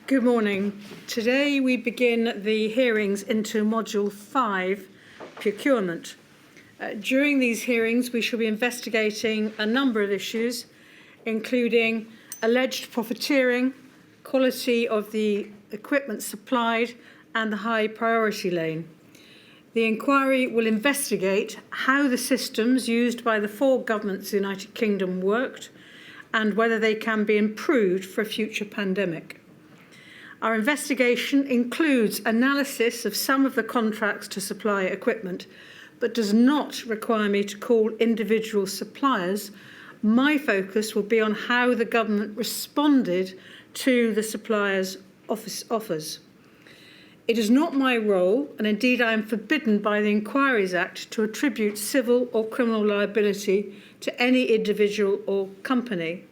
Good morning. Today we begin the hearings into Module 5, Procurement. During these hearings we shall be investigating a number of issues, including alleged profiteering, quality of the equipment supplied and the high priority lane. The inquiry will investigate how the systems used by the four governments of the United Kingdom worked and whether they can be improved for a future pandemic. Our investigation includes analysis of some of the contracts to supply equipment, but does not require me to call individual suppliers. My focus will be on how the government responded to the suppliers' offers. It is not my role, and indeed I am forbidden by the Inquiries Act, to attribute civil or criminal liability to any individual or company.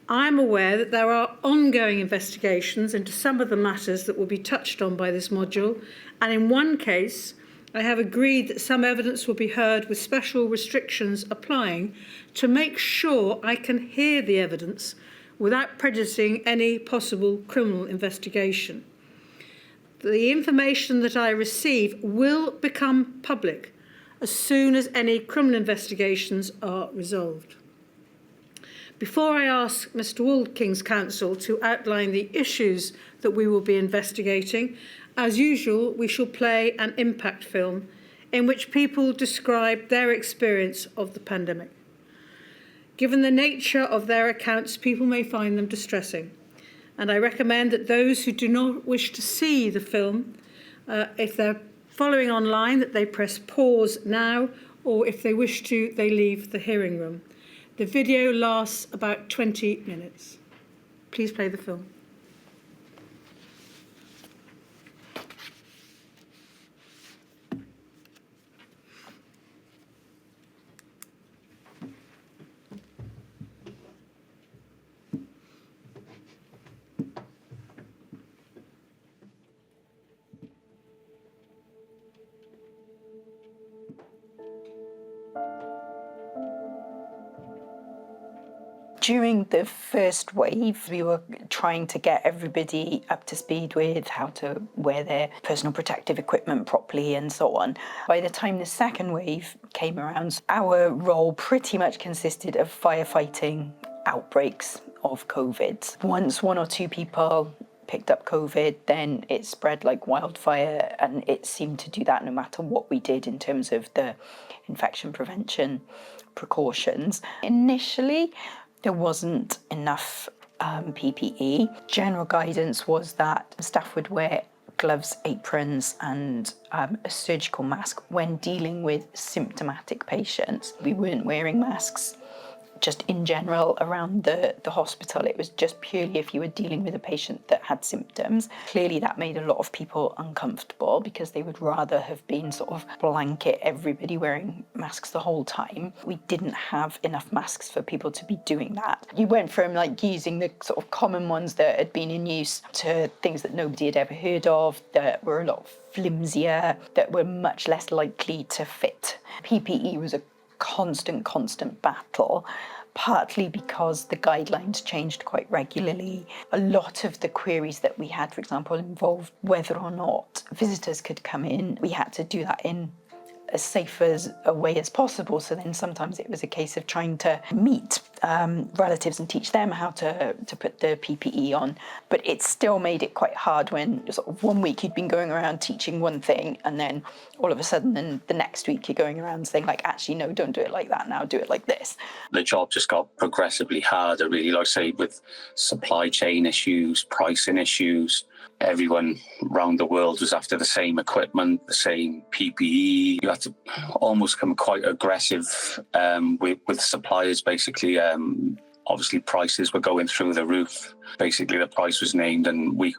I am aware that there are ongoing investigations into some of the matters that will be touched on by this module, and in one case, I have agreed that some evidence will be heard with special restrictions applying to make sure I can hear the evidence without prejudicing any possible criminal investigation. The information that I receive will become public as soon as any criminal investigations are resolved. Before I ask Mr. Waldking's counsel to outline the issues that we will be investigating, as usual, we shall play an impact film in which people describe their experience of the pandemic. Given the nature of their accounts, people may find them distressing, and I recommend that those who do not wish to see the film, if they're following online, that they press pause now, or if they wish to, they leave the hearing room. The video lasts about 20 minutes. Please play the film. During the first wave, we were trying to get everybody up to speed with how to wear their personal protective equipment properly and so on. By the time the second wave came around, our role pretty much consisted of firefighting outbreaks of COVID. Once one or two people picked up COVID, then it spread like wildfire, and it seemed to do that no matter what we did in terms of the infection prevention precautions. Initially, there wasn't enough PPE. General guidance was that staff would wear gloves, aprons, and a surgical mask when dealing with symptomatic patients. We weren't wearing masks just in general around the hospital. It was just purely if you were dealing with a patient that had symptoms. Clearly that made a lot of people uncomfortable because they would rather have been sort of blanket everybody wearing masks the whole time. We didn't have enough masks for people to be doing that. You went from like using the sort of common ones that had been in use to things that nobody had ever heard of, that were a lot flimsier, that were much less likely to fit. PPE was a constant battle, partly because the guidelines changed quite regularly. A lot of the queries that we had, for example, involved whether or not visitors could come in. We had to do that in as safe as a way as possible. So then sometimes it was a case of trying to meet relatives and teach them how to put the PPE on. But it still made it quite hard when sort of 1 week you'd been going around teaching one thing, and then all of a sudden then the next week you're going around saying like, actually, no, don't do it like that now, do it like this. The job just got progressively harder, really, like I say, with supply chain issues, pricing issues. Everyone around the world was after the same equipment, the same PPE. You had to almost become quite aggressive with suppliers, basically. Obviously, prices were going through the roof. Basically, the price was named and we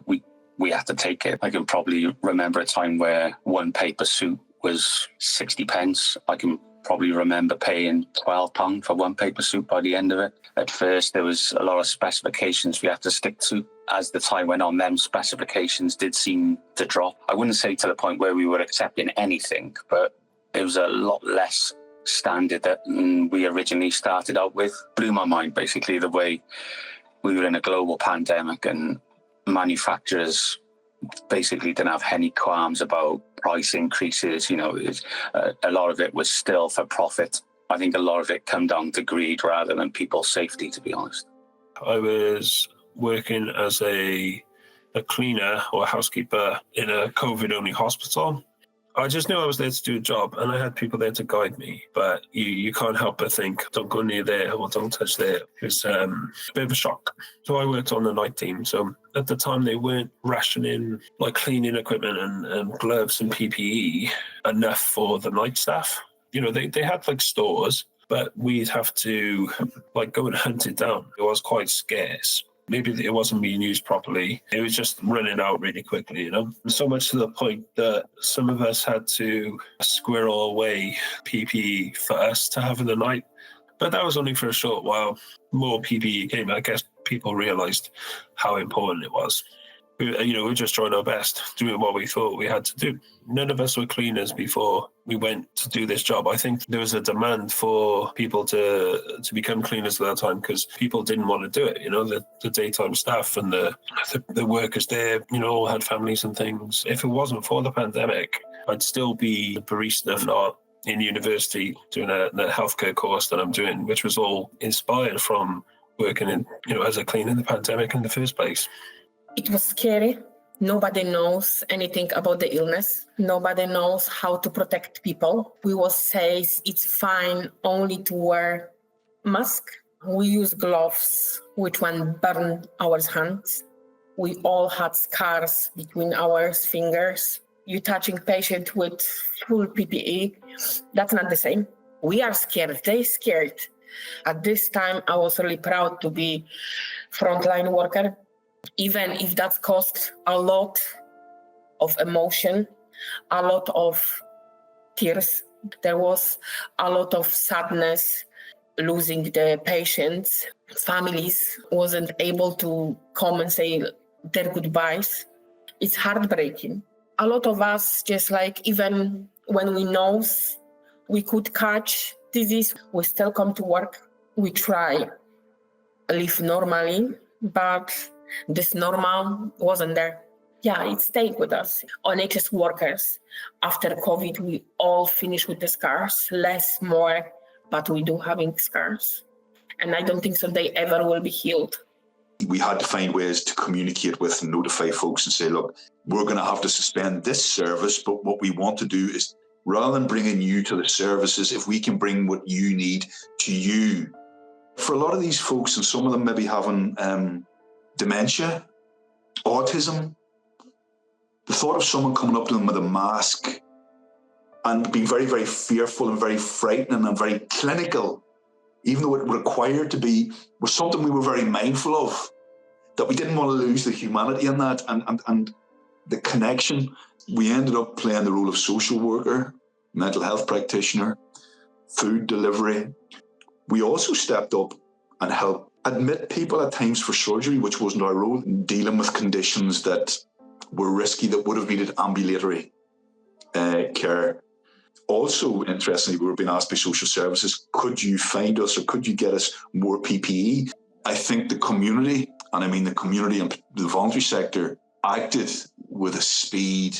had to take it. I can probably remember a time where one paper suit was 60 pence. I can probably remember paying £12 for one paper suit by the end of it. At first, there was a lot of specifications we had to stick to. As the time went on, them specifications did seem to drop. I wouldn't say to the point where we were accepting anything, but it was a lot less standard than we originally started out with. Blew my mind, basically, the way we were in a global pandemic and manufacturers basically didn't have any qualms about price increases. A lot of it was still for profit. I think a lot of it come down to greed rather than people's safety, to be honest. I was working as a cleaner or a housekeeper in a COVID-only hospital. I just knew I was there to do a job, and I had people there to guide me. But you can't help but think, don't go near there or don't touch there. It was a bit of a shock. So I worked on the night team. So at the time, they weren't rationing like cleaning equipment and gloves and PPE enough for the night staff. They had like stores, but we'd have to like go and hunt it down. It was quite scarce. Maybe it wasn't being used properly. It was just running out really quickly, So much to the point that some of us had to squirrel away PPE for us to have in the night. But that was only for a short while. More PPE came. I guess people realised how important it was. We were just trying our best, doing what we thought we had to do. None of us were cleaners before we went to do this job. I think there was a demand for people to become cleaners at that time because people didn't want to do it. The daytime staff and the workers there, all had families and things. If it wasn't for the pandemic, I'd still be a barista, if not in university, doing the healthcare course that I'm doing, which was all inspired from working in, as a cleaner in the pandemic in the first place. It was scary. Nobody knows anything about the illness. Nobody knows how to protect people. We will say it's fine only to wear mask. We use gloves, which one burned our hands. We all had scars between our fingers. You touching patient with full PPE, that's not the same. We are scared, they scared. At this time, I was really proud to be frontline worker. Even if that cost a lot of emotion, a lot of tears, there was a lot of sadness, losing the patients. Families wasn't able to come and say their goodbyes. It's heartbreaking. A lot of us, just like even when we know we could catch disease, we still come to work. We try live normally, but this normal wasn't there. Yeah, it stayed with us. NHS workers, after COVID, we all finished with the scars, less, more, but we do having scars. And I don't think so they ever will be healed. We had to find ways to communicate with and notify folks and say, look, we're going to have to suspend this service, but what we want to do is, rather than bringing you to the services, if we can bring what you need to you. For a lot of these folks, and some of them maybe having dementia, autism, the thought of someone coming up to them with a mask and being very, very fearful and very frightening and very clinical, even though it required to be, was something we were very mindful of, that we didn't want to lose the humanity in that and the connection. We ended up playing the role of social worker, mental health practitioner, food delivery. We also stepped up and helped admit people at times for surgery, which wasn't our role, dealing with conditions that were risky that would have needed ambulatory care. Also, interestingly, we were being asked by social services, could you find us or could you get us more PPE? I think the community, and I mean the community and the voluntary sector, acted with a speed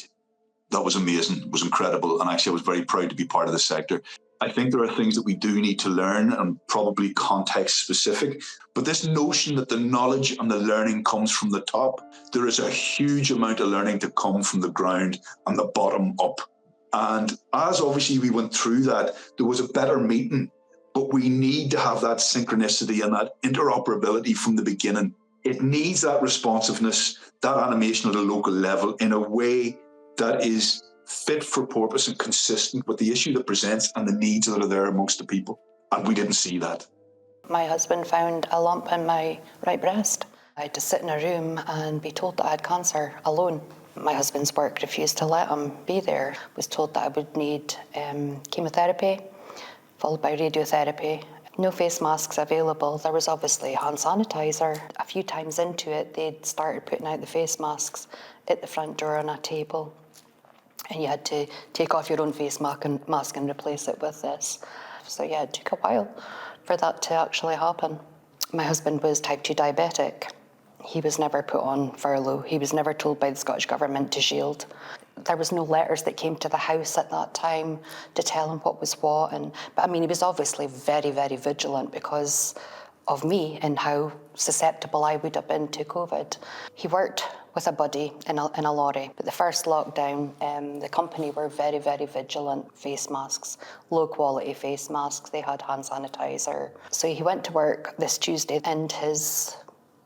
that was amazing, was incredible. And actually, I was very proud to be part of the sector. I think there are things that we do need to learn and probably context specific, but this notion that the knowledge and the learning comes from the top, there is a huge amount of learning to come from the ground and the bottom up. And as obviously we went through that, there was a better meeting, but we need to have that synchronicity and that interoperability from the beginning. It needs that responsiveness, that animation at a local level in a way that is fit for purpose and consistent with the issue that presents and the needs that are there amongst the people. And we didn't see that. My husband found a lump in my right breast. I had to sit in a room and be told that I had cancer alone. My husband's work refused to let him be there. I was told that I would need chemotherapy, followed by radiotherapy. No face masks available. There was obviously hand sanitizer. A few times into it, they'd started putting out the face masks at the front door on a table. And you had to take off your own face mask and replace it with this. So yeah, it took a while for that to actually happen. My husband was type 2 diabetic. He was never put on furlough. He was never told by the Scottish Government to shield. There was no letters that came to the house at that time to tell him what was what. But I mean, he was obviously very, very vigilant because of me and how susceptible I would have been to COVID. He worked with a buddy in a lorry. But the first lockdown, the company were very, very vigilant. Face masks, low quality face masks. They had hand sanitizer. So he went to work this Tuesday, and his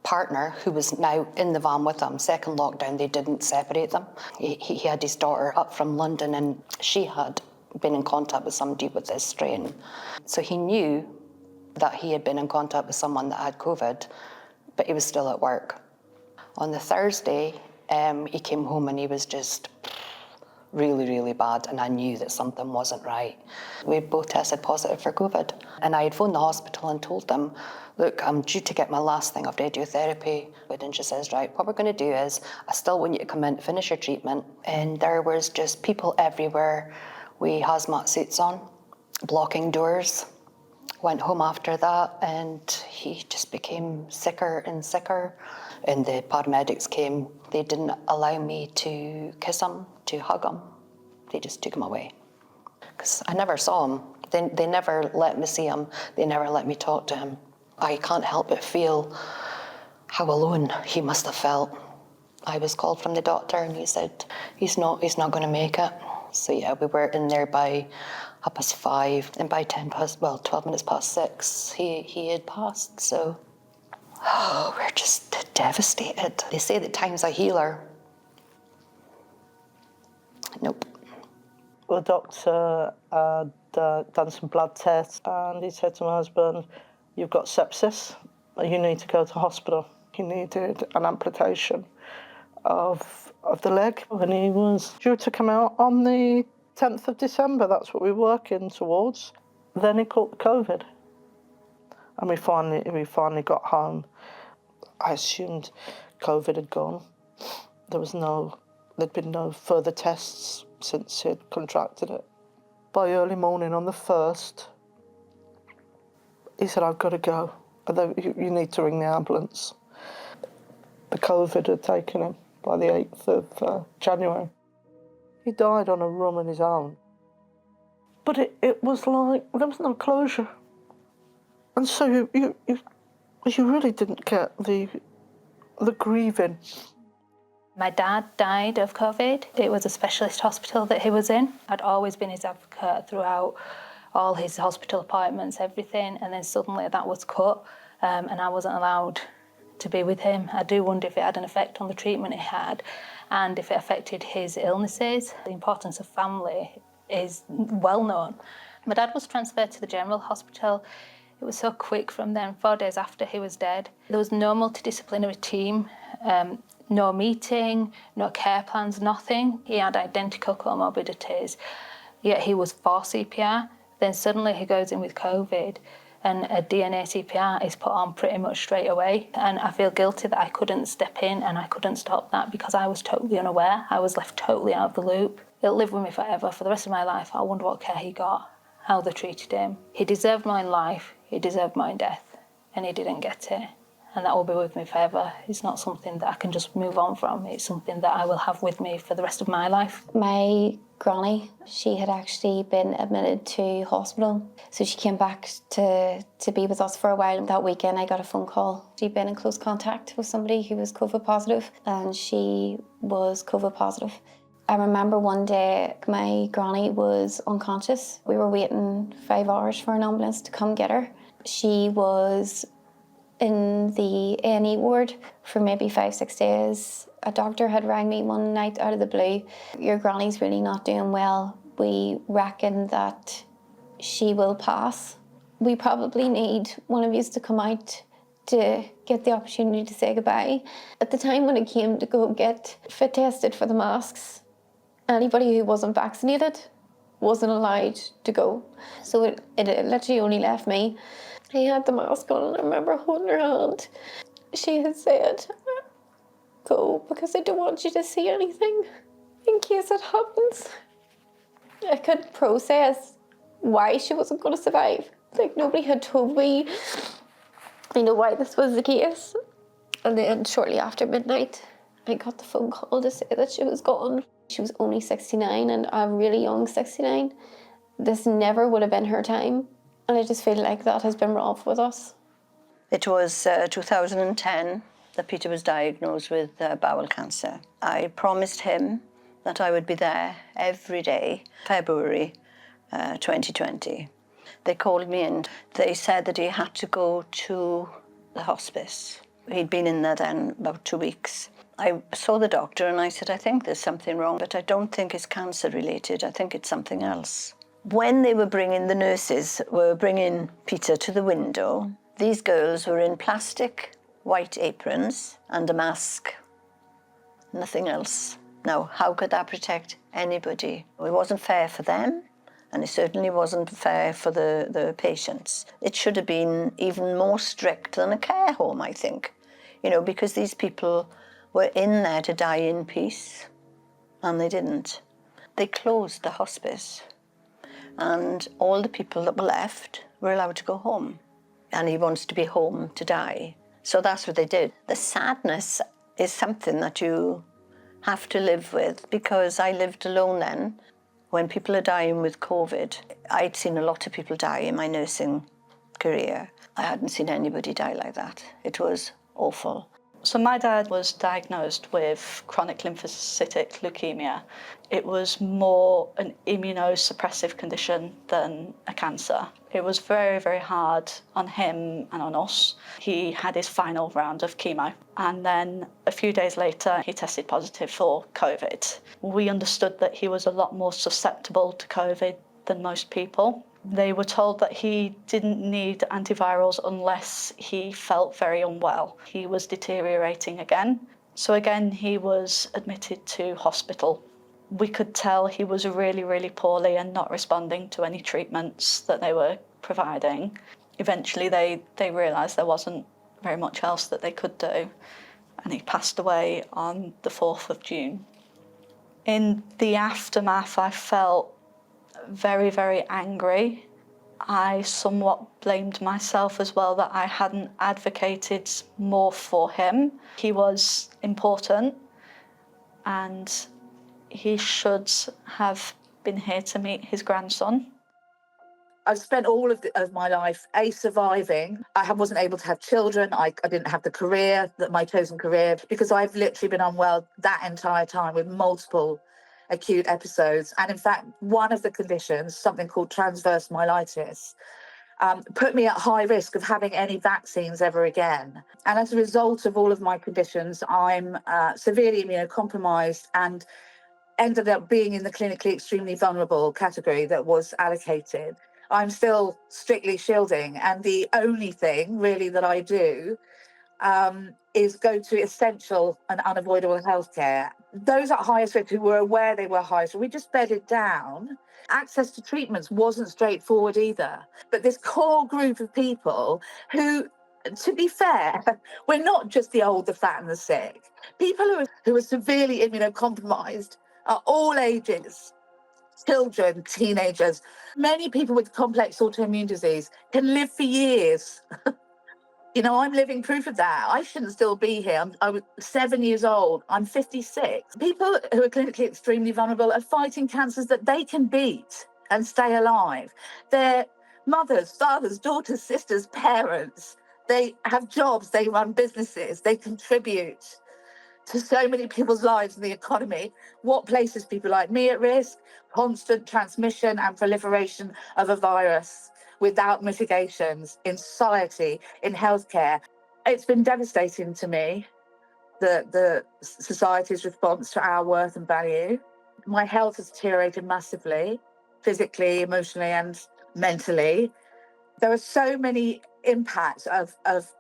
partner, who was now in the van with him, second lockdown, they didn't separate them. He had his daughter up from London, and she had been in contact with somebody with this strain. So he knew that he had been in contact with someone that had COVID, but he was still at work. On the Thursday, he came home and he was just really, really bad, and I knew that something wasn't right. We both tested positive for COVID, and I had phoned the hospital and told them, look, I'm due to get my last thing of radiotherapy. And she says, right, what we're going to do is, I still want you to come in to finish your treatment. And there was just people everywhere with hazmat suits on, blocking doors. Went home after that, and he just became sicker and sicker. And the paramedics came. They didn't allow me to kiss him, to hug him. They just took him away. Because I never saw him. They never let me see him. They never let me talk to him. I can't help but feel how alone he must have felt. I was called from the doctor, and he said he's not going to make it. So yeah, we were in there by 5:30, and by 12 minutes past 6, he had passed. So we're just devastated. They say that time's a healer. Nope. The doctor had done some blood tests, and he said to my husband, you've got sepsis, you need to go to hospital. He needed an amputation of the leg, and he was due to come out on the 10th of December. That's what we were working towards. Then he caught COVID, and we finally got home. I assumed COVID had gone. There'd been no further tests since he'd contracted it. By early morning on the 1st, he said, I've got to go. You need to ring the ambulance. The COVID had taken him by the 8th of January. He died on a room on his own. But it was like there was no closure. And so you really didn't get the grieving. My dad died of COVID. It was a specialist hospital that he was in. I'd always been his advocate throughout all his hospital appointments, everything, and then suddenly that was cut, and I wasn't allowed to be with him. I do wonder if it had an effect on the treatment he had, and if it affected his illnesses. The importance of family is well known. My dad was transferred to the General Hospital. It was so quick from then, 4 days after he was dead. There was no multidisciplinary team, no meeting, no care plans, nothing. He had identical comorbidities, yet he was for CPR. Then suddenly he goes in with COVID, and a DNA CPR is put on pretty much straight away. And I feel guilty that I couldn't step in and I couldn't stop that because I was totally unaware. I was left totally out of the loop. It'll live with me forever. For the rest of my life, I wonder what care he got, how they treated him. He deserved mine life, he deserved mine death, and he didn't get it. And that will be with me forever. It's not something that I can just move on from. It's something that I will have with me for the rest of my life. My granny, she had actually been admitted to hospital. So she came back to be with us for a while. That weekend I got a phone call. She'd been in close contact with somebody who was COVID positive, and she was COVID positive. I remember one day my granny was unconscious. We were waiting 5 hours for an ambulance to come get her. She was in the A&E ward for maybe 5-6 days. A doctor had rang me one night out of the blue. Your granny's really not doing well. We reckon that she will pass. We probably need one of you to come out to get the opportunity to say goodbye. At the time when it came to go get fit tested for the masks, anybody who wasn't vaccinated wasn't allowed to go. So it literally only left me. I had the mask on and I remember holding her hand. She had said, go, because I don't want you to see anything in case it happens. I couldn't process why she wasn't going to survive. Like, nobody had told me, why this was the case. And then shortly after midnight, I got the phone call to say that she was gone. She was only 69 and a really young 69. This never would have been her time. And I just feel like that has been robbed with us. It was 2010 that Peter was diagnosed with bowel cancer. I promised him that I would be there every day, February 2020. They called me and they said that he had to go to the hospice. He'd been in there then about 2 weeks. I saw the doctor and I said, I think there's something wrong, but I don't think it's cancer related. I think it's something else. When they were bringing, the nurses were bringing Peter to the window, these girls were in plastic white aprons and a mask, nothing else. Now, how could that protect anybody? It wasn't fair for them, and it certainly wasn't fair for the patients. It should have been even more strict than a care home, I think, you know, because these people were in there to die in peace, and they didn't. They closed the hospice, and all the people that were left were allowed to go home. And he wants to be home to die. So that's what they did. The sadness is something that you have to live with, because I lived alone then. When people are dying with COVID, I'd seen a lot of people die in my nursing career. I hadn't seen anybody die like that. It was awful. So my dad was diagnosed with chronic lymphocytic leukemia. It was more an immunosuppressive condition than a cancer. It was very, very hard on him and on us. He had his final round of chemo, and then a few days later he tested positive for COVID. We understood that he was a lot more susceptible to COVID than most people. They were told that he didn't need antivirals unless he felt very unwell. He was deteriorating again. So again, he was admitted to hospital. We could tell he was really, really poorly and not responding to any treatments that they were providing. Eventually, they realised there wasn't very much else that they could do, and he passed away on the 4th of June. In the aftermath, I felt very, very angry. I somewhat blamed myself as well that I hadn't advocated more for him. He was important and he should have been here to meet his grandson. I've spent all of my life surviving. I wasn't able to have children. I didn't have the career, my chosen career, because I've literally been unwell that entire time with multiple acute episodes. And in fact, one of the conditions, something called transverse myelitis, put me at high risk of having any vaccines ever again. And as a result of all of my conditions, I'm severely immunocompromised and ended up being in the clinically extremely vulnerable category that was allocated. I'm still strictly shielding, and the only thing really that I do is go to essential and unavoidable healthcare. Those at highest risk who were aware they were highest risk, we just bedded down. Access to treatments wasn't straightforward either. But this core group of people who, to be fair, we're not just the old, the fat and the sick. People who are severely immunocompromised are all ages. Children, teenagers, many people with complex autoimmune disease can live for years. You know, I'm living proof of that. I shouldn't still be here. I was 7 years old. I'm 56. People who are clinically extremely vulnerable are fighting cancers that they can beat and stay alive. They're mothers, fathers, daughters, sisters, parents. They have jobs, they run businesses, they contribute to so many people's lives in the economy. What places people like me at risk? Constant transmission and proliferation of a virus without mitigations in society, in healthcare. It's been devastating to me, the society's response to our worth and value. My health has deteriorated massively, physically, emotionally, and mentally. There are so many impacts of us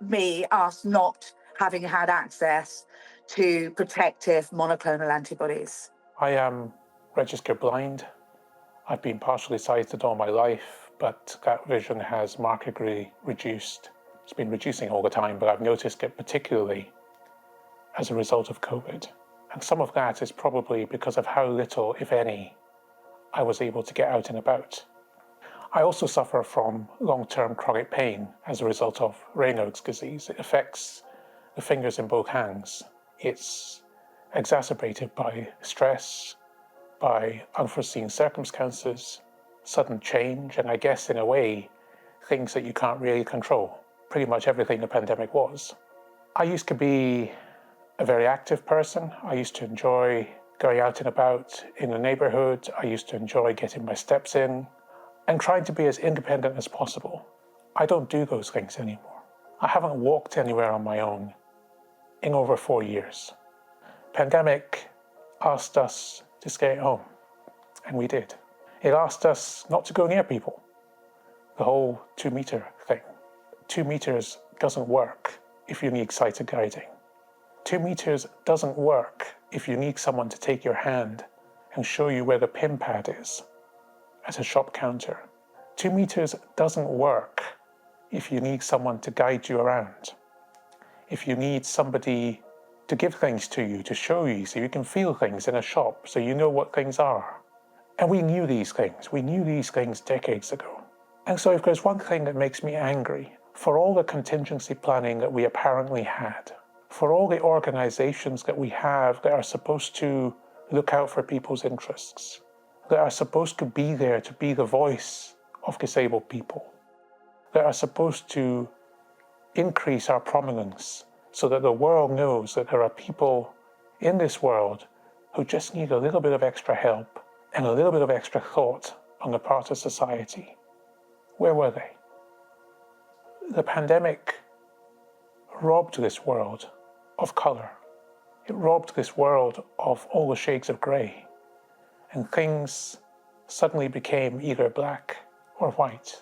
not having had access to protective monoclonal antibodies. I am registered blind. I've been partially sighted all my life, but that vision has markedly reduced. It's been reducing all the time, but I've noticed it particularly as a result of COVID. And some of that is probably because of how little, if any, I was able to get out and about. I also suffer from long-term chronic pain as a result of Raynaud's disease. It affects the fingers in both hands. It's exacerbated by stress, by unforeseen circumstances, sudden change, and I guess in a way, things that you can't really control. Pretty much everything the pandemic was. I used to be a very active person. I used to enjoy going out and about in the neighborhood. I used to enjoy getting my steps in and trying to be as independent as possible. I don't do those things anymore. I haven't walked anywhere on my own in over 4 years. Pandemic asked us to stay at home, and we did. It asked us not to go near people. The whole 2-meter thing. 2 meters doesn't work if you need sighted guiding. 2 meters doesn't work if you need someone to take your hand and show you where the pin pad is at a shop counter. 2 meters doesn't work if you need someone to guide you around. If you need somebody to give things to you, to show you, so you can feel things in a shop, so you know what things are. And we knew these things. We knew these things decades ago. And so if there's one thing that makes me angry, for all the contingency planning that we apparently had, for all the organizations that we have that are supposed to look out for people's interests, that are supposed to be there to be the voice of disabled people, that are supposed to increase our prominence so that the world knows that there are people in this world who just need a little bit of extra help and a little bit of extra thought on the part of society. Where were they? The pandemic robbed this world of colour. It robbed this world of all the shades of grey. And things suddenly became either black or white.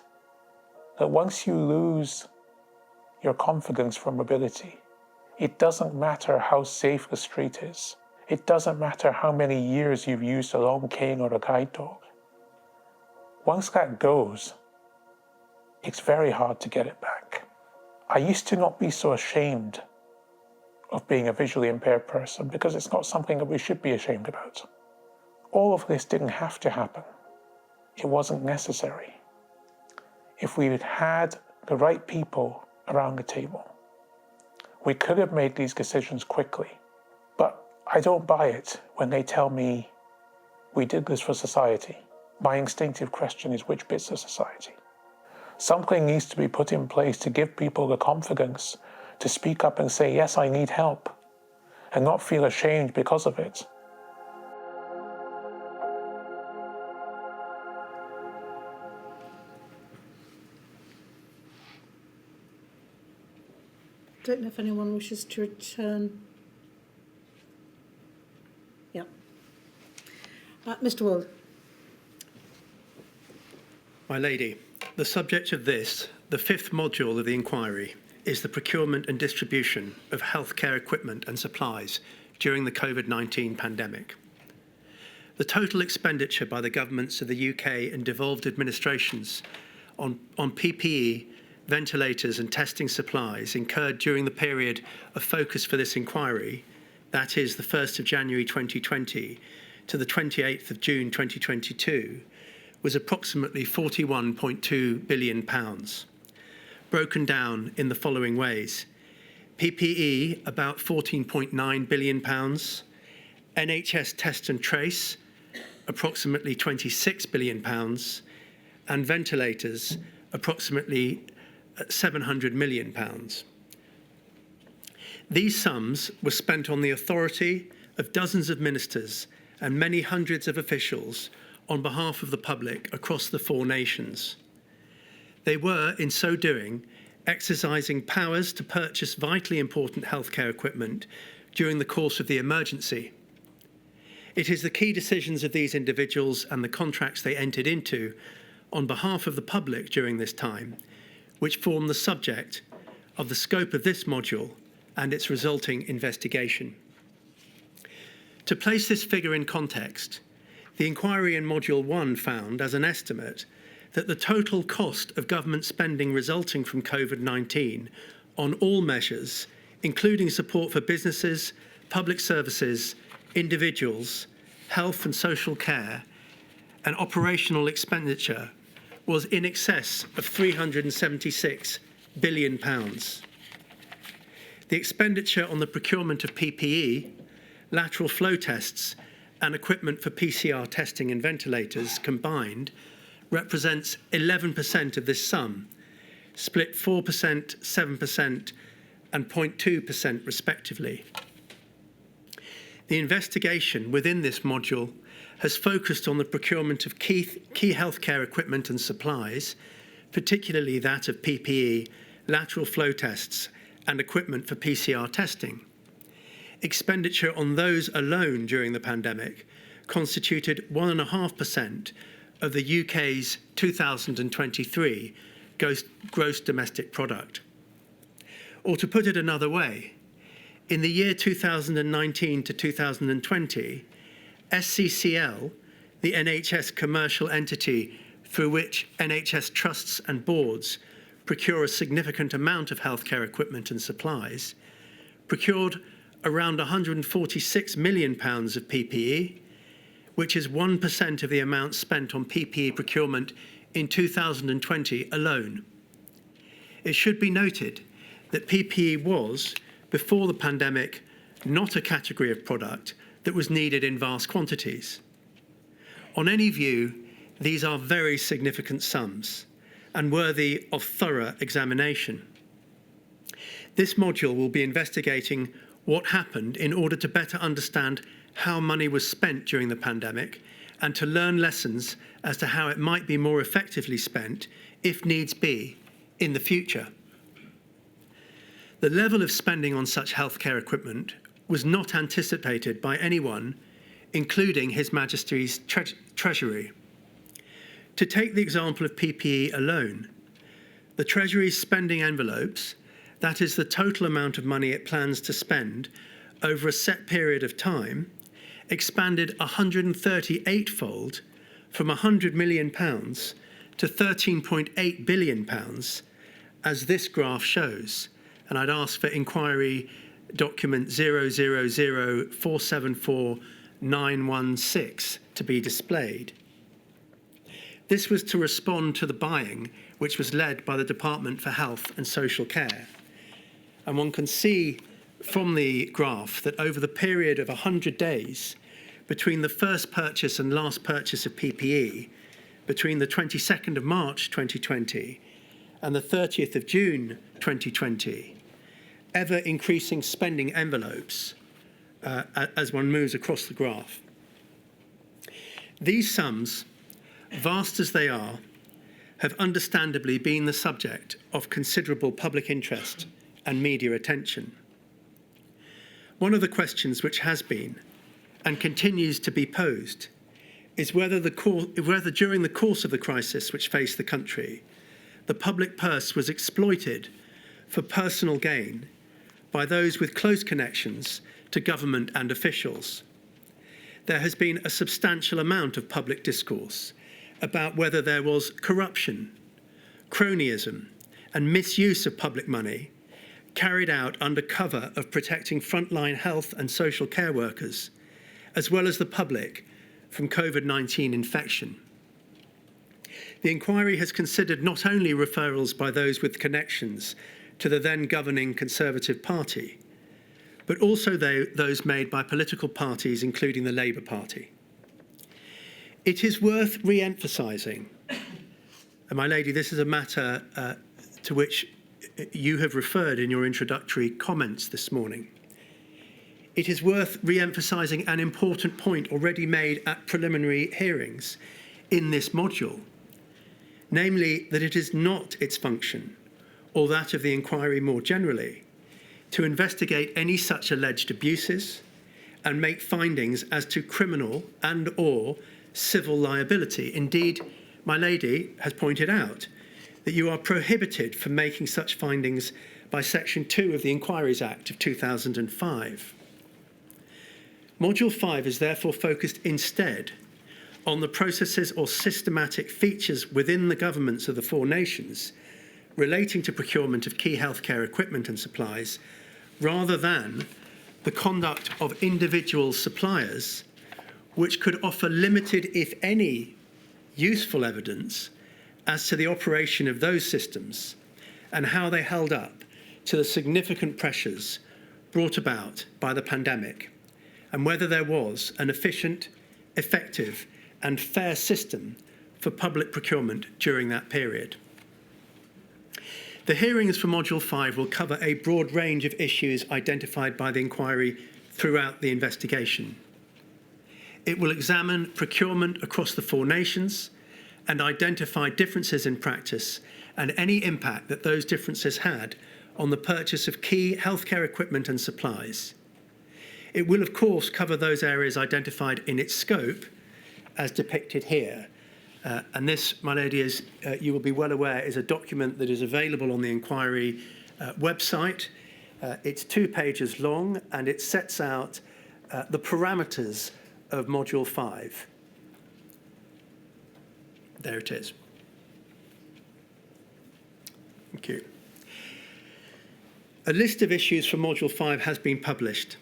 That once you lose your confidence for mobility, it doesn't matter how safe the street is. It doesn't matter how many years you've used a long cane or a guide dog. Once that goes, it's very hard to get it back. I used to not be so ashamed of being a visually impaired person because it's not something that we should be ashamed about. All of this didn't have to happen. It wasn't necessary. If we had had the right people around the table, we could have made these decisions quickly. But I don't buy it when they tell me we did this for society. My instinctive question is, which bits of society? Something needs to be put in place to give people the confidence to speak up and say, yes, I need help, and not feel ashamed because of it. I don't know if anyone wishes to return. Yeah. Mr. Wald. My lady, the subject of this, the fifth module of the inquiry, is the procurement and distribution of healthcare equipment and supplies during the COVID-19 pandemic. The total expenditure by the governments of the UK and devolved administrations on PPE, ventilators and testing supplies incurred during the period of focus for this inquiry, that is the 1st of January 2020 to the 28th of June 2022, was approximately £41.2 billion, broken down in the following ways. PPE, about £14.9 billion, NHS Test and Trace, approximately £26 billion, and ventilators, approximately £700 million. These sums were spent on the authority of dozens of ministers and many hundreds of officials on behalf of the public across the 4 nations. They were, in so doing, exercising powers to purchase vitally important healthcare equipment during the course of the emergency. It is the key decisions of these individuals and the contracts they entered into on behalf of the public during this time which form the subject of the scope of this module and its resulting investigation. To place this figure in context, the inquiry in Module 1 found, as an estimate, that the total cost of government spending resulting from COVID-19 on all measures, including support for businesses, public services, individuals, health and social care, and operational expenditure, was in excess of £376 billion. The expenditure on the procurement of PPE, lateral flow tests, and equipment for PCR testing and ventilators combined represents 11% of this sum, split 4%, 7%, and 0.2% respectively. The investigation within this module has focused on the procurement of key healthcare equipment and supplies, particularly that of PPE, lateral flow tests, and equipment for PCR testing. Expenditure on those alone during the pandemic constituted 1.5% of the UK's 2023 gross domestic product. Or to put it another way, in the year 2019 to 2020, SCCL, the NHS commercial entity through which NHS trusts and boards procure a significant amount of healthcare equipment and supplies, procured around £146 million of PPE, which is 1% of the amount spent on PPE procurement in 2020 alone. It should be noted that PPE was, before the pandemic, not a category of product that was needed in vast quantities. On any view, these are very significant sums and worthy of thorough examination. This module will be investigating what happened in order to better understand how money was spent during the pandemic and to learn lessons as to how it might be more effectively spent, if needs be, in the future. The level of spending on such healthcare equipment was not anticipated by anyone, including His Majesty's Treasury. To take the example of PPE alone, the Treasury's spending envelopes, that is the total amount of money it plans to spend over a set period of time, expanded 138-fold from £100 million to £13.8 billion, as this graph shows. And I'd ask for inquiry document 000474916 to be displayed. This was to respond to the buying, which was led by the Department for Health and Social Care. And one can see from the graph that over the period of 100 days, between the first purchase and last purchase of PPE, between the 22nd of March 2020 and the 30th of June 2020, ever increasing spending envelopes as one moves across the graph. These sums, vast as they are, have understandably been the subject of considerable public interest and media attention. One of the questions which has been and continues to be posed is whether during the course of the crisis which faced the country, the public purse was exploited for personal gain by those with close connections to government and officials. There has been a substantial amount of public discourse about whether there was corruption, cronyism, and misuse of public money carried out under cover of protecting frontline health and social care workers, as well as the public from COVID-19 infection. The inquiry has considered not only referrals by those with connections to the then governing Conservative Party, but also those made by political parties, including the Labour Party. It is worth re-emphasising, and my lady, this is a matter to which you have referred in your introductory comments this morning. It is worth re-emphasising an important point already made at preliminary hearings in this module, namely that it is not its function, or that of the inquiry more generally, to investigate any such alleged abuses and make findings as to criminal and/or civil liability. Indeed, my lady has pointed out that you are prohibited from making such findings by Section 2 of the Inquiries Act of 2005. Module 5 is therefore focused instead on the processes or systematic features within the governments of the four nations relating to procurement of key healthcare equipment and supplies, rather than the conduct of individual suppliers, which could offer limited, if any, useful evidence as to the operation of those systems and how they held up to the significant pressures brought about by the pandemic and whether there was an efficient, effective and fair system for public procurement during that period. The hearings for Module 5 will cover a broad range of issues identified by the inquiry throughout the investigation. It will examine procurement across the 4 nations and identify differences in practice and any impact that those differences had on the purchase of key healthcare equipment and supplies. It will, of course, cover those areas identified in its scope, as depicted here. And this, my lady, is, you will be well aware, is a document that is available on the inquiry website. It's 2 pages long, and it sets out the parameters of Module 5. There it is. Thank you. A list of issues for Module 5 has been published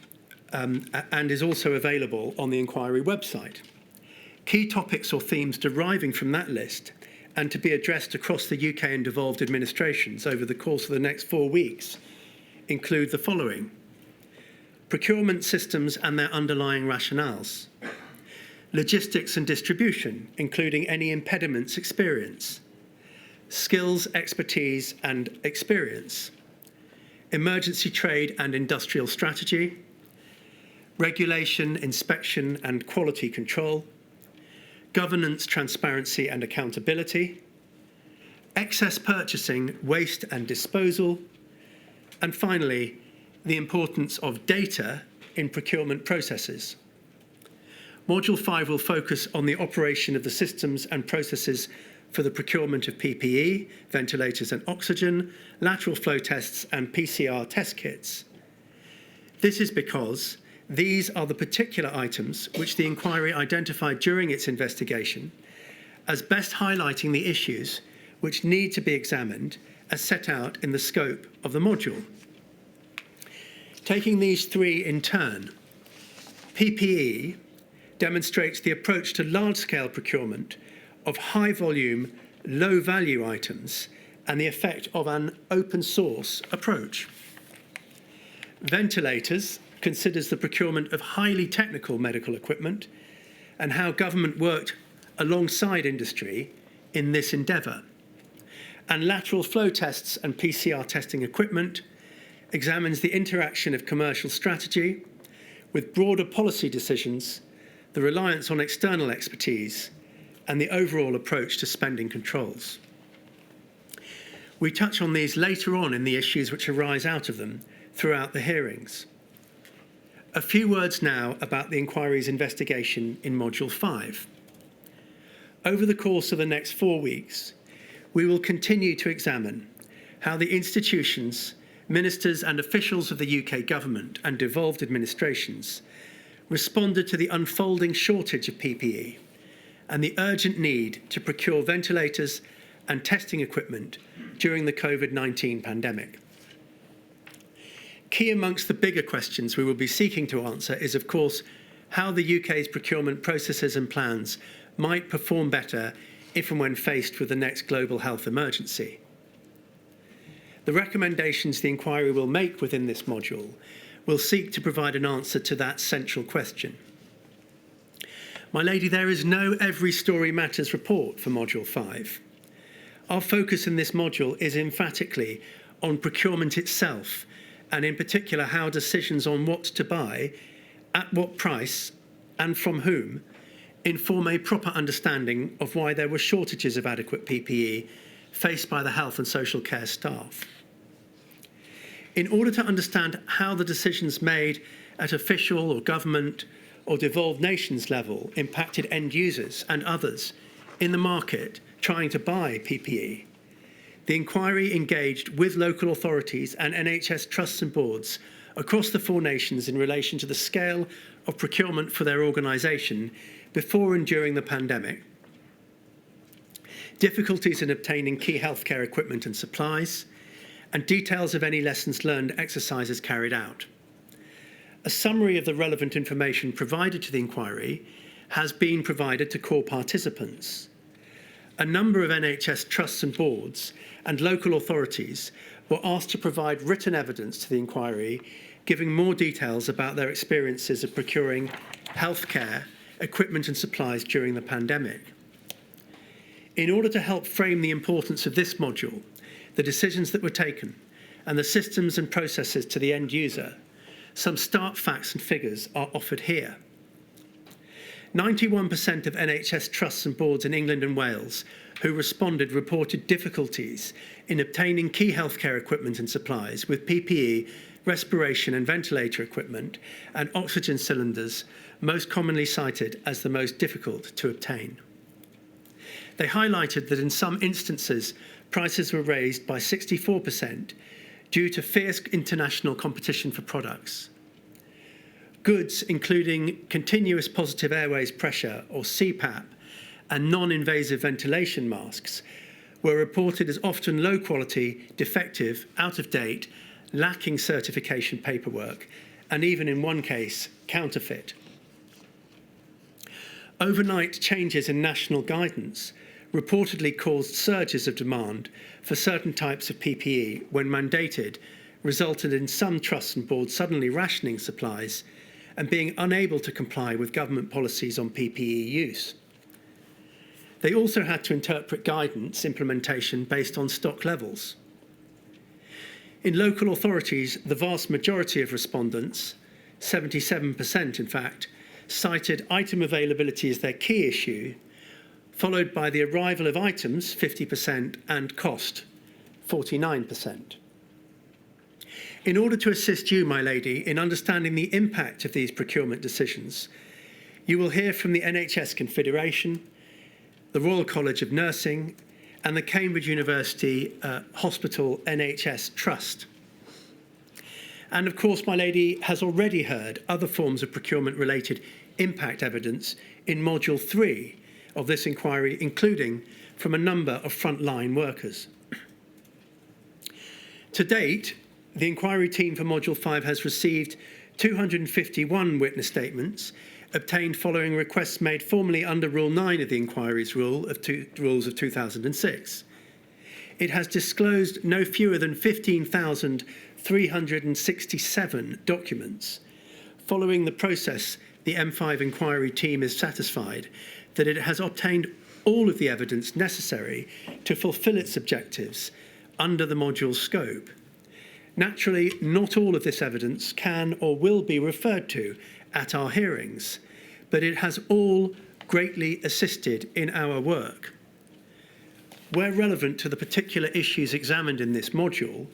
and is also available on the inquiry website. Key topics or themes deriving from that list and to be addressed across the UK and devolved administrations over the course of the next 4 weeks include the following: procurement systems and their underlying rationales, logistics and distribution, including any impediments experienced, skills, expertise and experience, emergency trade and industrial strategy, regulation, inspection and quality control, governance, transparency and accountability, excess purchasing, waste and disposal, and finally, the importance of data in procurement processes. Module 5 will focus on the operation of the systems and processes for the procurement of PPE, ventilators and oxygen, lateral flow tests and PCR test kits. This is because these are the particular items which the inquiry identified during its investigation as best highlighting the issues which need to be examined as set out in the scope of the module. Taking these 3 in turn, PPE demonstrates the approach to large-scale procurement of high-volume, low-value items and the effect of an open-source approach. Ventilators considers the procurement of highly technical medical equipment and how government worked alongside industry in this endeavour. And lateral flow tests and PCR testing equipment examines the interaction of commercial strategy with broader policy decisions, the reliance on external expertise, and the overall approach to spending controls. We touch on these later on in the issues which arise out of them throughout the hearings. A few words now about the inquiry's investigation in Module 5. Over the course of the next 4 weeks, we will continue to examine how the institutions, ministers and officials of the UK government and devolved administrations responded to the unfolding shortage of PPE and the urgent need to procure ventilators and testing equipment during the COVID-19 pandemic. Key amongst the bigger questions we will be seeking to answer is, of course, how the UK's procurement processes and plans might perform better if and when faced with the next global health emergency. The recommendations the inquiry will make within this module will seek to provide an answer to that central question. My lady, there is no Every Story Matters report for Module 5. Our focus in this module is emphatically on procurement itself, and in particular how decisions on what to buy, at what price, and from whom inform a proper understanding of why there were shortages of adequate PPE faced by the health and social care staff. In order to understand how the decisions made at official or government or devolved nations level impacted end users and others in the market trying to buy PPE, the inquiry engaged with local authorities and NHS trusts and boards across the 4 nations in relation to the scale of procurement for their organisation before and during the pandemic, difficulties in obtaining key healthcare equipment and supplies, and details of any lessons learned exercises carried out. A summary of the relevant information provided to the inquiry has been provided to core participants. A number of NHS trusts and boards and local authorities were asked to provide written evidence to the inquiry, giving more details about their experiences of procuring healthcare, equipment and supplies during the pandemic. In order to help frame the importance of this module, the decisions that were taken, and the systems and processes to the end user, some start facts and figures are offered here. 91% of NHS trusts and boards in England and Wales who responded reported difficulties in obtaining key healthcare equipment and supplies, with PPE, respiration and ventilator equipment and oxygen cylinders most commonly cited as the most difficult to obtain. They highlighted that in some instances, prices were raised by 64% due to fierce international competition for products. Goods, including continuous positive airways pressure, or CPAP, and non-invasive ventilation masks, were reported as often low quality, defective, out of date, lacking certification paperwork, and even in one case, counterfeit. Overnight changes in national guidance reportedly caused surges of demand for certain types of PPE when mandated, resulted in some trusts and boards suddenly rationing supplies and being unable to comply with government policies on PPE use. They also had to interpret guidance implementation based on stock levels. In local authorities, the vast majority of respondents, 77% in fact, cited item availability as their key issue, followed by the arrival of items, 50%, and cost, 49%. In order to assist you, my lady, in understanding the impact of these procurement decisions, you will hear from the NHS Confederation, the Royal College of Nursing, and the Cambridge University Hospital NHS Trust. And of course, my lady has already heard other forms of procurement-related impact evidence in Module 3 of this inquiry, including from a number of frontline workers. To date, the inquiry team for Module 5 has received 251 witness statements obtained following requests made formally under Rule 9 of the inquiry's rules of 2006. It has disclosed no fewer than 15,367 documents. Following the process, the M5 inquiry team is satisfied that it has obtained all of the evidence necessary to fulfil its objectives under the module's scope. Naturally, not all of this evidence can or will be referred to at our hearings, but it has all greatly assisted in our work. Where relevant to the particular issues examined in this module,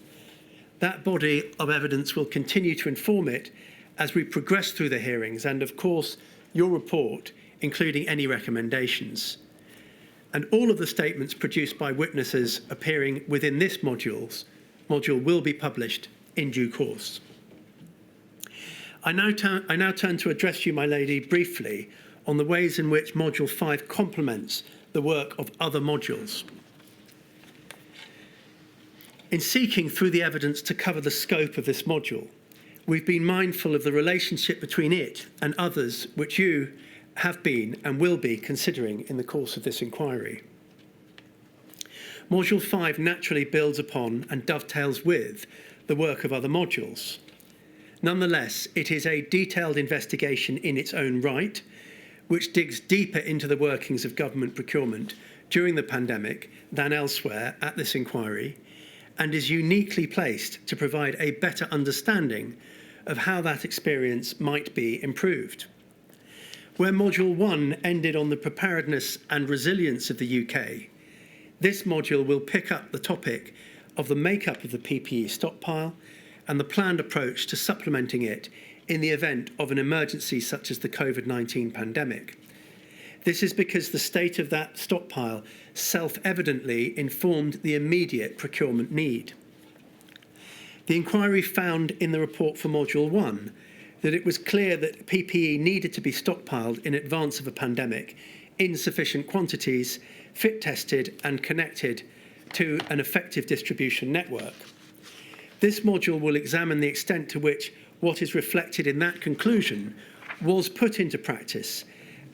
that body of evidence will continue to inform it as we progress through the hearings and, of course, your report, including any recommendations. And all of the statements produced by witnesses appearing within this module will be published in due course. I now turn to address you, my lady, briefly on the ways in which Module 5 complements the work of other modules. In seeking through the evidence to cover the scope of this module, we've been mindful of the relationship between it and others which you have been and will be considering in the course of this inquiry. Module 5 naturally builds upon and dovetails with the work of other modules. Nonetheless, it is a detailed investigation in its own right, which digs deeper into the workings of government procurement during the pandemic than elsewhere at this inquiry, and is uniquely placed to provide a better understanding of how that experience might be improved. Where Module 1 ended on the preparedness and resilience of the UK, this module will pick up the topic of the makeup of the PPE stockpile and the planned approach to supplementing it in the event of an emergency such as the COVID-19 pandemic. This is because the state of that stockpile self-evidently informed the immediate procurement need. The inquiry found in the report for Module 1 that it was clear that PPE needed to be stockpiled in advance of a pandemic in sufficient quantities, fit tested and connected to an effective distribution network. This module will examine the extent to which what is reflected in that conclusion was put into practice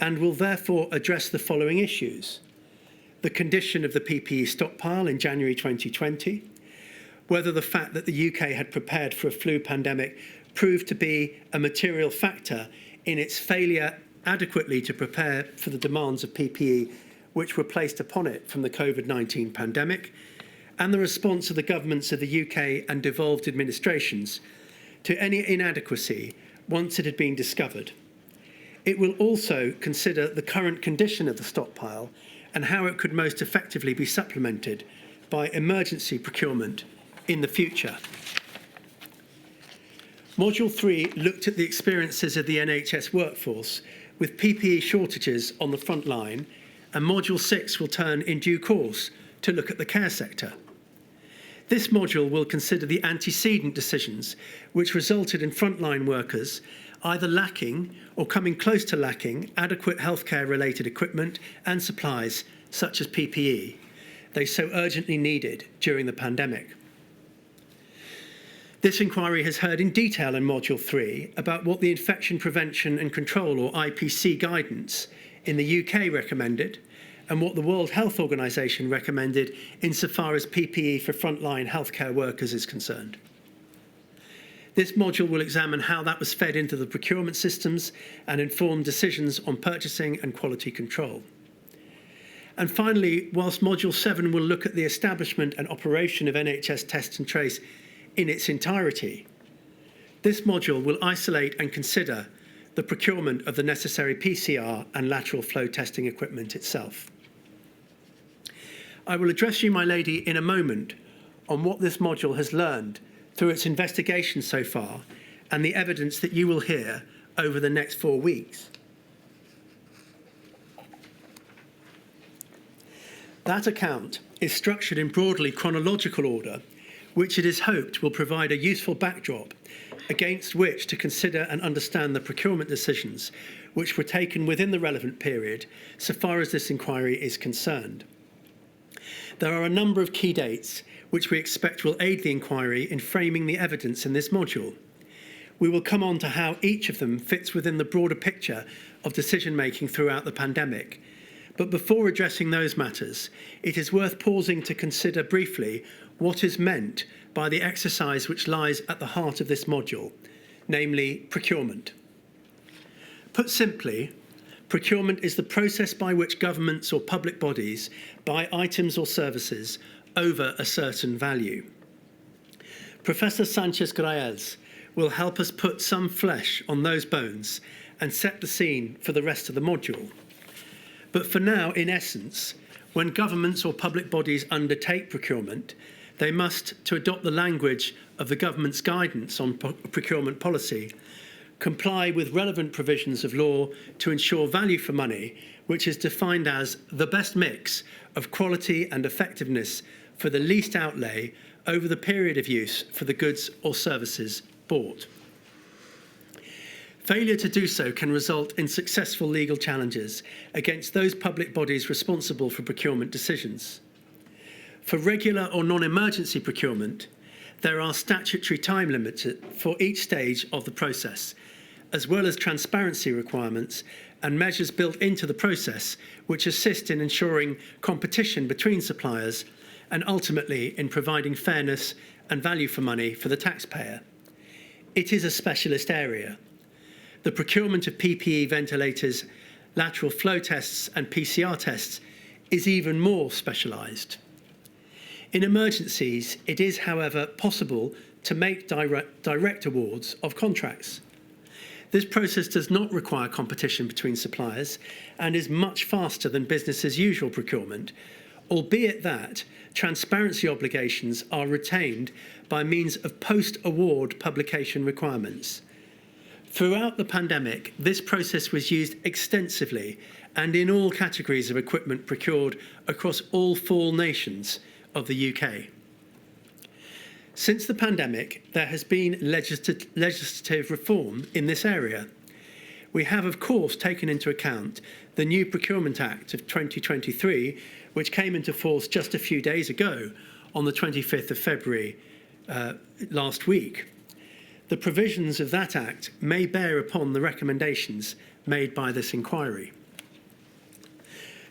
and will therefore address the following issues: the condition of the PPE stockpile in January 2020, whether the fact that the UK had prepared for a flu pandemic proved to be a material factor in its failure adequately to prepare for the demands of PPE which were placed upon it from the COVID-19 pandemic, and the response of the governments of the UK and devolved administrations to any inadequacy once it had been discovered. It will also consider the current condition of the stockpile and how it could most effectively be supplemented by emergency procurement in the future. Module 3 looked at the experiences of the NHS workforce with PPE shortages on the front line, and Module 6 will turn in due course to look at the care sector. This module will consider the antecedent decisions which resulted in frontline workers either lacking or coming close to lacking adequate healthcare-related equipment and supplies such as PPE they so urgently needed during the pandemic. This inquiry has heard in detail in Module 3 about what the Infection Prevention and Control, or IPC, guidance in the UK recommended and what the World Health Organization recommended insofar as PPE for frontline healthcare workers is concerned. This module will examine how that was fed into the procurement systems and inform decisions on purchasing and quality control. And finally, whilst Module 7 will look at the establishment and operation of NHS Test and Trace in its entirety, this module will isolate and consider the procurement of the necessary PCR and lateral flow testing equipment itself. I will address you, my lady, in a moment on what this module has learned through its investigation so far and the evidence that you will hear over the next 4 weeks. That account is structured in broadly chronological order, which it is hoped will provide a useful backdrop against which to consider and understand the procurement decisions which were taken within the relevant period so far as this inquiry is concerned. There are a number of key dates which we expect will aid the inquiry in framing the evidence in this module. We will come on to how each of them fits within the broader picture of decision-making throughout the pandemic. But before addressing those matters, it is worth pausing to consider briefly what is meant by the exercise which lies at the heart of this module, namely procurement. Put simply, procurement is the process by which governments or public bodies buy items or services over a certain value. Professor Sanchez-Graels will help us put some flesh on those bones and set the scene for the rest of the module. But for now, in essence, when governments or public bodies undertake procurement, they must, to adopt the language of the government's guidance on procurement policy, comply with relevant provisions of law to ensure value for money, which is defined as the best mix of quality and effectiveness for the least outlay over the period of use for the goods or services bought. Failure to do so can result in successful legal challenges against those public bodies responsible for procurement decisions. For regular or non-emergency procurement, there are statutory time limits for each stage of the process, as well as transparency requirements and measures built into the process which assist in ensuring competition between suppliers and ultimately in providing fairness and value for money for the taxpayer. It is a specialist area. The procurement of PPE ventilators, lateral flow tests and PCR tests is even more specialised. In emergencies, it is, however, possible to make direct awards of contracts. This process does not require competition between suppliers and is much faster than business as usual procurement, albeit that transparency obligations are retained by means of post-award publication requirements. Throughout the pandemic, this process was used extensively and in all categories of equipment procured across all 4 nations of the UK. Since the pandemic, there has been legislative reform in this area. We have, of course, taken into account the new Procurement Act of 2023, which came into force just a few days ago on the 25th of February last week. The provisions of that Act may bear upon the recommendations made by this inquiry.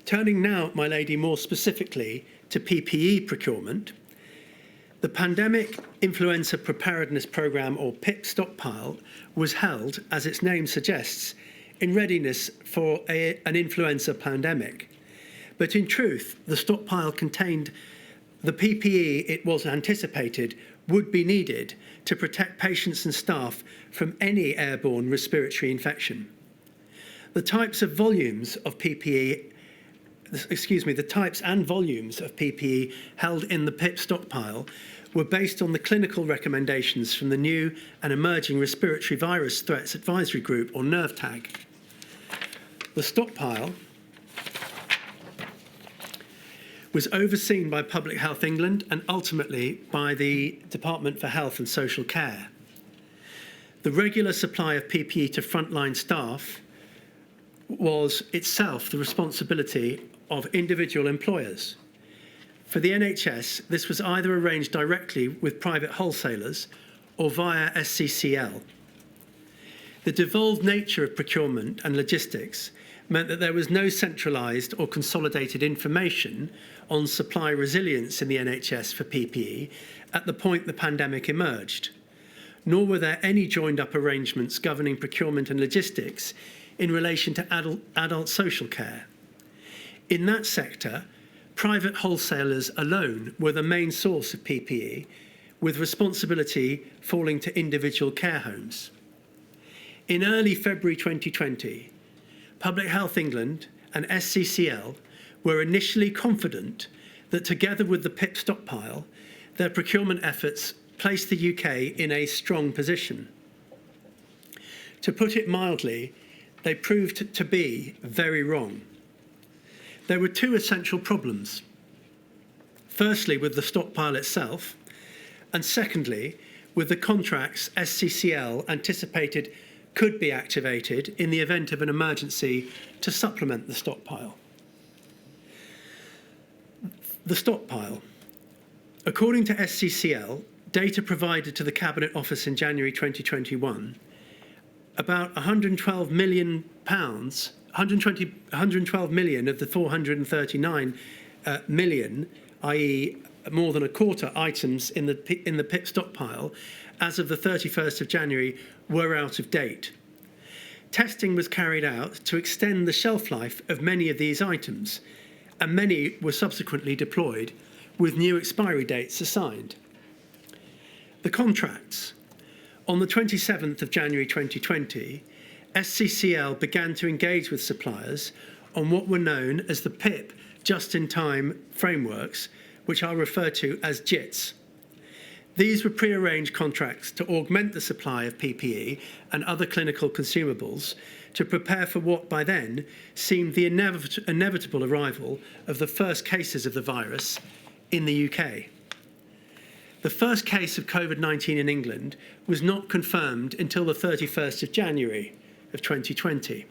Turning now, my lady, more specifically to PPE procurement, The Pandemic Influenza Preparedness Programme, or PIP Stockpile, was held, as its name suggests, in readiness for an influenza pandemic. But in truth, the stockpile contained the PPE it was anticipated would be needed to protect patients and staff from any airborne respiratory infection. The types and volumes of PPE held in the PIP stockpile were based on the clinical recommendations from the new and emerging Respiratory Virus Threats Advisory Group, or NERVTAG. The stockpile was overseen by Public Health England and ultimately by the Department for Health and Social Care. The regular supply of PPE to frontline staff was itself the responsibility of individual employers. For the NHS, this was either arranged directly with private wholesalers or via SCCL. The devolved nature of procurement and logistics meant that there was no centralised or consolidated information on supply resilience in the NHS for PPE at the point the pandemic emerged, nor were there any joined-up arrangements governing procurement and logistics in relation to adult social care. In that sector, private wholesalers alone were the main source of PPE, with responsibility falling to individual care homes. In early February 2020, Public Health England and SCCL were initially confident that together with the PIP stockpile, their procurement efforts placed the UK in a strong position. To put it mildly, they proved to be very wrong. There were two essential problems. Firstly, with the stockpile itself, and secondly, with the contracts SCCL anticipated could be activated in the event of an emergency to supplement the stockpile. The stockpile. According to SCCL, data provided to the Cabinet Office in January 2021, about £112 million, 112 million of the 439 million, i.e. more than a quarter items in the PIP stockpile as of the 31st of January were out of date. Testing was carried out to extend the shelf life of many of these items, and many were subsequently deployed with new expiry dates assigned. The contracts. On the 27th of January 2020, SCCL began to engage with suppliers on what were known as the PIP just-in-time frameworks, which I'll refer to as JITs. These were pre-arranged contracts to augment the supply of PPE and other clinical consumables to prepare for what by then seemed the inevitable arrival of the first cases of the virus in the UK. The first case of COVID-19 in England was not confirmed until the 31st of January of 2020.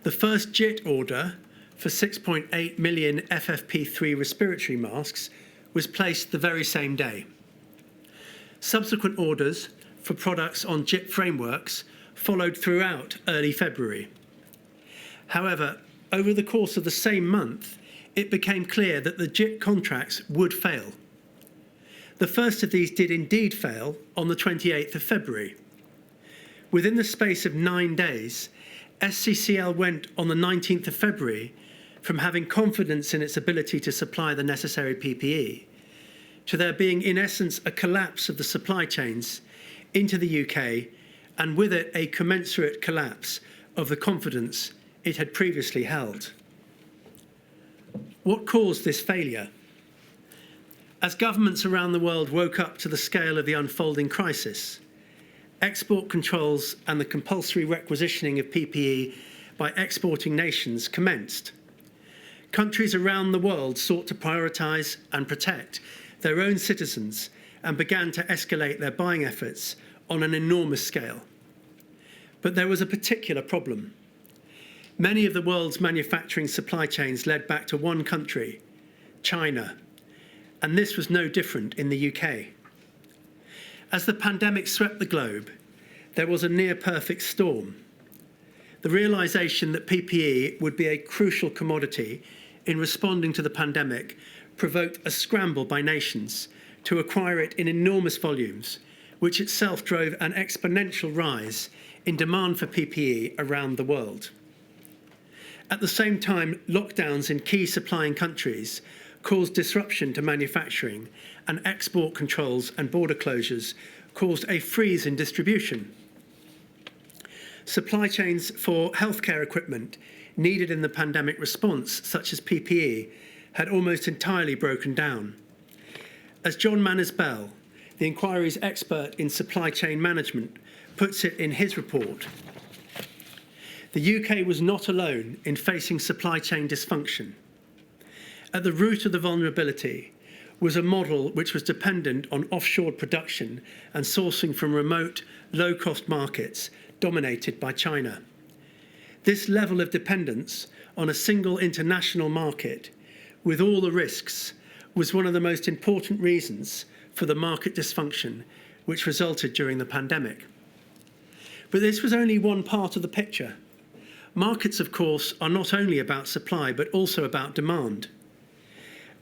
The first JIT order for 6.8 million FFP3 respiratory masks was placed the very same day. Subsequent orders for products on JIT frameworks followed throughout early February. However, over the course of the same month, it became clear that the JIT contracts would fail. The first of these did indeed fail on the 28th of February. Within the space of 9 days, SCCL went on the 19th of February from having confidence in its ability to supply the necessary PPE to there being, in essence, a collapse of the supply chains into the UK, and with it a commensurate collapse of the confidence it had previously held. What caused this failure? As governments around the world woke up to the scale of the unfolding crisis, export controls and the compulsory requisitioning of PPE by exporting nations commenced. Countries around the world sought to prioritise and protect their own citizens and began to escalate their buying efforts on an enormous scale. But there was a particular problem. Many of the world's manufacturing supply chains led back to one country, China, and this was no different in the UK. As the pandemic swept the globe, there was a near-perfect storm. The realisation that PPE would be a crucial commodity in responding to the pandemic provoked a scramble by nations to acquire it in enormous volumes, which itself drove an exponential rise in demand for PPE around the world. At the same time, lockdowns in key supplying countries caused disruption to manufacturing, and export controls and border closures caused a freeze in distribution. Supply chains for healthcare equipment needed in the pandemic response, such as PPE, had almost entirely broken down. As John Manners-Bell, the inquiry's expert in supply chain management, puts it in his report, the UK was not alone in facing supply chain dysfunction. At the root of the vulnerability was a model which was dependent on offshore production and sourcing from remote, low-cost markets dominated by China. This level of dependence on a single international market, with all the risks, was one of the most important reasons for the market dysfunction which resulted during the pandemic. But this was only one part of the picture. Markets, of course, are not only about supply, but also about demand.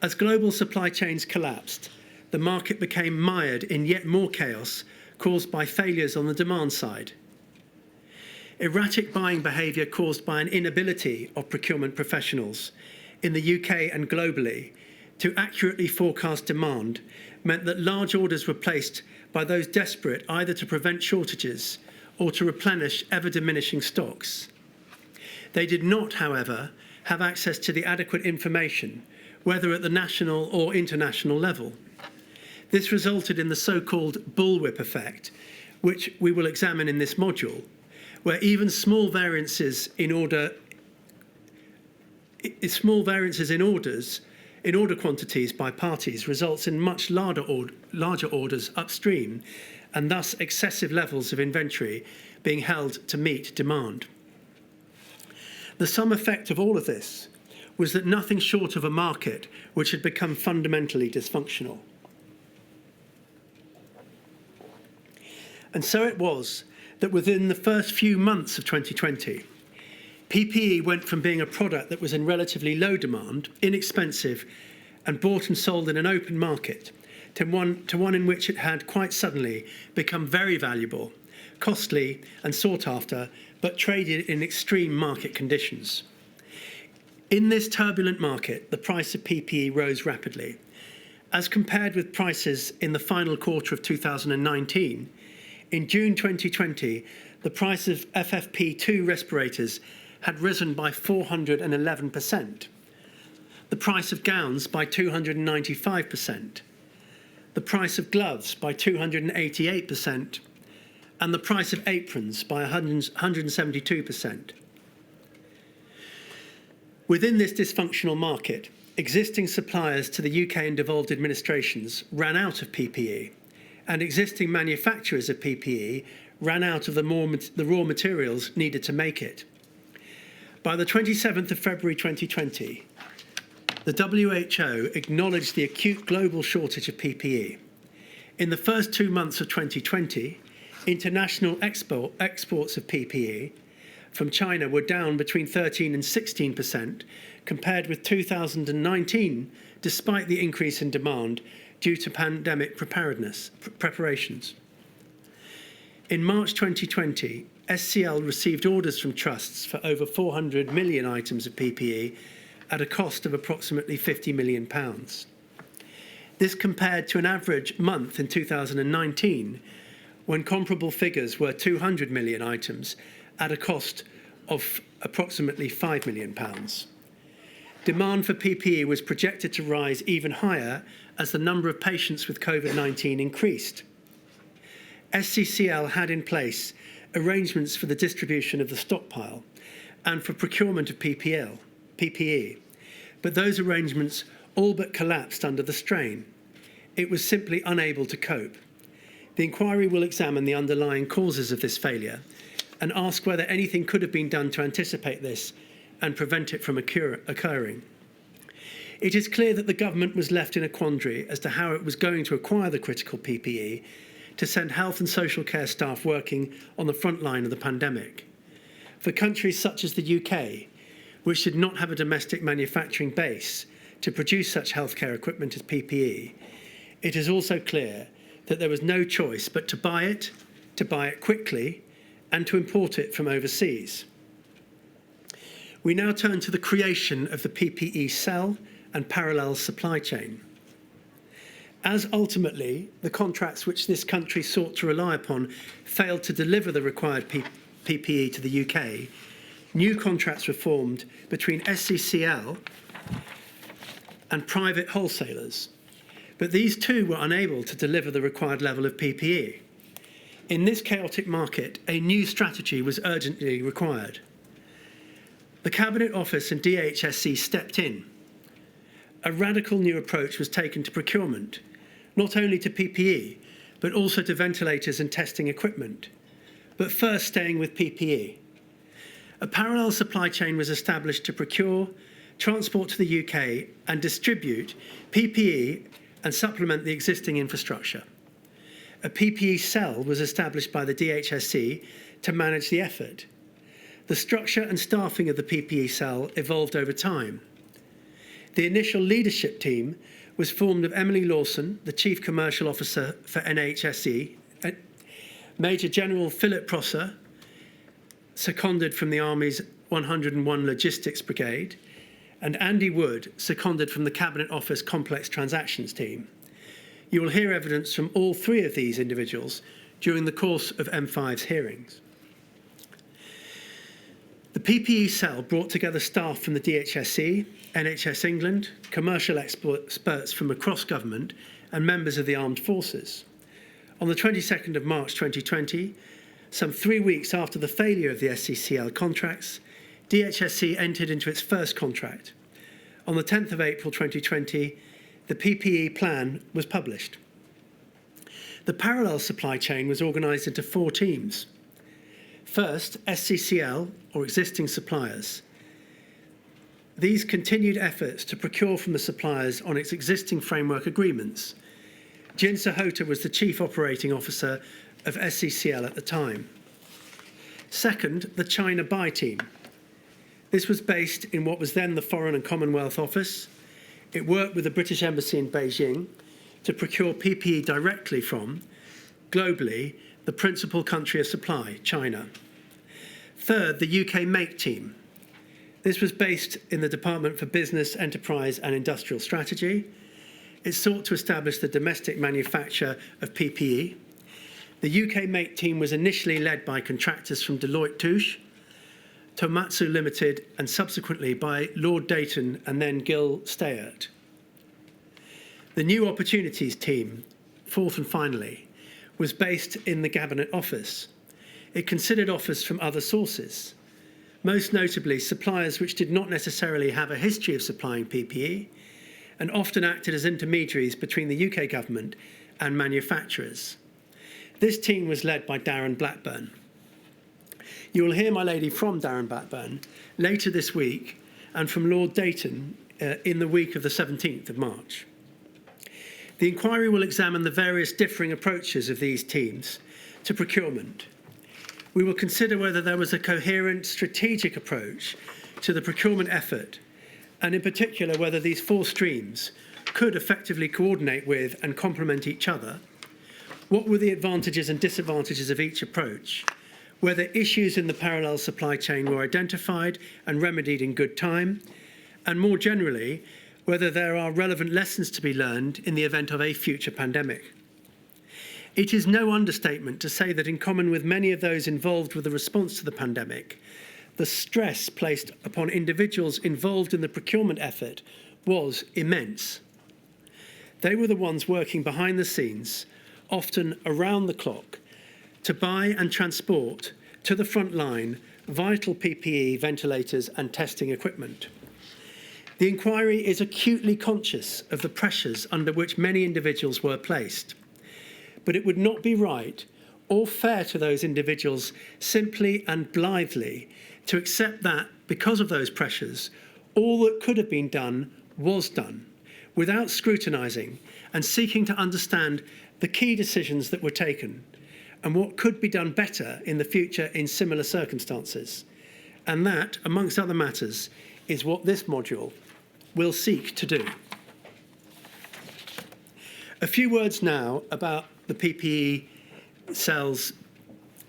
As global supply chains collapsed, the market became mired in yet more chaos caused by failures on the demand side. Erratic buying behaviour caused by an inability of procurement professionals in the UK and globally to accurately forecast demand meant that large orders were placed by those desperate either to prevent shortages or to replenish ever-diminishing stocks. They did not, however, have access to the adequate information, whether at the national or international level. This resulted in the so-called bullwhip effect, which we will examine in this module, where even small variances in order quantities by parties results in much larger orders upstream, and thus excessive levels of inventory being held to meet demand. The sum effect of all of this was that nothing short of a market which had become fundamentally dysfunctional. And so it was that within the first few months of 2020, PPE went from being a product that was in relatively low demand, inexpensive, and bought and sold in an open market, to one in which it had quite suddenly become very valuable, costly and sought after, but traded in extreme market conditions. In this turbulent market, the price of PPE rose rapidly. As compared with prices in the final quarter of 2019, in June 2020, the price of FFP2 respirators had risen by 411%, the price of gowns by 295%, the price of gloves by 288%, and the price of aprons by 172%. Within this dysfunctional market, existing suppliers to the UK and devolved administrations ran out of PPE, and existing manufacturers of PPE ran out of the raw materials needed to make it. By the 27th of February 2020, the WHO acknowledged the acute global shortage of PPE. In the first 2 months of 2020, international exports of PPE from China were down between 13 and 16% compared with 2019, despite the increase in demand due to pandemic preparations. In March 2020, SCL received orders from trusts for over 400 million items of PPE at a cost of approximately £50 million. This compared to an average month in 2019, when comparable figures were 200 million items at a cost of approximately £5 million. Demand for PPE was projected to rise even higher as the number of patients with COVID-19 increased. SCCL had in place arrangements for the distribution of the stockpile and for procurement of PPE, but those arrangements all but collapsed under the strain. It was simply unable to cope. The inquiry will examine the underlying causes of this failure and ask whether anything could have been done to anticipate this and prevent it from occurring. It is clear that the government was left in a quandary as to how it was going to acquire the critical PPE to send health and social care staff working on the front line of the pandemic. For countries such as the UK, which did not have a domestic manufacturing base to produce such healthcare equipment as PPE, it is also clear that there was no choice but to buy it quickly, and to import it from overseas. We now turn to the creation of the PPE cell and parallel supply chain. As ultimately the contracts which this country sought to rely upon failed to deliver the required PPE to the UK, new contracts were formed between SCCL and private wholesalers, but these too were unable to deliver the required level of PPE. In this chaotic market, a new strategy was urgently required. The Cabinet Office and DHSC stepped in. A radical new approach was taken to procurement, not only to PPE, but also to ventilators and testing equipment. But first, staying with PPE. A parallel supply chain was established to procure, transport to the UK, and distribute PPE and supplement the existing infrastructure. A PPE cell was established by the DHSC to manage the effort. The structure and staffing of the PPE cell evolved over time. The initial leadership team was formed of Emily Lawson, the Chief Commercial Officer for NHSE, Major General Philip Prosser, seconded from the Army's 101 Logistics Brigade, and Andy Wood, seconded from the Cabinet Office Complex Transactions team. You will hear evidence from all three of these individuals during the course of M5's hearings. The PPE cell brought together staff from the DHSC, NHS England, commercial experts from across government, and members of the armed forces. On the 22nd of March 2020, some 3 weeks after the failure of the SCCL contracts, DHSC entered into its first contract. On the 10th of April 2020, the PPE plan was published. The parallel supply chain was organised into 4 teams. First, SCCL, or existing suppliers. These continued efforts to procure from the suppliers on its existing framework agreements. Jin Sahota was the Chief Operating Officer of SCCL at the time. Second, the China Buy team. This was based in what was then the Foreign and Commonwealth Office. It worked with the British Embassy in Beijing to procure PPE directly from, globally, the principal country of supply, China. Third, the UK Make team. This was based in the Department for Business, Enterprise and Industrial Strategy. It sought to establish the domestic manufacture of PPE. The UK Make team was initially led by contractors from Deloitte Touche, Tomatsu Limited, and subsequently by Lord Dayton and then Gil Stayert. The New Opportunities team, fourth and finally, was based in the Cabinet Office. It considered offers from other sources, most notably suppliers which did not necessarily have a history of supplying PPE and often acted as intermediaries between the UK government and manufacturers. This team was led by Darren Blackburn. You will hear my lady from Darren Blackburn later this week and from Lord Dayton in the week of the 17th of March. The inquiry will examine the various differing approaches of these teams to procurement. We will consider whether there was a coherent strategic approach to the procurement effort, and in particular whether these 4 streams could effectively coordinate with and complement each other. What were the advantages and disadvantages of each approach? Whether issues in the parallel supply chain were identified and remedied in good time, and more generally, whether there are relevant lessons to be learned in the event of a future pandemic. It is no understatement to say that in common with many of those involved with the response to the pandemic, the stress placed upon individuals involved in the procurement effort was immense. They were the ones working behind the scenes, often around the clock, to buy and transport to the front line vital PPE, ventilators and testing equipment. The inquiry is acutely conscious of the pressures under which many individuals were placed, but it would not be right or fair to those individuals simply and blithely to accept that, because of those pressures, all that could have been done was done, without scrutinising and seeking to understand the key decisions that were taken and what could be done better in the future in similar circumstances. And that, amongst other matters, is what this module will seek to do. A few words now about the PPE cell's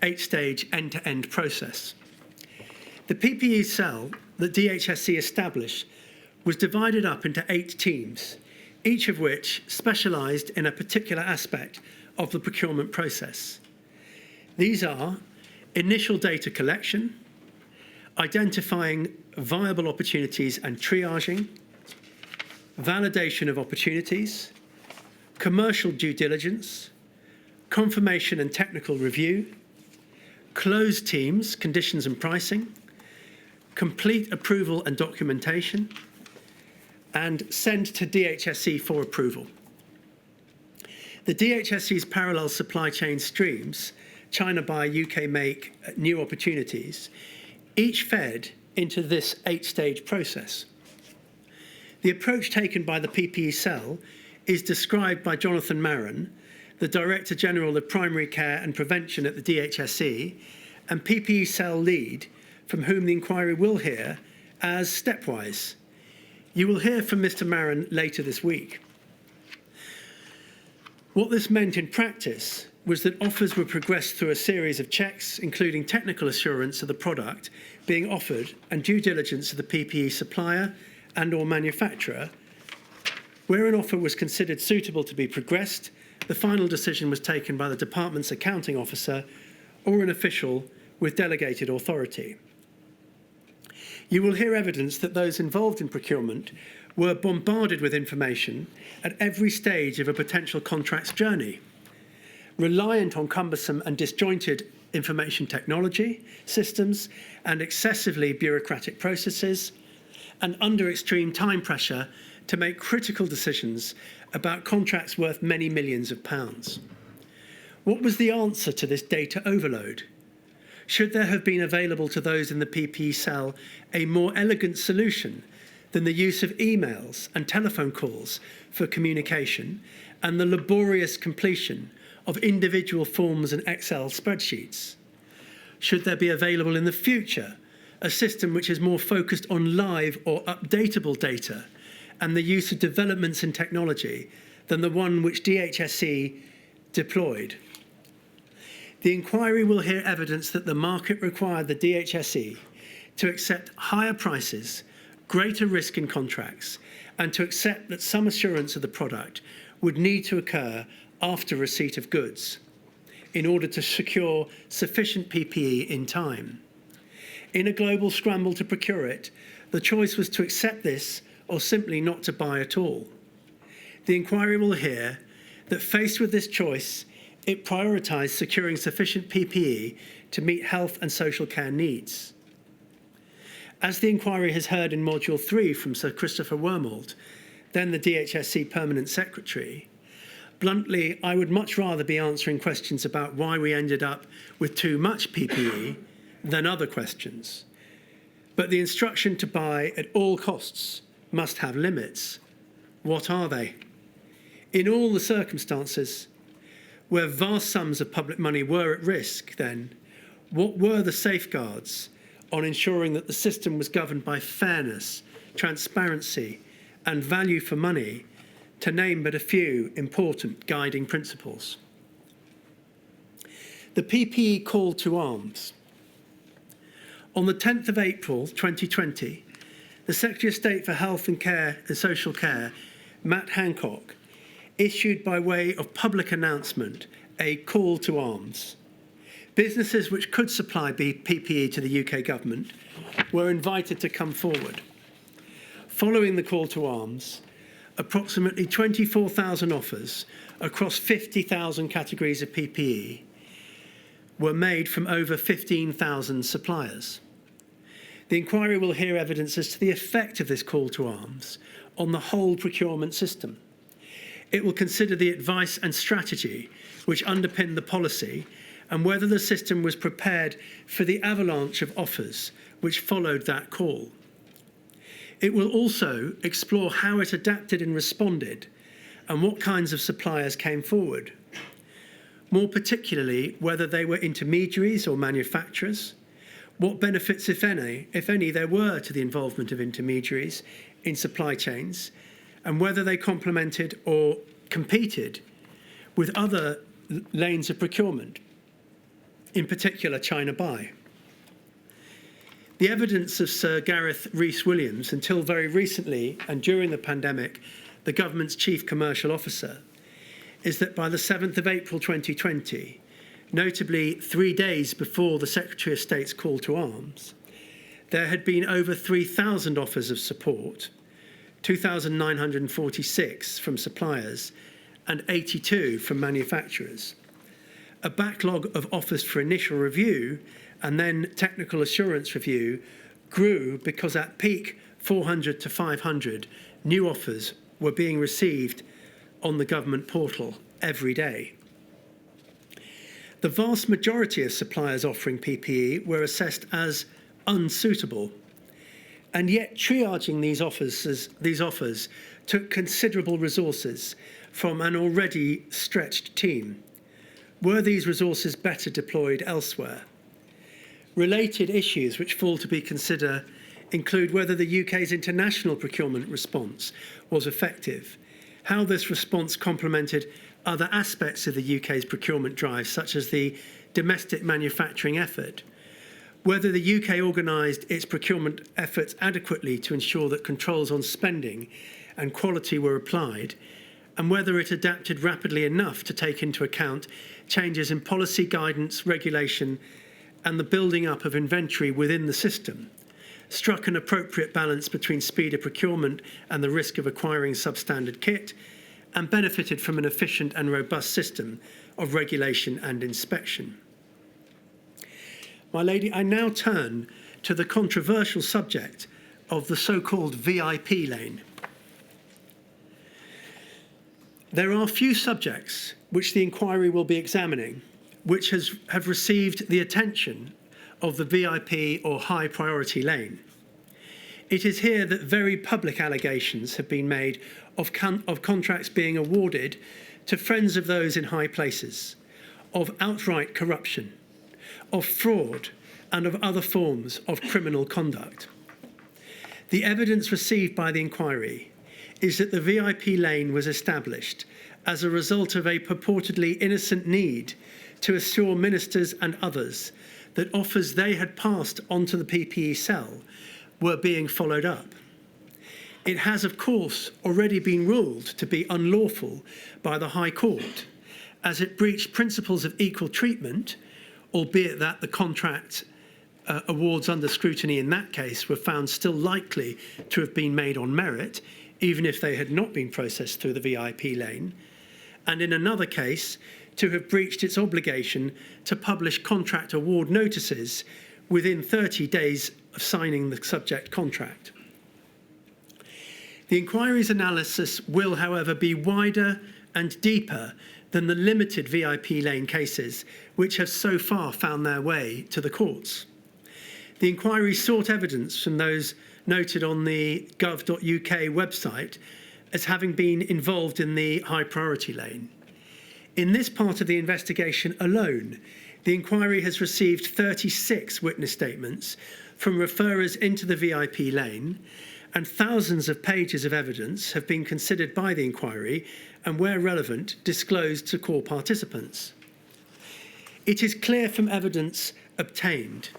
8-stage end-to-end process. The PPE cell that DHSC established was divided up into 8 teams, each of which specialised in a particular aspect of the procurement process. These are initial data collection, identifying viable opportunities and triaging, validation of opportunities, commercial due diligence, confirmation and technical review, closed teams, conditions and pricing, complete approval and documentation, and send to DHSC for approval. The DHSC's parallel supply chain streams, China buy, UK make, new opportunities, each fed into this 8-stage process. The approach taken by the PPE cell is described by Jonathan Maron, the Director General of Primary Care and Prevention at the DHSC, and PPE cell lead, from whom the inquiry will hear, as stepwise. You will hear from Mr. Maron later this week. What this meant in practice was that offers were progressed through a series of checks, including technical assurance of the product being offered and due diligence of the PPE supplier and/or manufacturer. Where an offer was considered suitable to be progressed, the final decision was taken by the department's accounting officer or an official with delegated authority. You will hear evidence that those involved in procurement were bombarded with information at every stage of a potential contract's journey, reliant on cumbersome and disjointed information technology systems and excessively bureaucratic processes, and under extreme time pressure to make critical decisions about contracts worth many millions of pounds. What was the answer to this data overload? Should there have been available to those in the PPE cell a more elegant solution than the use of emails and telephone calls for communication and the laborious completion of individual forms and Excel spreadsheets? Should there be available in the future a system which is more focused on live or updatable data and the use of developments in technology than the one which DHSC deployed? The inquiry will hear evidence that the market required the DHSC to accept higher prices, greater risk in contracts, and to accept that some assurance of the product would need to occur after receipt of goods in order to secure sufficient PPE in time. In a global scramble to procure it, the choice was to accept this or simply not to buy at all. The inquiry will hear that faced with this choice, it prioritised securing sufficient PPE to meet health and social care needs. As the inquiry has heard in Module 3 from Sir Christopher Wormold, then the DHSC Permanent Secretary, bluntly, I would much rather be answering questions about why we ended up with too much PPE than other questions. But the instruction to buy at all costs must have limits. What are they? In all the circumstances where vast sums of public money were at risk, then, what were the safeguards on ensuring that the system was governed by fairness, transparency, and value for money, to name but a few important guiding principles? The PPE call to arms. On the 10th of April 2020, the Secretary of State for Health and Care and Social Care, Matt Hancock, issued by way of public announcement a call to arms. Businesses which could supply PPE to the UK government were invited to come forward. Following the call to arms, approximately 24,000 offers across 50,000 categories of PPE were made from over 15,000 suppliers. The inquiry will hear evidence as to the effect of this call to arms on the whole procurement system. It will consider the advice and strategy which underpin the policy and whether the system was prepared for the avalanche of offers which followed that call. It will also explore how it adapted and responded and what kinds of suppliers came forward. More particularly, whether they were intermediaries or manufacturers, what benefits, if any, there were to the involvement of intermediaries in supply chains, and whether they complemented or competed with other lanes of procurement, in particular China Buy. The evidence of Sir Gareth Rhys-Williams, until very recently and during the pandemic, the government's chief commercial officer, is that by the 7th of April 2020, notably 3 days before the Secretary of State's call to arms, there had been over 3,000 offers of support, 2,946 from suppliers and 82 from manufacturers. A backlog of offers for initial review and then technical assurance review grew because at peak 400 to 500 new offers were being received on the government portal every day. The vast majority of suppliers offering PPE were assessed as unsuitable, and yet triaging these offers took considerable resources from an already stretched team. Were these resources better deployed elsewhere? Related issues which fall to be considered include whether the UK's international procurement response was effective, how this response complemented other aspects of the UK's procurement drive, such as the domestic manufacturing effort, whether the UK organised its procurement efforts adequately to ensure that controls on spending and quality were applied, and whether it adapted rapidly enough to take into account changes in policy, guidance, regulation, and the building up of inventory within the system, struck an appropriate balance between speed of procurement and the risk of acquiring substandard kit, and benefited from an efficient and robust system of regulation and inspection. My lady, I now turn to the controversial subject of the so-called VIP lane. There are few subjects which the inquiry will be examining which have received the attention of the VIP or high priority lane. It is here that very public allegations have been made of contracts being awarded to friends of those in high places, of outright corruption, of fraud, and of other forms of criminal conduct. The evidence received by the inquiry is that the VIP lane was established as a result of a purportedly innocent need to assure ministers and others that offers they had passed onto the PPE cell were being followed up. It has, of course, already been ruled to be unlawful by the High Court, as it breached principles of equal treatment, albeit that the contract awards under scrutiny in that case were found still likely to have been made on merit, even if they had not been processed through the VIP lane, and in another case, to have breached its obligation to publish contract award notices within 30 days of signing the subject contract. The inquiry's analysis will, however, be wider and deeper than the limited VIP lane cases which have so far found their way to the courts. The inquiry sought evidence from those noted on the gov.uk website as having been involved in the high priority lane. In this part of the investigation alone, the inquiry has received 36 witness statements from referrers into the VIP lane, and thousands of pages of evidence have been considered by the inquiry and, where relevant, disclosed to core participants. It is clear from evidence obtained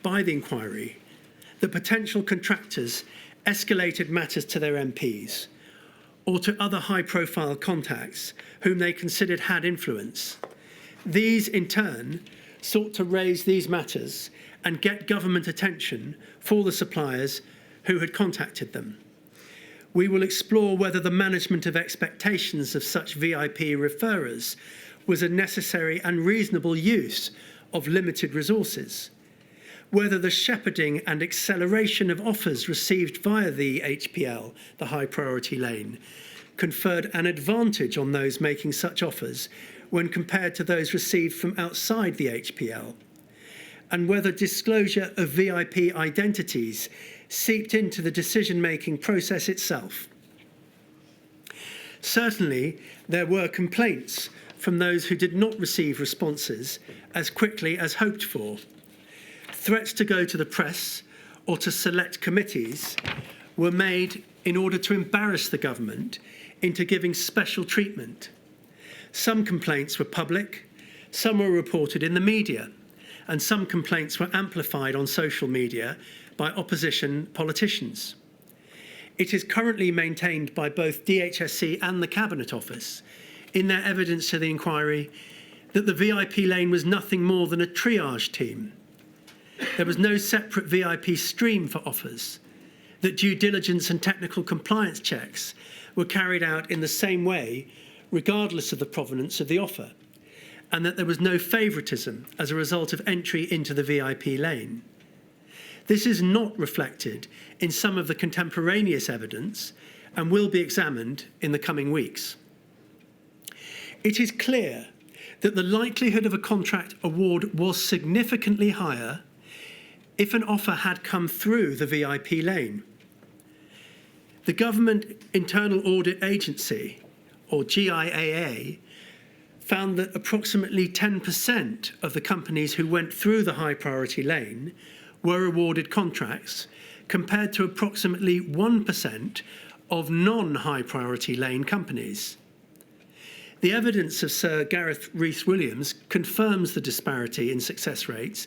by the inquiry that potential contractors escalated matters to their MPs or to other high-profile contacts whom they considered had influence. These, in turn, sought to raise these matters and get government attention for the suppliers who had contacted them. We will explore whether the management of expectations of such VIP referrers was a necessary and reasonable use of limited resources, whether the shepherding and acceleration of offers received via the HPL, the high priority lane, conferred an advantage on those making such offers when compared to those received from outside the HPL, and whether disclosure of VIP identities seeped into the decision-making process itself. Certainly, there were complaints from those who did not receive responses as quickly as hoped for. Threats to go to the press or to select committees were made in order to embarrass the government into giving special treatment. Some complaints were public, some were reported in the media, and some complaints were amplified on social media by opposition politicians. It is currently maintained by both DHSC and the Cabinet Office in their evidence to the inquiry that the VIP lane was nothing more than a triage team. There was no separate VIP stream for offers, that due diligence and technical compliance checks were carried out in the same way, regardless of the provenance of the offer, and that there was no favouritism as a result of entry into the VIP lane. This is not reflected in some of the contemporaneous evidence and will be examined in the coming weeks. It is clear that the likelihood of a contract award was significantly higher if an offer had come through the VIP lane. The Government Internal Audit Agency, or GIAA, found that approximately 10% of the companies who went through the high priority lane were awarded contracts, compared to approximately 1% of non-high priority lane companies. The evidence of Sir Gareth Rees-Williams confirms the disparity in success rates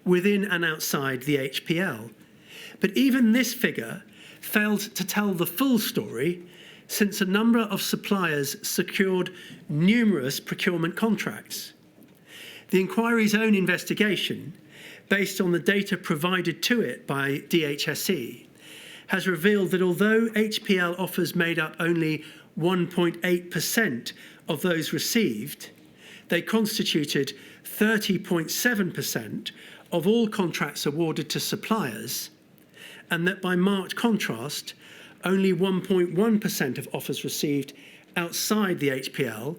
within and outside the HPL. But even this figure failed to tell the full story, since a number of suppliers secured numerous procurement contracts. The inquiry's own investigation, based on the data provided to it by DHSE, has revealed that although HPL offers made up only 1.8% of those received, they constituted 30.7% of all contracts awarded to suppliers, and that by marked contrast, only 1.1% of offers received outside the HPL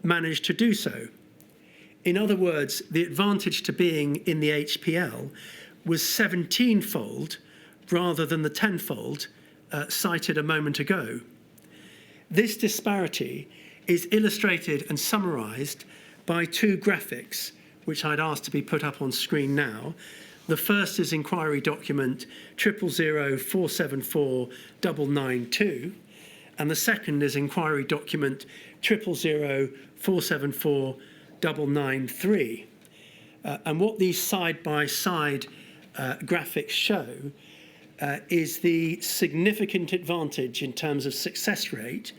managed to do so. In other words, the advantage to being in the HPL was 17-fold rather than the 10-fold cited a moment ago. This disparity is illustrated and summarised by two graphics, which I'd ask to be put up on screen now. The first is inquiry document 000474992, and the second is inquiry document 000474993. And what these side-by-side graphics show is the significant advantage in terms of success rate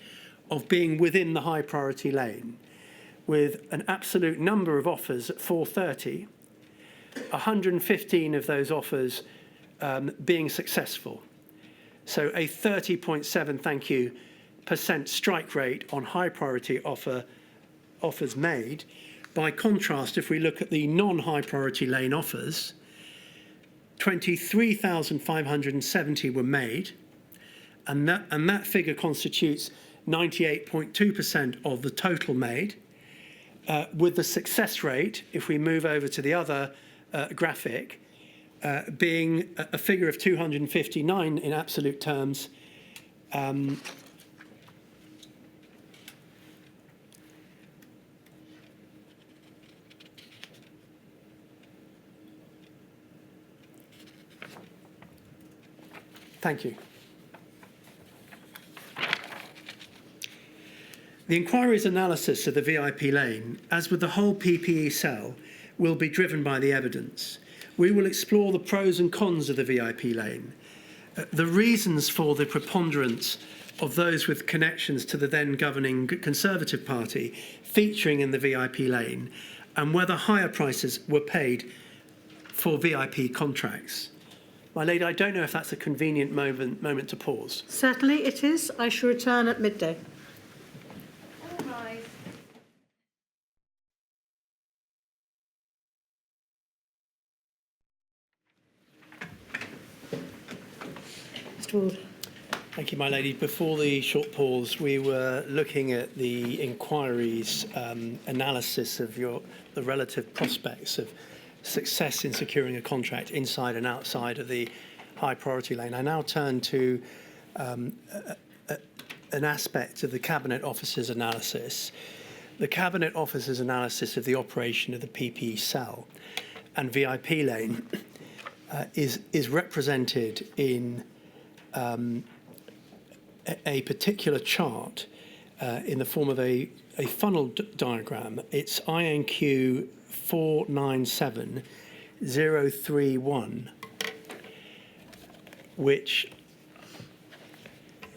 of being within the high priority lane, with an absolute number of offers at 430, 115 of those offers being successful. So a 30.7% strike rate on high priority offers made. By contrast, if we look at the non-high priority lane offers, 23,570 were made, and that figure constitutes 98.2% of the total made, with the success rate, if we move over to the other graphic, being a figure of 259 in absolute terms. Thank you. The inquiry's analysis of the VIP lane, as with the whole PPE cell, will be driven by the evidence. We will explore the pros and cons of the VIP lane, the reasons for the preponderance of those with connections to the then governing Conservative Party featuring in the VIP lane, and whether higher prices were paid for VIP contracts. My lady, I don't know if that's a convenient moment to pause. Certainly it is. I shall return at midday. Thank you, my lady. Before the short pause, we were looking at the inquiry's analysis of the relative prospects of success in securing a contract inside and outside of the high priority lane. I now turn to an aspect of the Cabinet Office's analysis. The Cabinet Office's analysis of the operation of the PPE cell and VIP lane is represented in a particular chart in the form of a funnel diagram. It's INQ 497031, which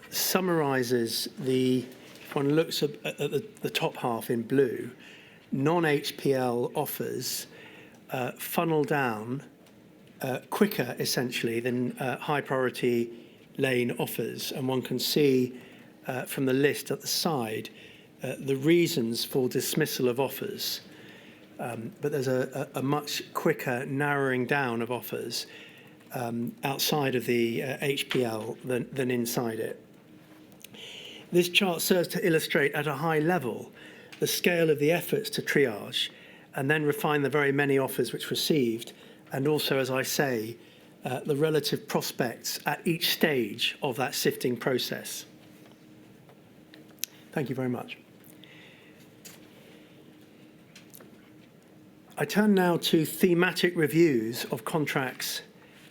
summarises if one looks at the top half in blue, non-HPL offers funnel down quicker, essentially, than high priority lane offers. And one can see from the list at the side the reasons for dismissal of offers. But there's a much quicker narrowing down of offers outside of the HPL than inside it. This chart serves to illustrate at a high level the scale of the efforts to triage and then refine the very many offers which received, and also, as I say, the relative prospects at each stage of that sifting process. Thank you very much. I turn now to thematic reviews of contracts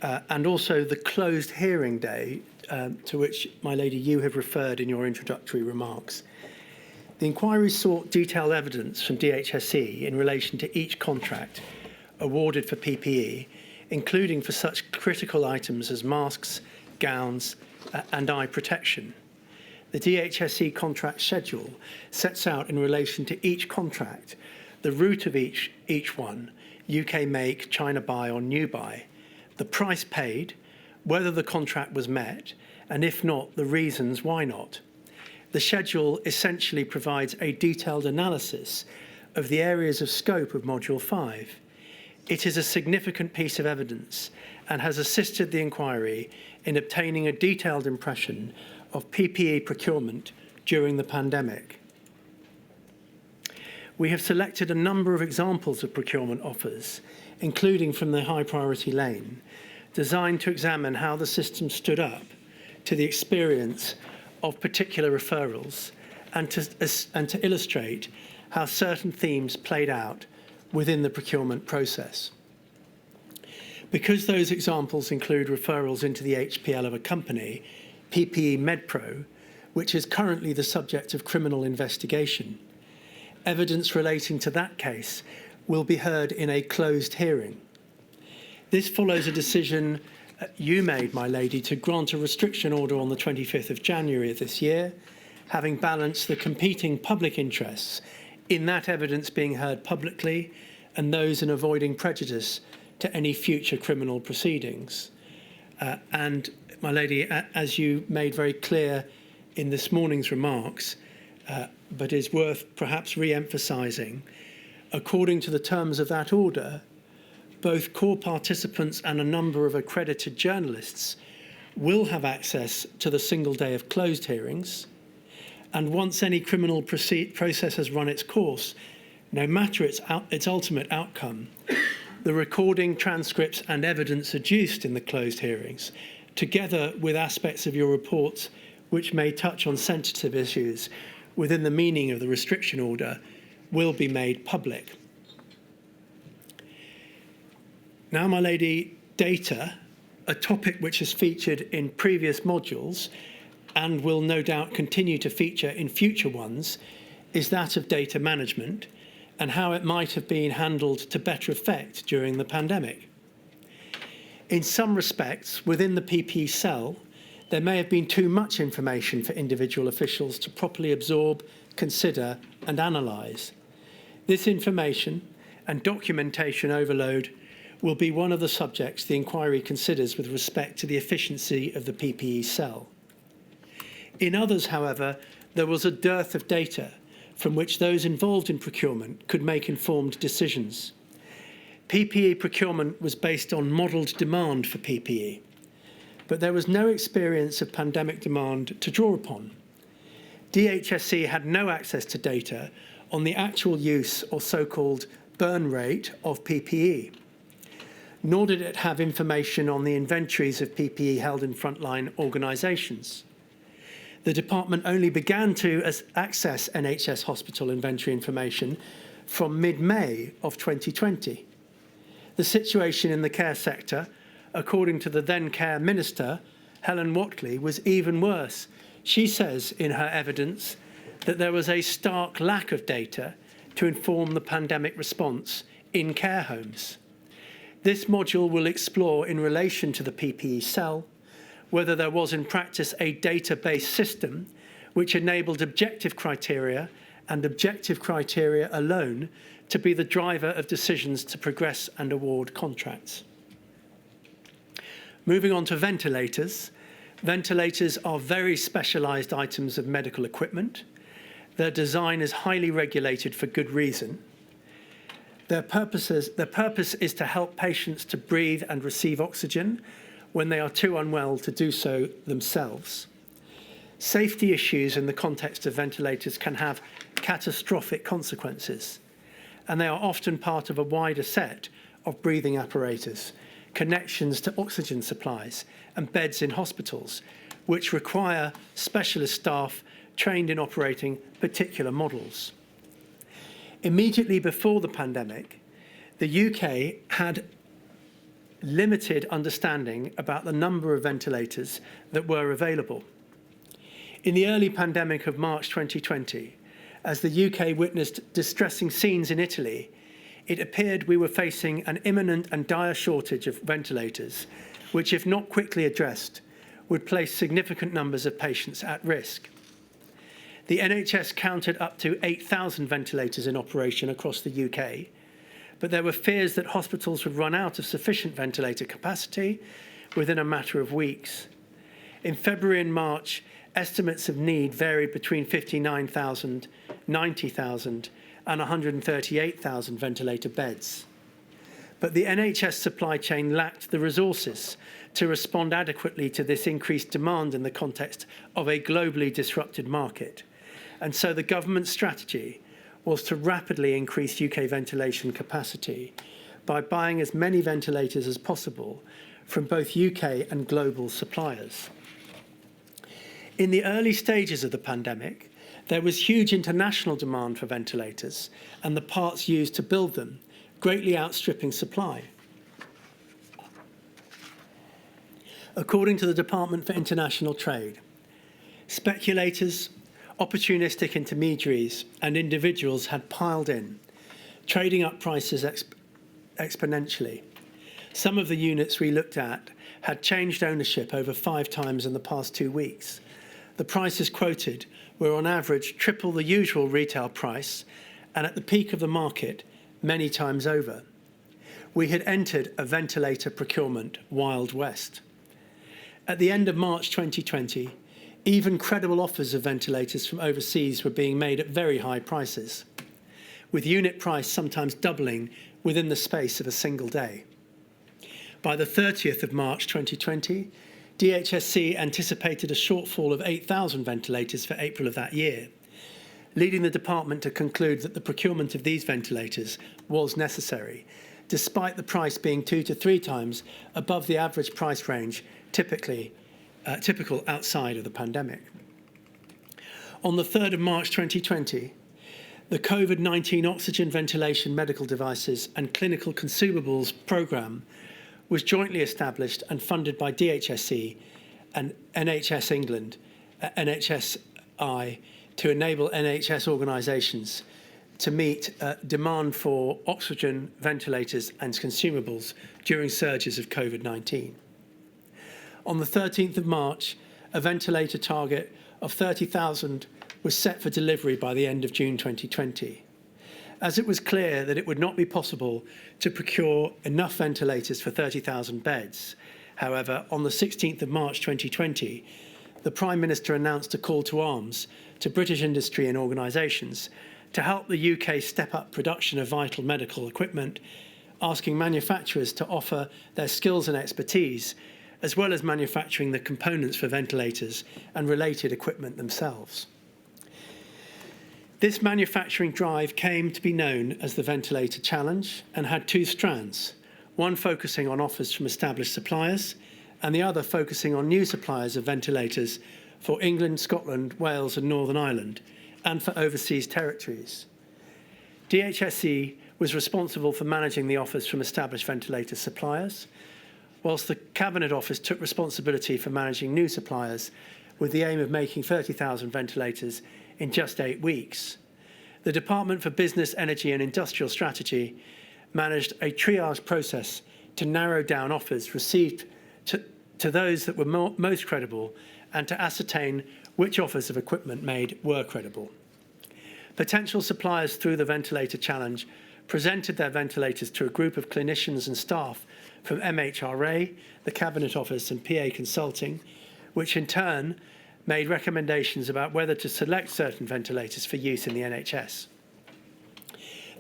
and also the closed hearing day to which, my lady, you have referred in your introductory remarks. The inquiry sought detailed evidence from DHSE in relation to each contract awarded for PPE, including for such critical items as masks, gowns, and eye protection. The DHSE contract schedule sets out in relation to each contract the route of each one, UK make, China buy or new buy, the price paid, whether the contract was met, and if not, the reasons why not. The schedule essentially provides a detailed analysis of the areas of scope of Module 5. It is a significant piece of evidence and has assisted the inquiry in obtaining a detailed impression of PPE procurement during the pandemic. We have selected a number of examples of procurement offers, including from the high priority lane, designed to examine how the system stood up to the experience of particular referrals and to illustrate how certain themes played out within the procurement process. Because those examples include referrals into the HPL of a company, PPE MedPro, which is currently the subject of criminal investigation, evidence relating to that case will be heard in a closed hearing. This follows a decision you made, my lady, to grant a restriction order on the 25th of January of this year, having balanced the competing public interests in that evidence being heard publicly and those in avoiding prejudice to any future criminal proceedings. And, my lady, as you made very clear in this morning's remarks, but is worth perhaps re-emphasising, according to the terms of that order, both core participants and a number of accredited journalists will have access to the single day of closed hearings. And once any criminal process has run its course, no matter its ultimate outcome, the recording, transcripts and evidence adduced in the closed hearings, together with aspects of your reports which may touch on sensitive issues within the meaning of the restriction order, will be made public. Now, my lady, data, a topic which has featured in previous modules and will no doubt continue to feature in future ones, is that of data management and how it might have been handled to better effect during the pandemic. In some respects, within the PPE cell, there may have been too much information for individual officials to properly absorb, consider and analyse. This information and documentation overload will be one of the subjects the inquiry considers with respect to the efficiency of the PPE cell. In others, however, there was a dearth of data from which those involved in procurement could make informed decisions. PPE procurement was based on modelled demand for PPE, but there was no experience of pandemic demand to draw upon. DHSE had no access to data on the actual use or so-called burn rate of PPE, nor did it have information on the inventories of PPE held in frontline organisations. The department only began to access NHS hospital inventory information from mid-May of 2020. The situation in the care sector, according to the then Care Minister, Helen Whatley, was even worse. She says in her evidence that there was a stark lack of data to inform the pandemic response in care homes. This module will explore, in relation to the PPE cell, whether there was in practice a database system which enabled objective criteria and objective criteria alone to be the driver of decisions to progress and award contracts. Moving on to ventilators. Ventilators are very specialised items of medical equipment. Their design is highly regulated for good reason. Their purpose is to help patients to breathe and receive oxygen when they are too unwell to do so themselves. Safety issues in the context of ventilators can have catastrophic consequences, and they are often part of a wider set of breathing apparatus, connections to oxygen supplies and beds in hospitals, which require specialist staff trained in operating particular models. Immediately before the pandemic, the UK had limited understanding about the number of ventilators that were available. In the early pandemic of March 2020, as the UK witnessed distressing scenes in Italy, it appeared we were facing an imminent and dire shortage of ventilators, which, if not quickly addressed, would place significant numbers of patients at risk. The NHS counted up to 8,000 ventilators in operation across the UK, but there were fears that hospitals would run out of sufficient ventilator capacity within a matter of weeks. In February and March, estimates of need varied between 59,000, 90,000 and 138,000 ventilator beds. But the NHS supply chain lacked the resources to respond adequately to this increased demand in the context of a globally disrupted market. And so the government's strategy was to rapidly increase UK ventilation capacity by buying as many ventilators as possible from both UK and global suppliers. In the early stages of the pandemic, there was huge international demand for ventilators and the parts used to build them, greatly outstripping supply. According to the Department for International Trade, speculators, opportunistic intermediaries and individuals had piled in, trading up prices exponentially. Some of the units we looked at had changed ownership over 5 times in the past 2 weeks. The prices quoted were on average triple the usual retail price, and at the peak of the market, many times over. We had entered a ventilator procurement Wild West. At the end of March 2020, even credible offers of ventilators from overseas were being made at very high prices, with unit price sometimes doubling within the space of a single day. By the 30th of March 2020, DHSC anticipated a shortfall of 8,000 ventilators for April of that year, leading the department to conclude that the procurement of these ventilators was necessary, despite the price being 2 to 3 times above the average price range typical outside of the pandemic. On the 3rd of March 2020, the COVID-19 Oxygen Ventilation Medical Devices and Clinical Consumables Programme was jointly established and funded by DHSC and NHS England, NHSI, to enable NHS organisations to meet demand for oxygen, ventilators and consumables during surges of COVID-19. On the 13th of March, a ventilator target of 30,000 was set for delivery by the end of June 2020. As it was clear that it would not be possible to procure enough ventilators for 30,000 beds, however, on the 16th of March 2020, the Prime Minister announced a call to arms to British industry and organisations to help the UK step up production of vital medical equipment, asking manufacturers to offer their skills and expertise, as well as manufacturing the components for ventilators and related equipment themselves. This manufacturing drive came to be known as the Ventilator Challenge and had 2 strands, one focusing on offers from established suppliers and the other focusing on new suppliers of ventilators for England, Scotland, Wales and Northern Ireland and for overseas territories. DHSC was responsible for managing the offers from established ventilator suppliers, whilst the Cabinet Office took responsibility for managing new suppliers with the aim of making 30,000 ventilators in just 8 weeks. The Department for Business, Energy and Industrial Strategy managed a triage process to narrow down offers received to those that were most credible and to ascertain which offers of equipment made were credible. Potential suppliers through the Ventilator Challenge presented their ventilators to a group of clinicians and staff from MHRA, the Cabinet Office and PA Consulting, which in turn made recommendations about whether to select certain ventilators for use in the NHS.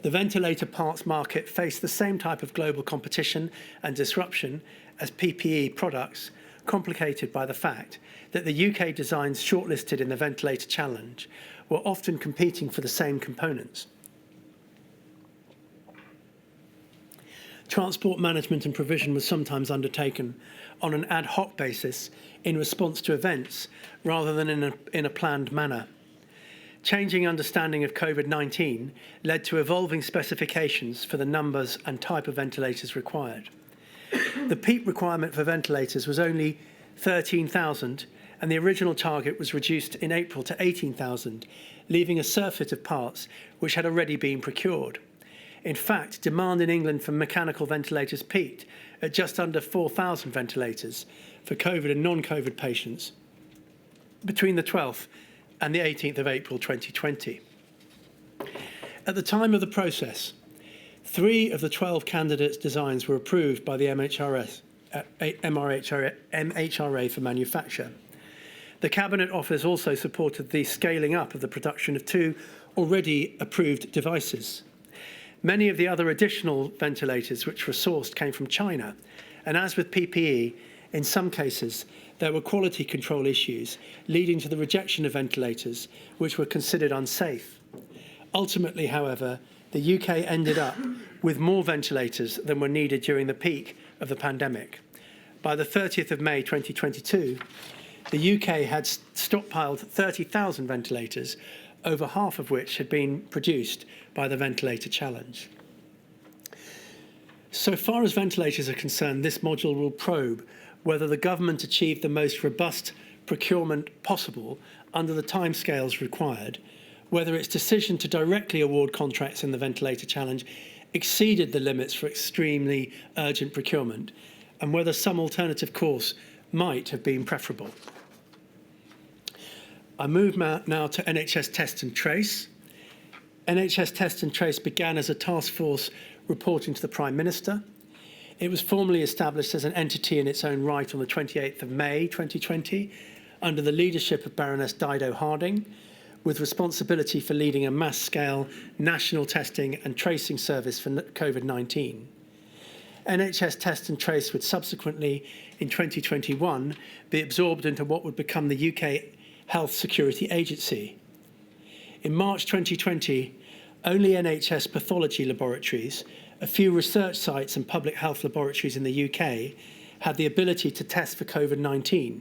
The ventilator parts market faced the same type of global competition and disruption as PPE products, complicated by the fact that the UK designs shortlisted in the Ventilator Challenge were often competing for the same components. Transport management and provision was sometimes undertaken on an ad hoc basis in response to events rather than in a planned manner. Changing understanding of COVID-19 led to evolving specifications for the numbers and type of ventilators required. The peak requirement for ventilators was only 13,000, and the original target was reduced in April to 18,000, leaving a surfeit of parts which had already been procured. In fact, demand in England for mechanical ventilators peaked at just under 4,000 ventilators for COVID and non-COVID patients between the 12th and the 18th of April 2020. At the time of the process, 3 of the 12 candidates' designs were approved by the MHRA for manufacture. The Cabinet Office also supported the scaling up of the production of 2 already approved devices. Many of the other additional ventilators which were sourced came from China, and as with PPE, in some cases, there were quality control issues leading to the rejection of ventilators which were considered unsafe. Ultimately, however, the UK ended up with more ventilators than were needed during the peak of the pandemic. By the 30th of May 2022, the UK had stockpiled 30,000 ventilators, over half of which had been produced by the Ventilator Challenge. So far as ventilators are concerned, this module will probe whether the government achieved the most robust procurement possible under the timescales required, whether its decision to directly award contracts in the Ventilator Challenge exceeded the limits for extremely urgent procurement, and whether some alternative course might have been preferable. I move now to NHS Test and Trace. NHS Test and Trace began as a task force reporting to the Prime Minister. It was formally established as an entity in its own right on the 28th of May 2020 under the leadership of Baroness Dido Harding, with responsibility for leading a mass-scale national testing and tracing service for COVID-19. NHS Test and Trace would subsequently, in 2021, be absorbed into what would become the UK Health Security Agency. In March 2020, only NHS pathology laboratories, a few research sites and public health laboratories in the UK had the ability to test for COVID-19.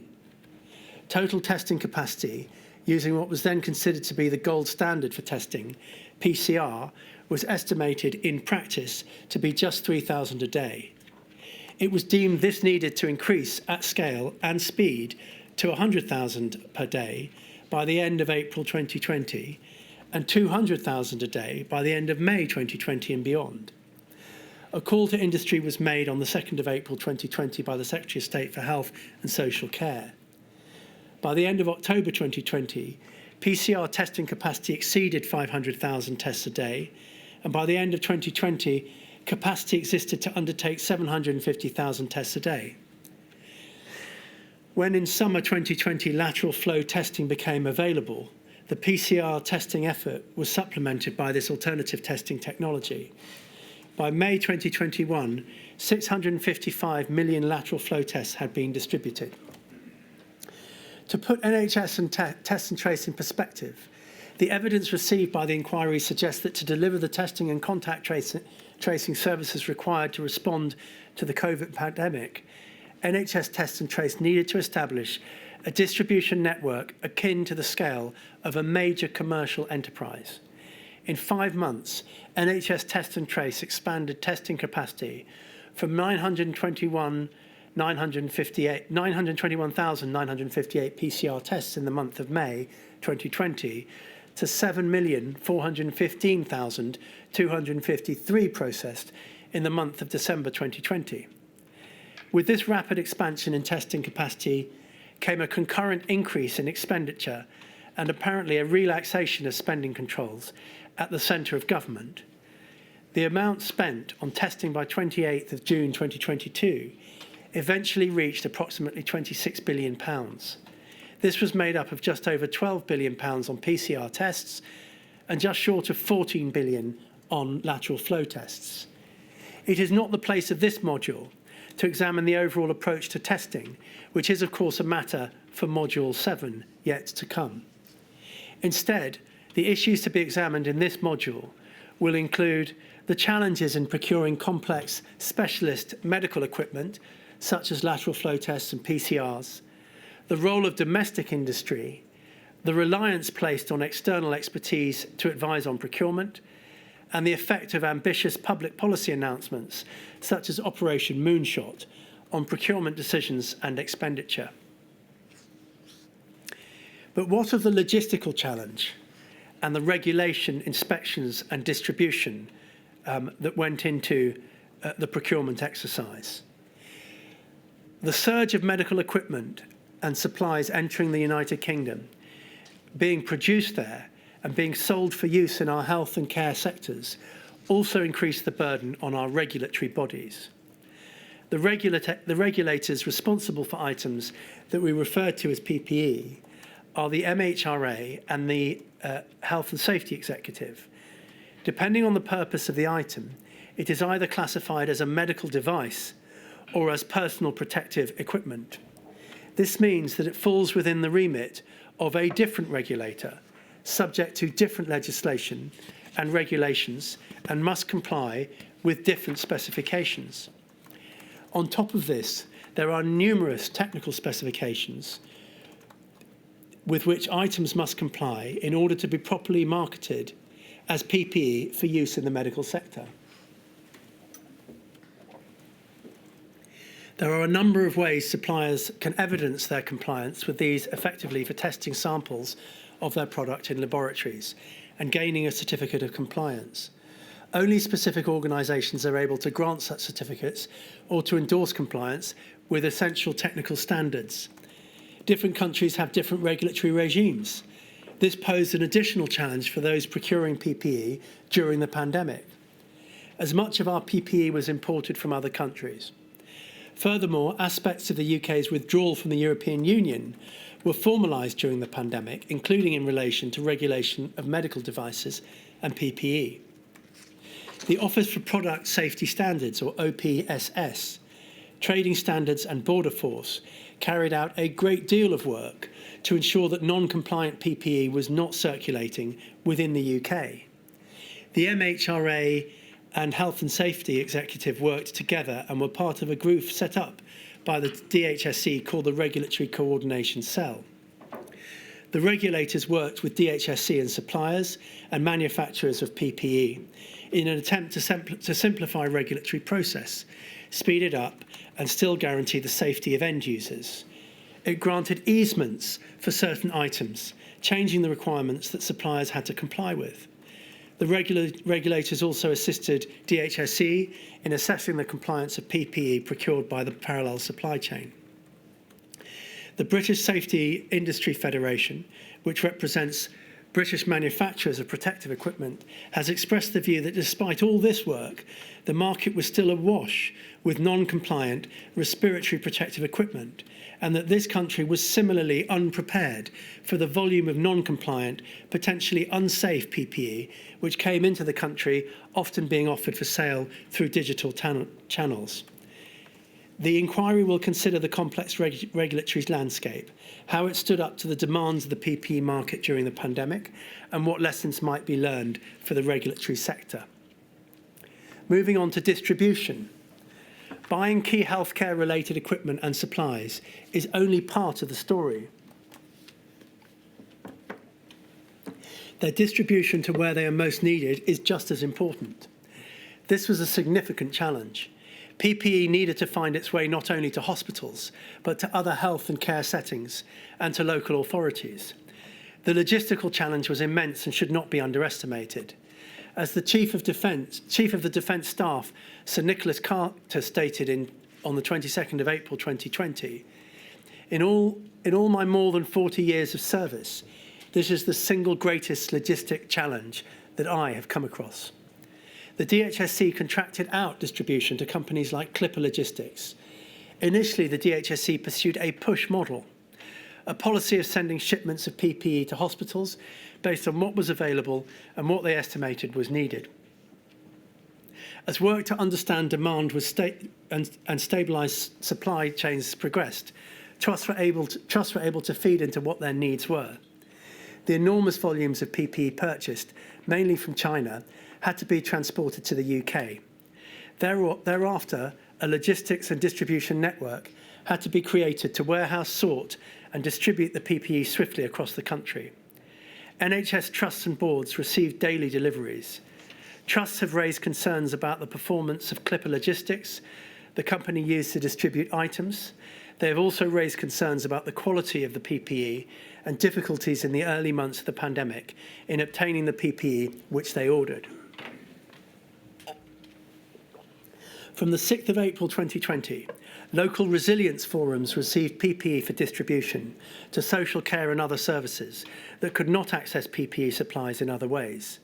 Total testing capacity, using what was then considered to be the gold standard for testing, PCR, was estimated in practice to be just 3,000 a day. It was deemed this needed to increase at scale and speed to 100,000 per day by the end of April 2020 and 200,000 a day by the end of May 2020 and beyond. A call to industry was made on the 2nd of April 2020 by the Secretary of State for Health and Social Care. By the end of October 2020, PCR testing capacity exceeded 500,000 tests a day, and by the end of 2020, capacity existed to undertake 750,000 tests a day. When in summer 2020 lateral flow testing became available, the PCR testing effort was supplemented by this alternative testing technology. By May 2021, 655 million lateral flow tests had been distributed. To put NHS and Test and Trace in perspective, the evidence received by the inquiry suggests that to deliver the testing and contact tracing services required to respond to the COVID pandemic, NHS Test and Trace needed to establish a distribution network akin to the scale of a major commercial enterprise. In 5 months, NHS Test and Trace expanded testing capacity from 921,958 PCR tests in the month of May 2020 to 7,415,253 processed in the month of December 2020. With this rapid expansion in testing capacity came a concurrent increase in expenditure and apparently a relaxation of spending controls at the centre of government. The amount spent on testing by 28th of June 2022 eventually reached approximately £26 billion. This was made up of just over £12 billion on PCR tests and just short of £14 billion on lateral flow tests. It is not the place of this module to examine the overall approach to testing, which is of course a matter for Module 7 yet to come. Instead, the issues to be examined in this module will include the challenges in procuring complex specialist medical equipment, such as lateral flow tests and PCRs, the role of domestic industry, the reliance placed on external expertise to advise on procurement, and the effect of ambitious public policy announcements, such as Operation Moonshot, on procurement decisions and expenditure. But what of the logistical challenge and the regulation, inspections and distribution that went into the procurement exercise? The surge of medical equipment and supplies entering the United Kingdom, being produced there and being sold for use in our health and care sectors, also increased the burden on our regulatory bodies. The regulators responsible for items that we refer to as PPE are the MHRA and the Health and Safety Executive. Depending on the purpose of the item, it is either classified as a medical device or as personal protective equipment. This means that it falls within the remit of a different regulator, subject to different legislation and regulations, and must comply with different specifications. On top of this, there are numerous technical specifications with which items must comply in order to be properly marketed as PPE for use in the medical sector. There are a number of ways suppliers can evidence their compliance with these, effectively for testing samples of their product in laboratories and gaining a certificate of compliance. Only specific organisations are able to grant such certificates or to endorse compliance with essential technical standards. Different countries have different regulatory regimes. This posed an additional challenge for those procuring PPE during the pandemic, as much of our PPE was imported from other countries. Furthermore, aspects of the UK's withdrawal from the European Union were formalised during the pandemic, including in relation to regulation of medical devices and PPE. The Office for Product Safety Standards, or OPSS, Trading Standards and Border Force carried out a great deal of work to ensure that non-compliant PPE was not circulating within the UK. The MHRA and Health and Safety Executive worked together and were part of a group set up by the DHSC called the Regulatory Coordination Cell. The regulators worked with DHSC and suppliers and manufacturers of PPE in an attempt to simplify regulatory process, speed it up and still guarantee the safety of end users. It granted easements for certain items, changing the requirements that suppliers had to comply with. The regulators also assisted DHSC in assessing the compliance of PPE procured by the parallel supply chain. The British Safety Industry Federation, which represents British manufacturers of protective equipment, has expressed the view that despite all this work, the market was still awash with non-compliant respiratory protective equipment, and that this country was similarly unprepared for the volume of non-compliant, potentially unsafe PPE, which came into the country, often being offered for sale through digital channels. The inquiry will consider the complex regulatory landscape, how it stood up to the demands of the PPE market during the pandemic, and what lessons might be learned for the regulatory sector. Moving on to distribution. Buying key healthcare-related equipment and supplies is only part of the story. Their distribution to where they are most needed is just as important. This was a significant challenge. PPE needed to find its way not only to hospitals, but to other health and care settings and to local authorities. The logistical challenge was immense and should not be underestimated. As the Chief of the Defence Staff, Sir Nicholas Carter, stated on the 22nd of April 2020, in all my more than 40 years of service, this is the single greatest logistic challenge that I have come across. The DHSC contracted out distribution to companies like Clipper Logistics. Initially, the DHSC pursued a push model, a policy of sending shipments of PPE to hospitals based on what was available and what they estimated was needed. As work to understand demand was and stabilise supply chains progressed, trusts were able to feed into what their needs were. The enormous volumes of PPE purchased, mainly from China, had to be transported to the UK. Thereafter, a logistics and distribution network had to be created to warehouse, sort and distribute the PPE swiftly across the country. NHS trusts and boards received daily deliveries. Trusts have raised concerns about the performance of Clipper Logistics, the company used to distribute items. They have also raised concerns about the quality of the PPE and difficulties in the early months of the pandemic in obtaining the PPE which they ordered. From the 6th of April 2020, local resilience forums received PPE for distribution to social care and other services that could not access PPE supplies in other ways.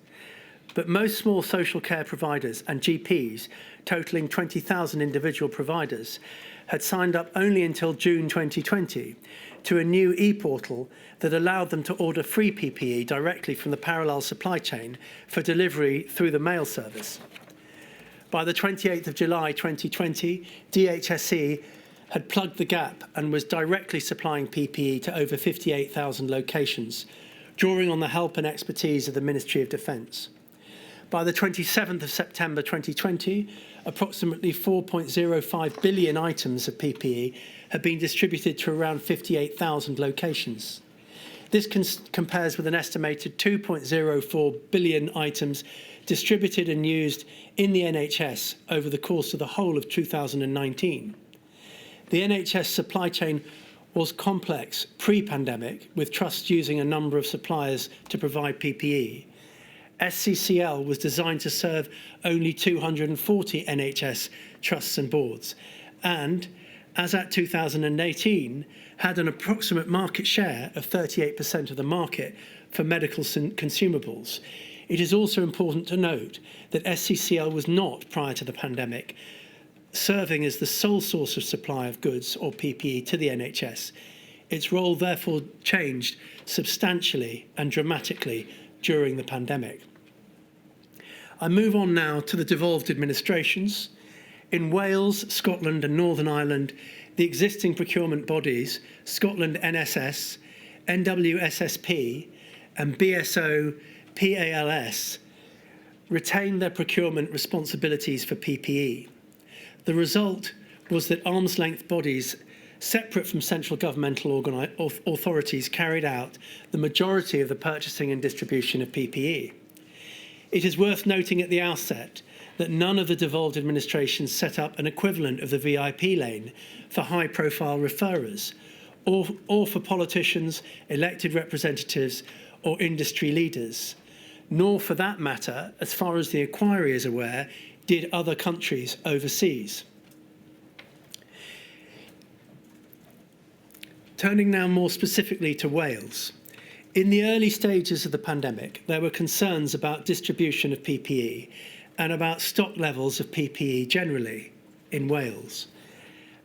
But most small social care providers and GPs, totalling 20,000 individual providers, had signed up only until June 2020 to a new e-portal that allowed them to order free PPE directly from the parallel supply chain for delivery through the mail service. By the 28th of July 2020, DHSC had plugged the gap and was directly supplying PPE to over 58,000 locations, drawing on the help and expertise of the Ministry of Defence. By the 27th of September 2020, approximately 4.05 billion items of PPE had been distributed to around 58,000 locations. This compares with an estimated 2.04 billion items distributed and used in the NHS over the course of the whole of 2019. The NHS supply chain was complex pre-pandemic, with trusts using a number of suppliers to provide PPE. SCCL was designed to serve only 240 NHS trusts and boards, and, as at 2018, had an approximate market share of 38% of the market for medical consumables. It is also important to note that SCCL was not, prior to the pandemic, serving as the sole source of supply of goods or PPE to the NHS. Its role therefore changed substantially and dramatically during the pandemic. I move on now to the devolved administrations. In Wales, Scotland and Northern Ireland, the existing procurement bodies, Scotland NSS, NWSSP and BSO PALS, retained their procurement responsibilities for PPE. The result was that arm's-length bodies, separate from central governmental authorities, carried out the majority of the purchasing and distribution of PPE. It is worth noting at the outset that none of the devolved administrations set up an equivalent of the VIP lane for high-profile referrers, or for politicians, elected representatives, or industry leaders, nor, for that matter, as far as the inquiry is aware, did other countries overseas. Turning now more specifically to Wales. In the early stages of the pandemic, there were concerns about distribution of PPE and about stock levels of PPE generally in Wales.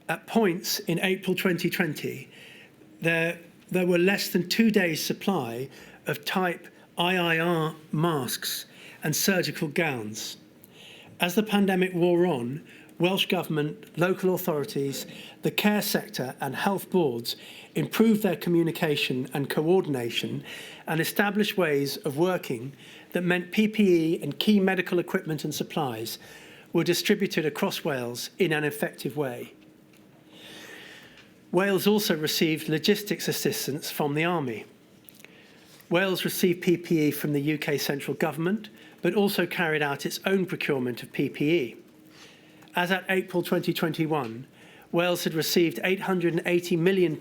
At points in April 2020, there were less than 2 days' supply of type IIR masks and surgical gowns. As the pandemic wore on, Welsh Government, local authorities, the care sector and health boards improved their communication and coordination and established ways of working that meant PPE and key medical equipment and supplies were distributed across Wales in an effective way. Wales also received logistics assistance from the Army. Wales received PPE from the UK central government, but also carried out its own procurement of PPE. As at April 2021, Wales had received £880 million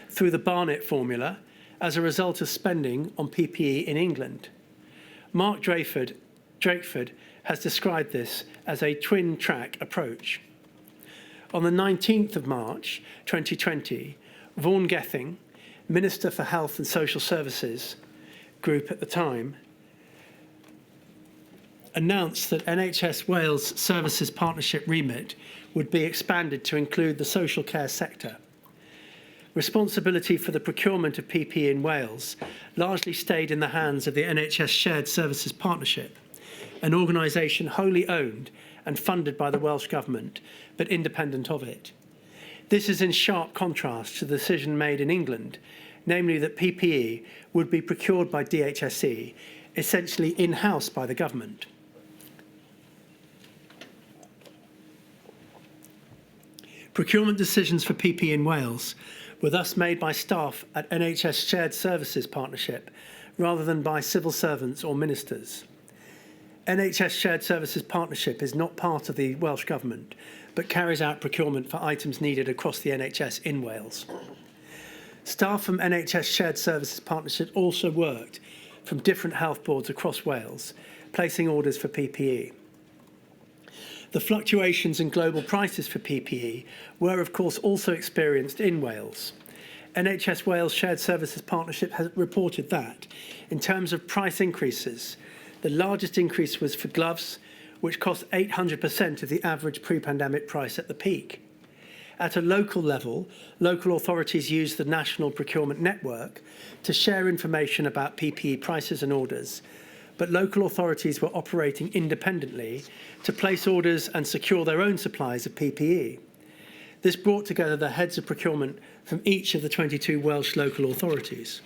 through the Barnett formula as a result of spending on PPE in England. Mark Drakeford has described this as a twin-track approach. On the 19th of March 2020, Vaughan Gething, Minister for Health and Social Services Group at the time, announced that NHS Wales Services Partnership remit would be expanded to include the social care sector. Responsibility for the procurement of PPE in Wales largely stayed in the hands of the NHS Shared Services Partnership, an organisation wholly owned and funded by the Welsh Government, but independent of it. This is in sharp contrast to the decision made in England, namely that PPE would be procured by DHSE, essentially in-house by the government. Procurement decisions for PPE in Wales were thus made by staff at NHS Shared Services Partnership rather than by civil servants or ministers. NHS Shared Services Partnership is not part of the Welsh Government, but carries out procurement for items needed across the NHS in Wales. Staff from NHS Shared Services Partnership also worked from different health boards across Wales, placing orders for PPE. The fluctuations in global prices for PPE were, of course, also experienced in Wales. NHS Wales Shared Services Partnership has reported that, in terms of price increases, the largest increase was for gloves, which cost 800% of the average pre-pandemic price at the peak. At a local level, local authorities used the National Procurement Network to share information about PPE prices and orders, but local authorities were operating independently to place orders and secure their own supplies of PPE. This brought together the heads of procurement from each of the 22 Welsh local authorities.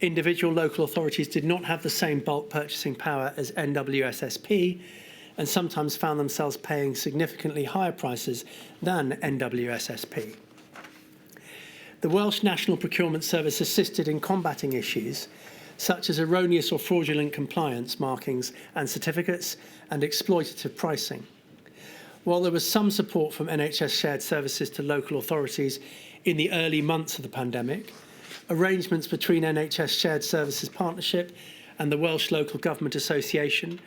Individual local authorities did not have the same bulk purchasing power as NWSSP and sometimes found themselves paying significantly higher prices than NWSSP. The Welsh National Procurement Service assisted in combating issues such as erroneous or fraudulent compliance markings and certificates and exploitative pricing. While there was some support from NHS Shared Services to local authorities in the early months of the pandemic, arrangements between NHS Shared Services Partnership and the Welsh Local Government Association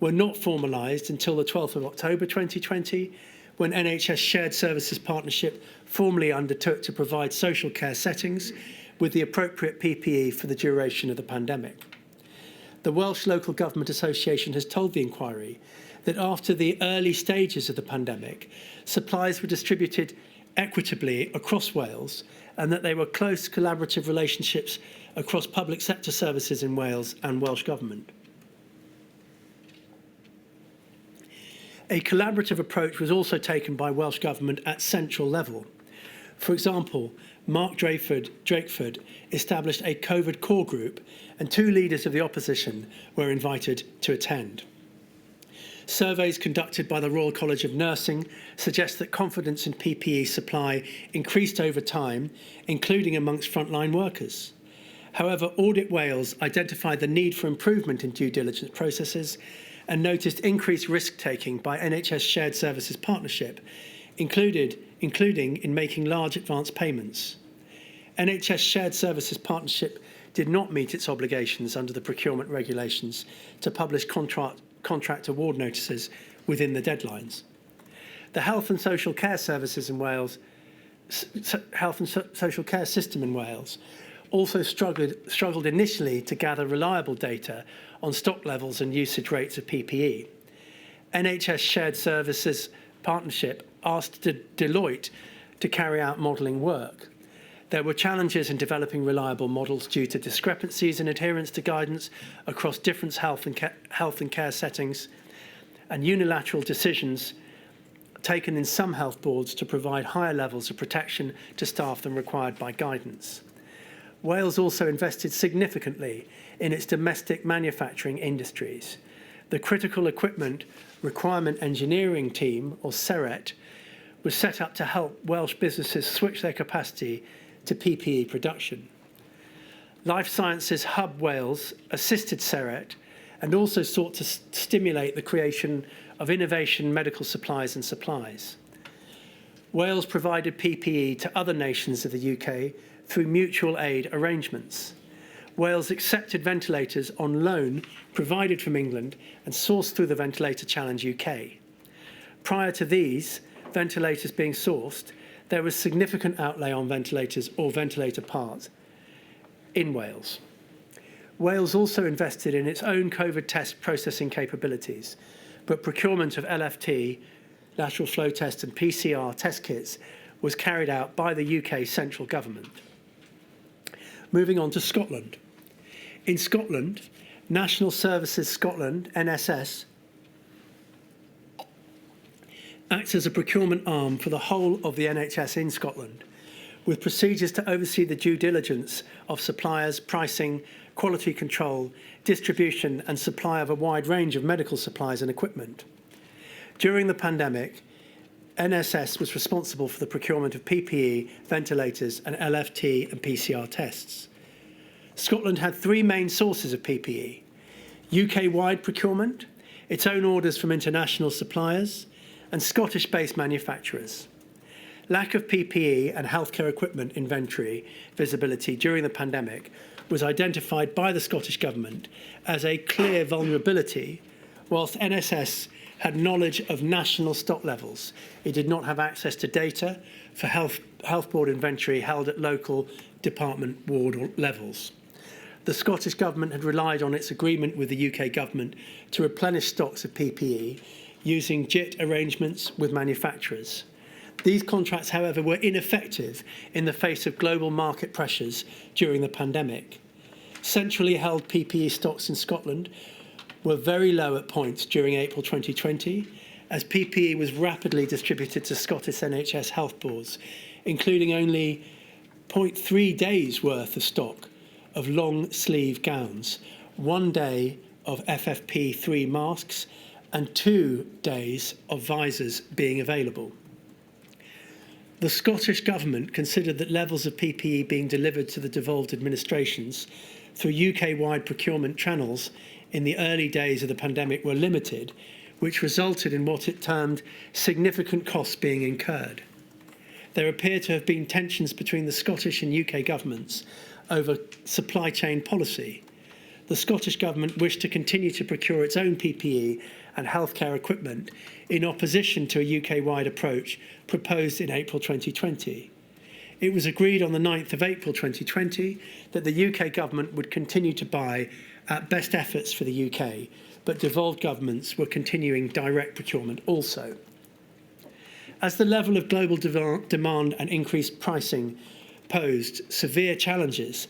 were not formalised until the 12th of October 2020, when NHS Shared Services Partnership formally undertook to provide social care settings with the appropriate PPE for the duration of the pandemic. The Welsh Local Government Association has told the inquiry that after the early stages of the pandemic, supplies were distributed equitably across Wales and that they were close collaborative relationships across public sector services in Wales and Welsh Government. A collaborative approach was also taken by Welsh Government at central level. For example, Mark Drakeford established a COVID core group and 2 leaders of the opposition were invited to attend. Surveys conducted by the Royal College of Nursing suggest that confidence in PPE supply increased over time, including amongst frontline workers. However, Audit Wales identified the need for improvement in due diligence processes and noticed increased risk-taking by NHS Shared Services Partnership, including in making large advance payments. NHS Shared Services Partnership did not meet its obligations under the procurement regulations to publish contract award notices within the deadlines. The Health and Social Care Services in Wales, Health and Social Care System in Wales, also struggled initially to gather reliable data on stock levels and usage rates of PPE. NHS Shared Services Partnership asked Deloitte to carry out modelling work. There were challenges in developing reliable models due to discrepancies in adherence to guidance across different health and care settings, and unilateral decisions taken in some health boards to provide higher levels of protection to staff than required by guidance. Wales also invested significantly in its domestic manufacturing industries. The Critical Equipment Requirement Engineering Team, or CERET, was set up to help Welsh businesses switch their capacity to PPE production. Life Sciences Hub Wales assisted CERET and also sought to stimulate the creation of innovation medical supplies and supplies. Wales provided PPE to other nations of the UK through mutual aid arrangements. Wales accepted ventilators on loan provided from England and sourced through the Ventilator Challenge UK. Prior to these ventilators being sourced, there was significant outlay on ventilators or ventilator parts in Wales. Wales also invested in its own COVID test processing capabilities, but procurement of LFT, lateral flow test and PCR test kits was carried out by the UK central government. Moving on to Scotland. In Scotland, National Services Scotland, NSS, acts as a procurement arm for the whole of the NHS in Scotland, with procedures to oversee the due diligence of suppliers, pricing, quality control, distribution and supply of a wide range of medical supplies and equipment. During the pandemic, NSS was responsible for the procurement of PPE, ventilators and LFT and PCR tests. Scotland had three main sources of PPE: UK-wide procurement, its own orders from international suppliers, and Scottish-based manufacturers. Lack of PPE and healthcare equipment inventory visibility during the pandemic was identified by the Scottish Government as a clear vulnerability, whilst NSS had knowledge of national stock levels. It did not have access to data for health board inventory held at local department ward levels. The Scottish Government had relied on its agreement with the UK Government to replenish stocks of PPE using JIT arrangements with manufacturers. These contracts, however, were ineffective in the face of global market pressures during the pandemic. Centrally held PPE stocks in Scotland were very low at points during April 2020, as PPE was rapidly distributed to Scottish NHS health boards, including only 0.3 days worth of stock of long sleeve gowns, 1 day of FFP3 masks, and 2 days of visors being available. The Scottish Government considered that levels of PPE being delivered to the devolved administrations through UK-wide procurement channels in the early days of the pandemic were limited, which resulted in what it termed significant costs being incurred. There appear to have been tensions between the Scottish and UK governments over supply chain policy. The Scottish Government wished to continue to procure its own PPE and healthcare equipment in opposition to a UK-wide approach proposed in April 2020. It was agreed on the 9th of April 2020 that the UK Government would continue to buy at best efforts for the UK, but devolved governments were continuing direct procurement also. As the level of global demand and increased pricing posed severe challenges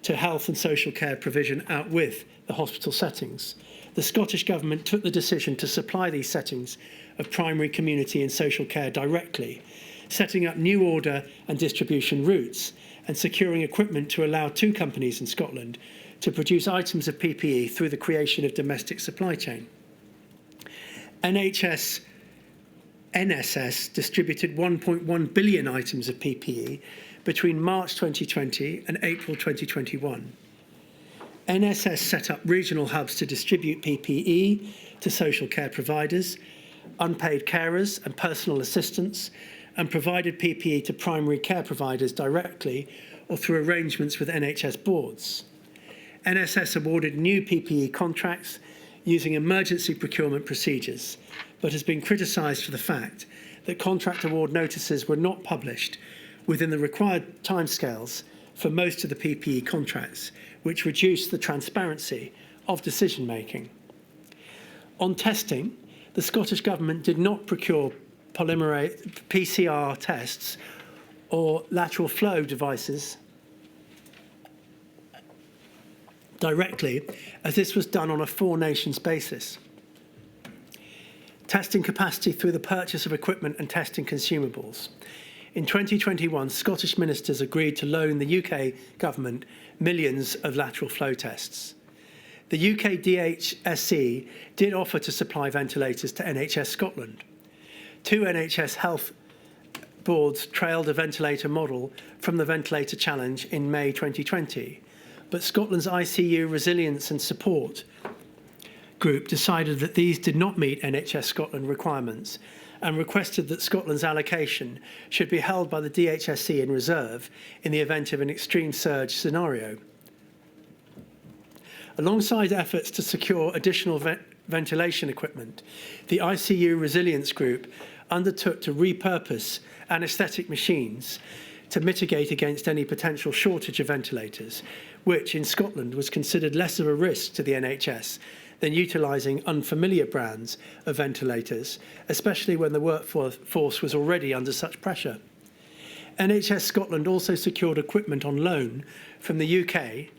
to health and social care provision out with the hospital settings, the Scottish Government took the decision to supply these settings of primary, community and social care directly, setting up new order and distribution routes and securing equipment to allow 2 companies in Scotland to produce items of PPE through the creation of domestic supply chain. NSS distributed 1.1 billion items of PPE between March 2020 and April 2021. NSS set up regional hubs to distribute PPE to social care providers, unpaid carers and personal assistants, and provided PPE to primary care providers directly or through arrangements with NHS boards. NSS awarded new PPE contracts using emergency procurement procedures, but has been criticised for the fact that contract award notices were not published within the required timescales for most of the PPE contracts, which reduced the transparency of decision-making. On testing, the Scottish Government did not procure polymerase PCR tests or lateral flow devices directly, as this was done on a 4 nations basis. Testing capacity through the purchase of equipment and testing consumables. In 2021, Scottish ministers agreed to loan the UK Government millions of lateral flow tests. The UK DHSC did offer to supply ventilators to NHS Scotland. 2 NHS health boards trailed a ventilator model from the Ventilator Challenge in May 2020, but Scotland's ICU Resilience and Support group decided that these did not meet NHS Scotland requirements and requested that Scotland's allocation should be held by the DHSC in reserve in the event of an extreme surge scenario. Alongside efforts to secure additional ventilation equipment, the ICU Resilience Group undertook to repurpose anaesthetic machines to mitigate against any potential shortage of ventilators, which in Scotland was considered less of a risk to the NHS than utilising unfamiliar brands of ventilators, especially when the workforce was already under such pressure. NHS Scotland also secured equipment on loan from the UK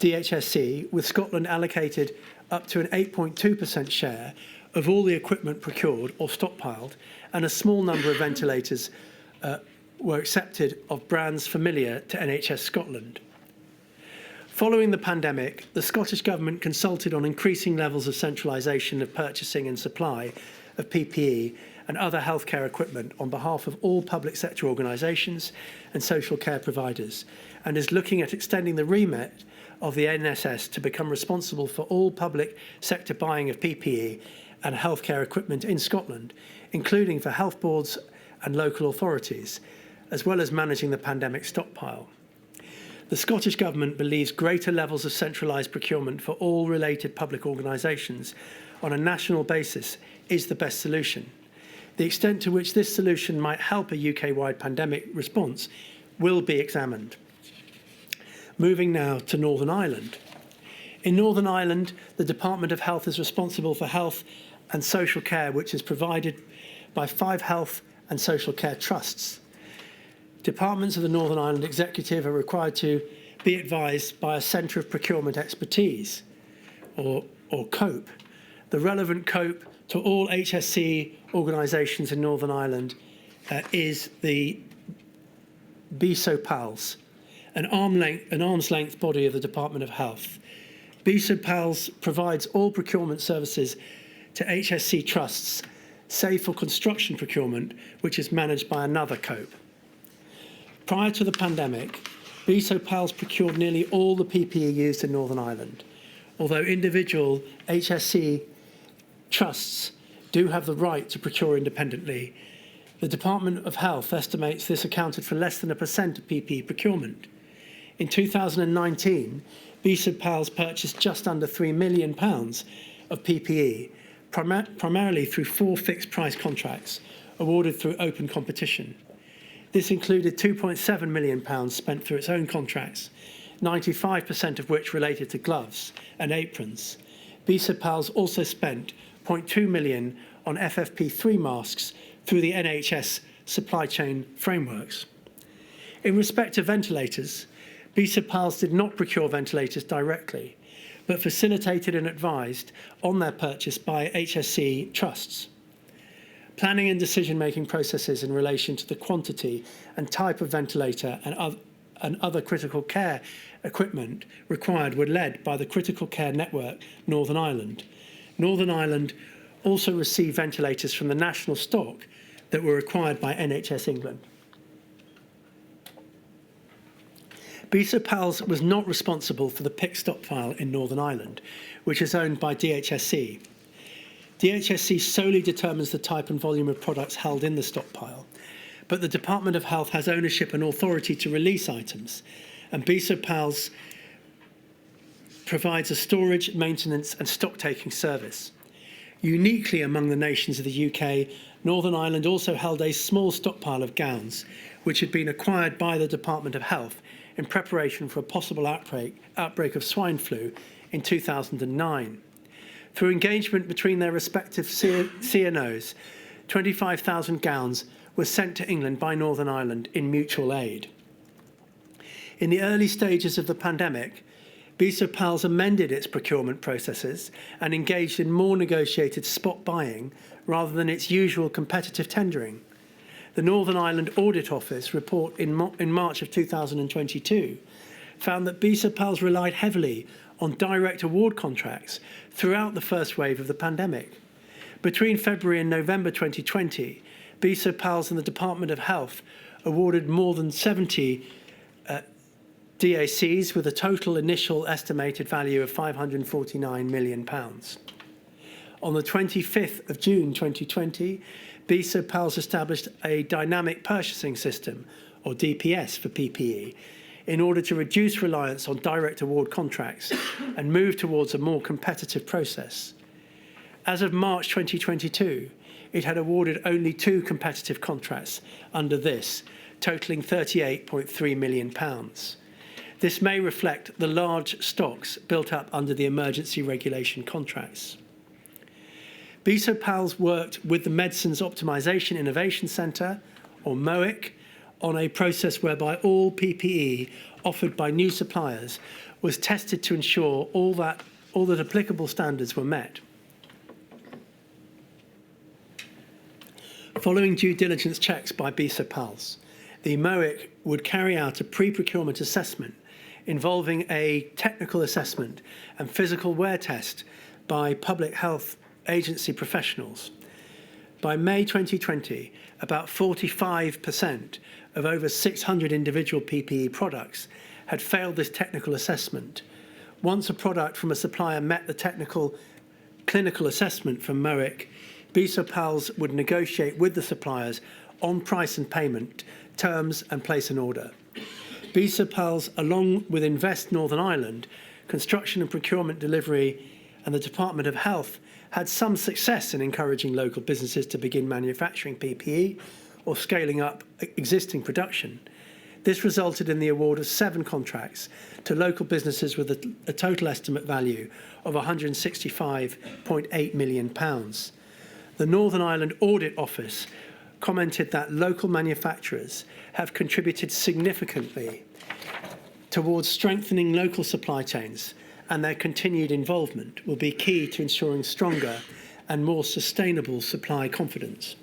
DHSC, with Scotland allocated up to an 8.2% share of all the equipment procured or stockpiled, and a small number of ventilators were accepted of brands familiar to NHS Scotland. Following the pandemic, the Scottish Government consulted on increasing levels of centralisation of purchasing and supply of PPE and other healthcare equipment on behalf of all public sector organisations and social care providers, and is looking at extending the remit of the NSS to become responsible for all public sector buying of PPE and healthcare equipment in Scotland, including for health boards and local authorities, as well as managing the pandemic stockpile. The Scottish Government believes greater levels of centralised procurement for all related public organisations on a national basis is the best solution. The extent to which this solution might help a UK-wide pandemic response will be examined. Moving now to Northern Ireland. In Northern Ireland, the Department of Health is responsible for health and social care, which is provided by 5 health and social care trusts. Departments of the Northern Ireland Executive are required to be advised by a Centre of Procurement Expertise, or COPE. The relevant COPE to all HSC organisations in Northern Ireland is the BSO-PALS, an arm's length body of the Department of Health. BSO-PALS provides all procurement services to HSC trusts, save for construction procurement, which is managed by another COPE. Prior to the pandemic, BSO-PALS procured nearly all the PPE used in Northern Ireland, although individual HSC trusts do have the right to procure independently. The Department of Health estimates this accounted for less than 1% of PPE procurement. In 2019, BSO-PALS purchased just under £3 million of PPE, primarily through 4 fixed-price contracts awarded through open competition. This included £2.7 million spent through its own contracts, 95% of which related to gloves and aprons. BSO-PALS also spent £0.2 million on FFP3 masks through the NHS supply chain frameworks. In respect to ventilators, BSO-PALS did not procure ventilators directly, but facilitated and advised on their purchase by HSC trusts. Planning and decision-making processes in relation to the quantity and type of ventilator and other critical care equipment required were led by the Critical Care Network Northern Ireland. Northern Ireland also received ventilators from the national stock that were acquired by NHS England. BSO-PALS was not responsible for the PIC stockpile in Northern Ireland, which is owned by DHSC. DHSC solely determines the type and volume of products held in the stockpile, but the Department of Health has ownership and authority to release items, and BSO-PALS provides a storage, maintenance and stock-taking service. Uniquely among the nations of the UK, Northern Ireland also held a small stockpile of gowns, which had been acquired by the Department of Health in preparation for a possible outbreak of swine flu in 2009. Through engagement between their respective CNOs, 25,000 gowns were sent to England by Northern Ireland in mutual aid. In the early stages of the pandemic, BSO-PALS amended its procurement processes and engaged in more negotiated spot buying rather than its usual competitive tendering. The Northern Ireland Audit Office report in March of 2022 found that BSO-PALS relied heavily on direct award contracts throughout the first wave of the pandemic. Between February and November 2020, BSO-PALS and the Department of Health awarded more than 70 DACs with a total initial estimated value of £549 million. On the 25th of June 2020, BSO-PALS established a dynamic purchasing system, or DPS, for PPE in order to reduce reliance on direct award contracts and move towards a more competitive process. As of March 2022, it had awarded only 2 competitive contracts under this, totalling £38.3 million. This may reflect the large stocks built up under the emergency regulation contracts. BSO-PALS worked with the Medicines Optimisation Innovation Centre, or MOIC, on a process whereby all PPE offered by new suppliers was tested to ensure all that applicable standards were met. Following due diligence checks by BSO-PALS, the MOIC would carry out a pre-procurement assessment involving a technical assessment and physical wear test by public health agency professionals. By May 2020, about 45% of over 600 individual PPE products had failed this technical assessment. Once a product from a supplier met the clinical assessment from MOIC, BSO-PALS would negotiate with the suppliers on price and payment terms and place an order. BSO-PALS, along with Invest Northern Ireland, Construction and Procurement Delivery and the Department of Health, had some success in encouraging local businesses to begin manufacturing PPE or scaling up existing production. This resulted in the award of 7 contracts to local businesses with a total estimate value of £165.8 million. The Northern Ireland Audit Office commented that local manufacturers have contributed significantly towards strengthening local supply chains, and their continued involvement will be key to ensuring stronger and more sustainable supply confidence.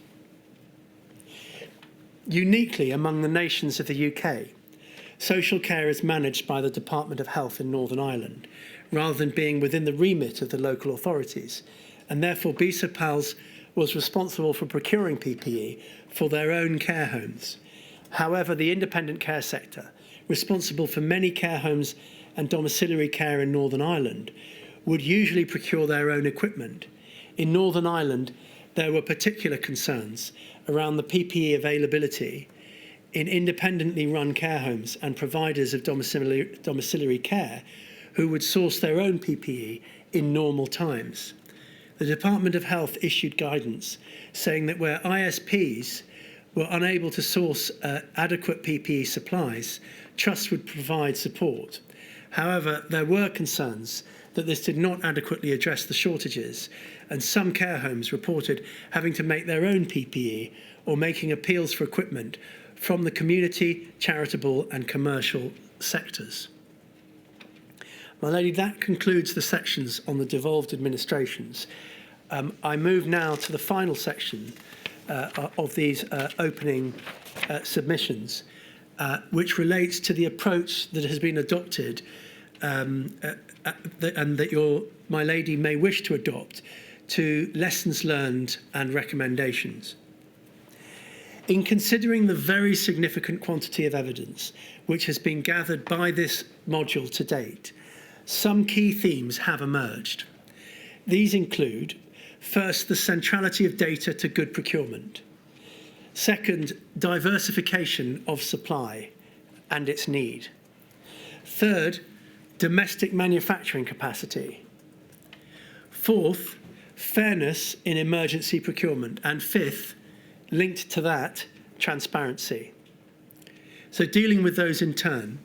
Uniquely among the nations of the UK, social care is managed by the Department of Health in Northern Ireland, rather than being within the remit of the local authorities, and therefore BSO-PALS was responsible for procuring PPE for their own care homes. However, the independent care sector, responsible for many care homes and domiciliary care in Northern Ireland, would usually procure their own equipment. In Northern Ireland, there were particular concerns around the PPE availability in independently run care homes and providers of domiciliary care who would source their own PPE in normal times. The Department of Health issued guidance saying that where ISPs were unable to source adequate PPE supplies, trusts would provide support. However, there were concerns that this did not adequately address the shortages, and some care homes reported having to make their own PPE or making appeals for equipment from the community, charitable and commercial sectors. My lady, that concludes the sections on the devolved administrations. I move now to the final section of these opening submissions, which relates to the approach that has been adopted and that my lady may wish to adopt to lessons learned and recommendations. In considering the very significant quantity of evidence which has been gathered by this module to date, some key themes have emerged. These include, first, the centrality of data to good procurement. Second, diversification of supply and its need. Third, domestic manufacturing capacity. Fourth, fairness in emergency procurement. And fifth, linked to that, transparency. So dealing with those in turn,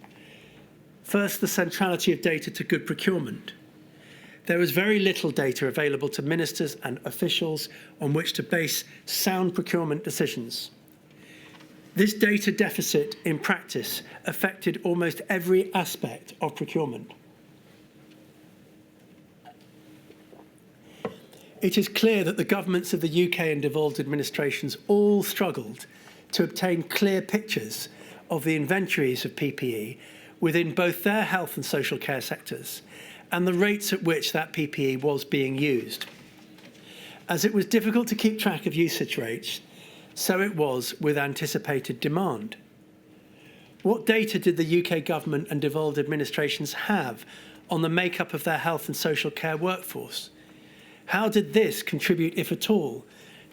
first, the centrality of data to good procurement. There was very little data available to ministers and officials on which to base sound procurement decisions. This data deficit in practice affected almost every aspect of procurement. It is clear that the governments of the UK and devolved administrations all struggled to obtain clear pictures of the inventories of PPE within both their health and social care sectors and the rates at which that PPE was being used. As it was difficult to keep track of usage rates, so it was with anticipated demand. What data did the UK government and devolved administrations have on the makeup of their health and social care workforce? How did this contribute, if at all,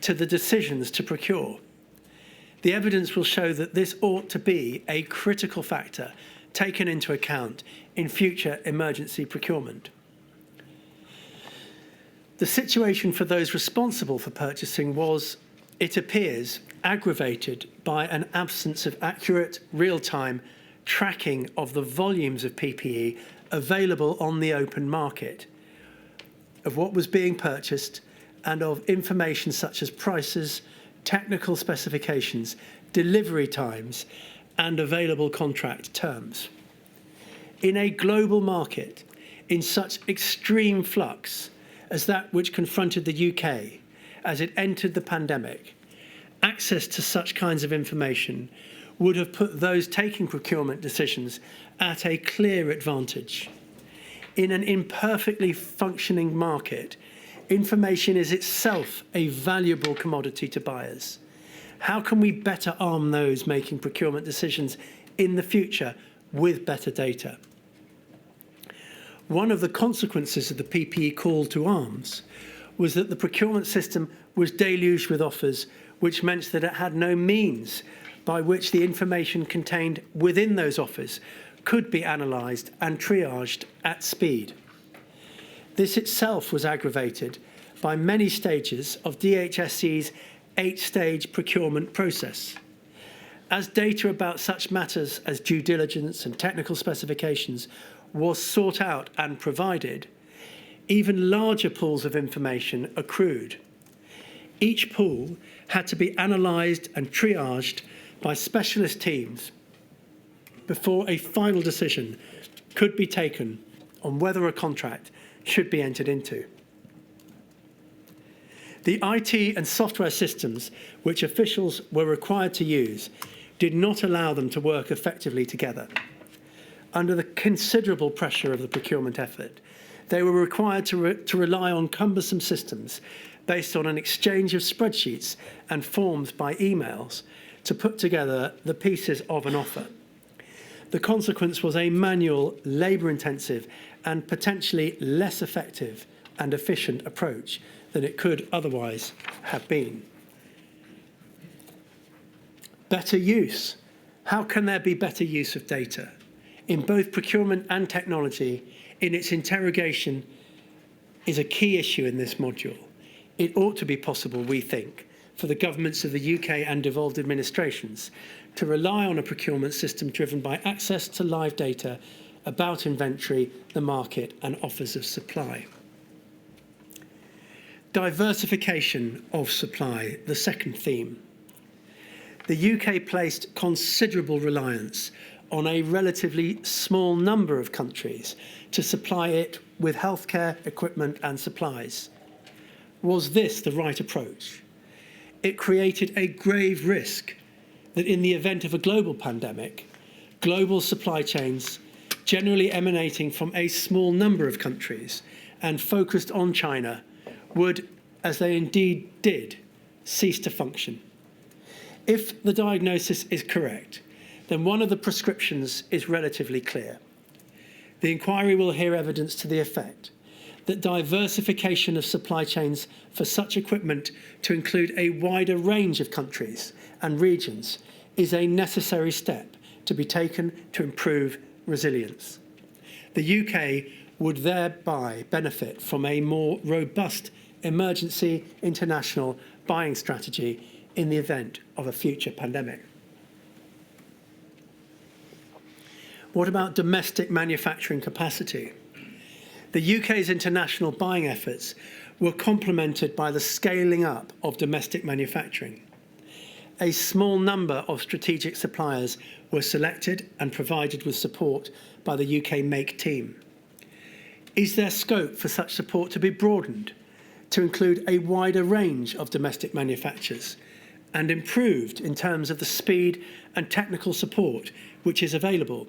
to the decisions to procure. The evidence will show that this ought to be a critical factor taken into account in future emergency procurement. The situation for those responsible for purchasing was, it appears, aggravated by an absence of accurate, real-time tracking of the volumes of PPE available on the open market, of what was being purchased, and of information such as prices, technical specifications, delivery times, and available contract terms. In a global market in such extreme flux as that which confronted the UK as it entered the pandemic, access to such kinds of information would have put those taking procurement decisions at a clear advantage. In an imperfectly functioning market, information is itself a valuable commodity to buyers. How can we better arm those making procurement decisions in the future with better data? One of the consequences of the PPE call to arms was that the procurement system was deluged with offers, which meant that it had no means by which the information contained within those offers could be analysed and triaged at speed. This itself was aggravated by many stages of DHSC's 8-stage procurement process. As data about such matters as due diligence and technical specifications was sought out and provided, even larger pools of information accrued. Each pool had to be analysed and triaged by specialist teams before a final decision could be taken on whether a contract should be entered into. The IT and software systems which officials were required to use did not allow them to work effectively together. Under the considerable pressure of the procurement effort, they were required to rely on cumbersome systems based on an exchange of spreadsheets and forms by emails to put together the pieces of an offer. The consequence was a manual, labour-intensive and potentially less effective and efficient approach than it could otherwise have been. Better use. How can there be better use of data? In both procurement and technology, in its interrogation, is a key issue in this module. It ought to be possible, we think, for the governments of the UK and devolved administrations to rely on a procurement system driven by access to live data about inventory, the market and offers of supply. Diversification of supply, the second theme. The UK placed considerable reliance on a relatively small number of countries to supply it with healthcare, equipment and supplies. Was this the right approach? It created a grave risk that in the event of a global pandemic, global supply chains, generally emanating from a small number of countries and focused on China, would, as they indeed did, cease to function. If the diagnosis is correct, then one of the prescriptions is relatively clear. The inquiry will hear evidence to the effect that diversification of supply chains for such equipment to include a wider range of countries and regions is a necessary step to be taken to improve resilience. The UK would thereby benefit from a more robust emergency international buying strategy in the event of a future pandemic. What about domestic manufacturing capacity? The UK's international buying efforts were complemented by the scaling up of domestic manufacturing. A small number of strategic suppliers were selected and provided with support by the UK Make team. Is there scope for such support to be broadened to include a wider range of domestic manufacturers and improved in terms of the speed and technical support which is available?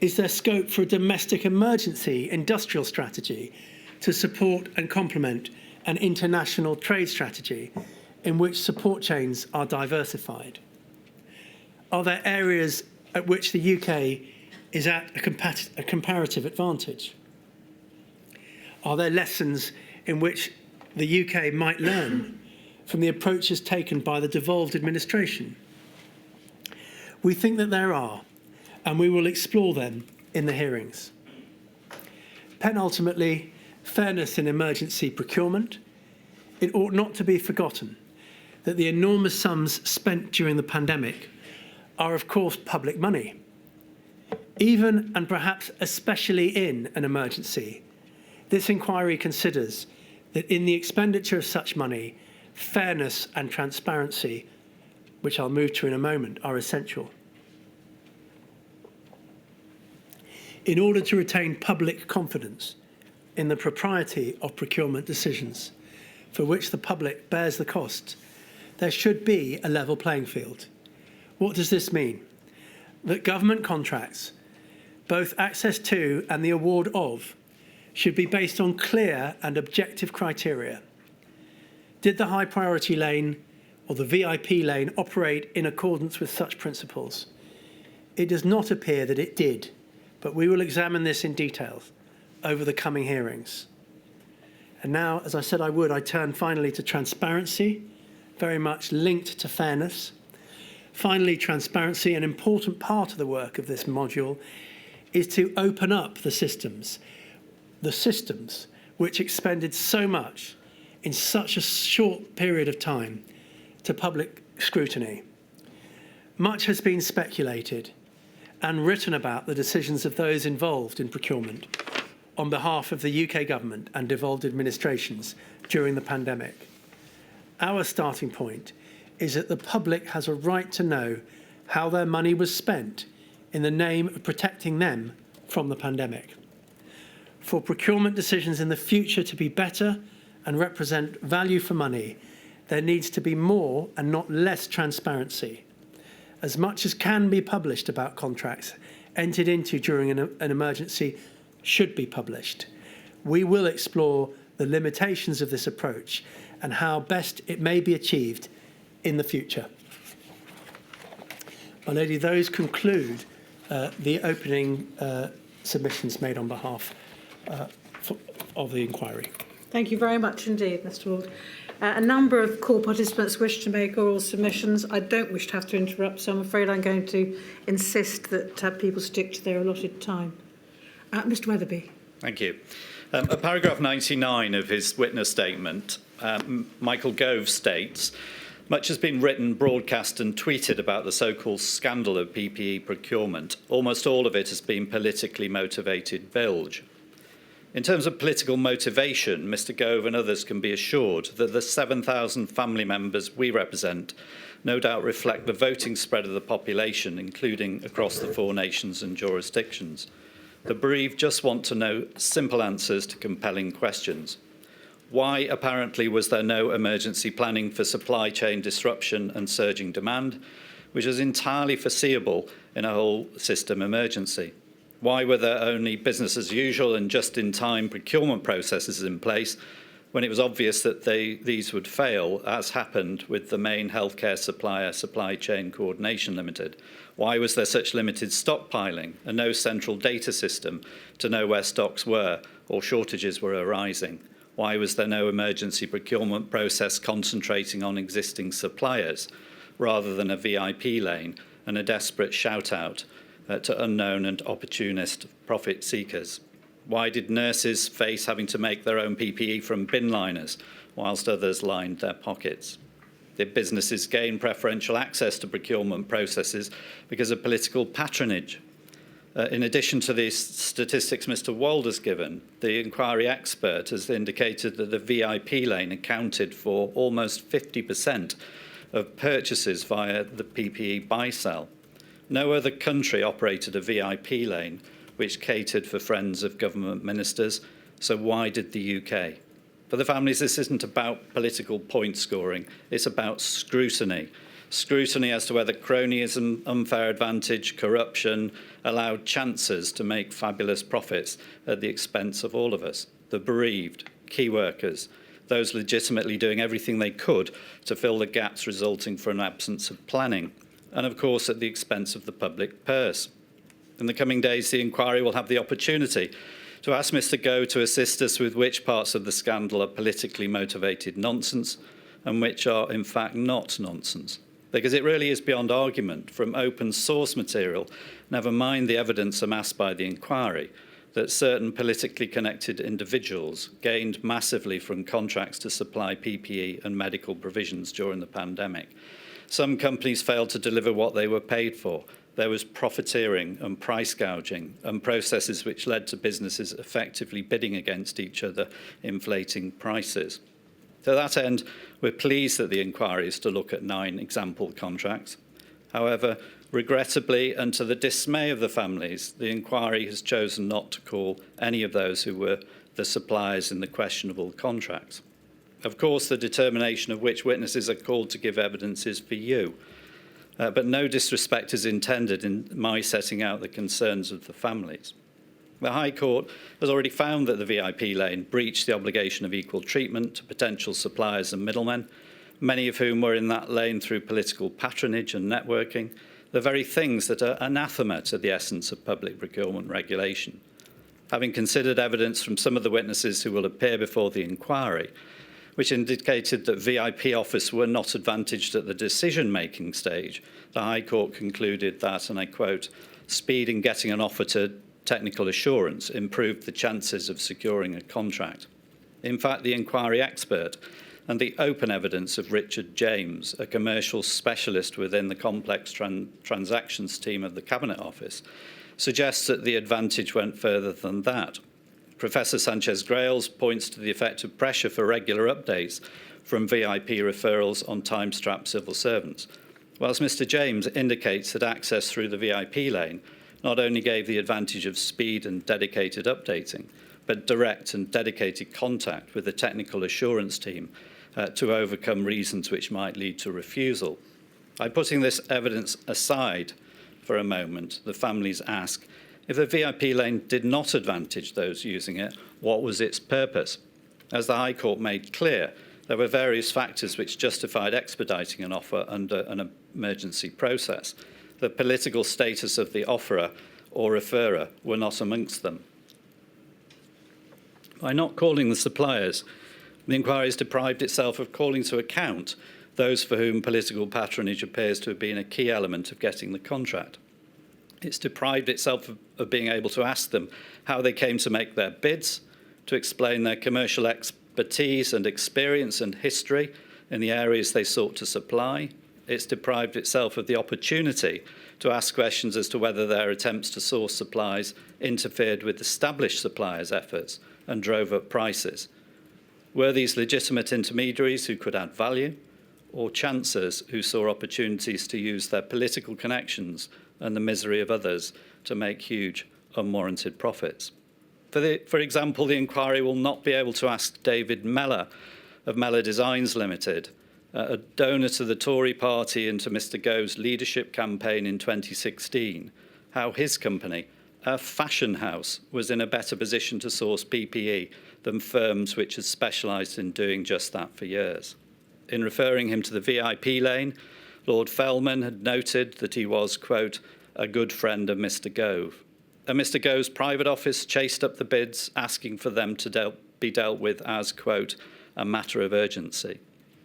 Is there scope for a domestic emergency industrial strategy to support and complement an international trade strategy in which support chains are diversified? Are there areas at which the UK is at a comparative advantage? Are there lessons in which the UK might learn from the approaches taken by the devolved administration? We think that there are, and we will explore them in the hearings. Penultimately, fairness in emergency procurement. It ought not to be forgotten that the enormous sums spent during the pandemic are, of course, public money. Even and perhaps especially in an emergency, this inquiry considers that in the expenditure of such money, fairness and transparency, which I'll move to in a moment, are essential. In order to retain public confidence in the propriety of procurement decisions for which the public bears the costs, there should be a level playing field. What does this mean? That government contracts, both access to and the award of, should be based on clear and objective criteria. Did the high priority lane or the VIP lane operate in accordance with such principles? It does not appear that it did, but we will examine this in detail over the coming hearings. And now, as I said I would, I turn finally to transparency, very much linked to fairness. Finally, transparency, an important part of the work of this module, is to open up the systems which expended so much in such a short period of time to public scrutiny. Much has been speculated and written about the decisions of those involved in procurement on behalf of the UK government and devolved administrations during the pandemic. Our starting point is that the public has a right to know how their money was spent in the name of protecting them from the pandemic. For procurement decisions in the future to be better and represent value for money, there needs to be more and not less transparency. As much as can be published about contracts entered into during an emergency should be published. We will explore the limitations of this approach and how best it may be achieved in the future. My lady, those conclude the opening submissions made on behalf of the inquiry. Thank you very much indeed, Mr. Ward. A number of call participants wish to make oral submissions. I don't wish to have to interrupt, so I'm afraid I'm going to insist that people stick to their allotted time. Mr. Weatherby. Thank you. At paragraph 99 of his witness statement, Michael Gove states, much has been written, broadcast and tweeted about the so-called scandal of PPE procurement. Almost all of it has been politically motivated bilge. In terms of political motivation, Mr. Gove and others can be assured that the 7,000 family members we represent no doubt reflect the voting spread of the population, including across the 4 nations and jurisdictions. The bereaved just want to know simple answers to compelling questions. Why, apparently, was there no emergency planning for supply chain disruption and surging demand, which was entirely foreseeable in a whole system emergency? Why were there only business as usual and just-in-time procurement processes in place when it was obvious that these would fail, as happened with the main healthcare supplier, Supply Chain Coordination Limited? Why was there such limited stockpiling and no central data system to know where stocks were or shortages were arising? Why was there no emergency procurement process concentrating on existing suppliers rather than a VIP lane and a desperate shout-out to unknown and opportunist profit seekers? Why did nurses face having to make their own PPE from bin liners whilst others lined their pockets? Did businesses gain preferential access to procurement processes because of political patronage? In addition to the statistics Mr. Walder's given, the inquiry expert has indicated that the VIP lane accounted for almost 50% of purchases via the PPE buy-sell. No other country operated a VIP lane which catered for friends of government ministers, so why did the UK? For the families, this isn't about political point scoring, it's about scrutiny. Scrutiny as to whether cronyism, unfair advantage, corruption allowed chancers to make fabulous profits at the expense of all of us, the bereaved, key workers, those legitimately doing everything they could to fill the gaps resulting from an absence of planning, and of course at the expense of the public purse. In the coming days, the inquiry will have the opportunity to ask Mr. Goh to assist us with which parts of the scandal are politically motivated nonsense and which are in fact not nonsense. Because it really is beyond argument from open source material, never mind the evidence amassed by the inquiry, that certain politically connected individuals gained massively from contracts to supply PPE and medical provisions during the pandemic. Some companies failed to deliver what they were paid for. There was profiteering and price gouging and processes which led to businesses effectively bidding against each other, inflating prices. To that end, we're pleased that the inquiry is to look at 9 example contracts. However, regrettably, and to the dismay of the families, the inquiry has chosen not to call any of those who were the suppliers in the questionable contracts. Of course, the determination of which witnesses are called to give evidence is for you, but no disrespect is intended in my setting out the concerns of the families. The High Court has already found that the VIP lane breached the obligation of equal treatment to potential suppliers and middlemen, many of whom were in that lane through political patronage and networking, the very things that are anathema to the essence of public procurement regulation. Having considered evidence from some of the witnesses who will appear before the inquiry, which indicated that VIP office were not advantaged at the decision-making stage, the High Court concluded that, and I quote, "speed in getting an offer to technical assurance improved the chances of securing a contract." In fact, the inquiry expert and the open evidence of Richard James, a commercial specialist within the complex transactions team of the Cabinet Office, suggests that the advantage went further than that. Professor Sanchez-Grales points to the effect of pressure for regular updates from VIP referrals on time-strapped civil servants, whilst Mr James indicates that access through the VIP lane not only gave the advantage of speed and dedicated updating, but direct and dedicated contact with the technical assurance team to overcome reasons which might lead to refusal. By putting this evidence aside for a moment, the families ask, if the VIP lane did not advantage those using it, what was its purpose? As the High Court made clear, there were various factors which justified expediting an offer under an emergency process. The political status of the offerer or referrer were not amongst them. By not calling the suppliers, the inquiry has deprived itself of calling to account those for whom political patronage appears to have been a key element of getting the contract. It's deprived itself of being able to ask them how they came to make their bids, to explain their commercial expertise and experience and history in the areas they sought to supply. It's deprived itself of the opportunity to ask questions as to whether their attempts to source supplies interfered with established suppliers' efforts and drove up prices. Were these legitimate intermediaries who could add value, or chancers who saw opportunities to use their political connections and the misery of others to make huge, unwarranted profits? For example, the inquiry will not be able to ask David Mellor of Mellor Designs Limited, a donor to the Tory party and to Mr Gove's leadership campaign in 2016, how his company, a fashion house, was in a better position to source PPE than firms which had specialised in doing just that for years. In referring him to the VIP lane, Lord Fellman had noted that he was, quote, a good friend of Mr Gove. And Mr Gove's private office chased up the bids, asking for them to be dealt with as, quote, a matter of urgency.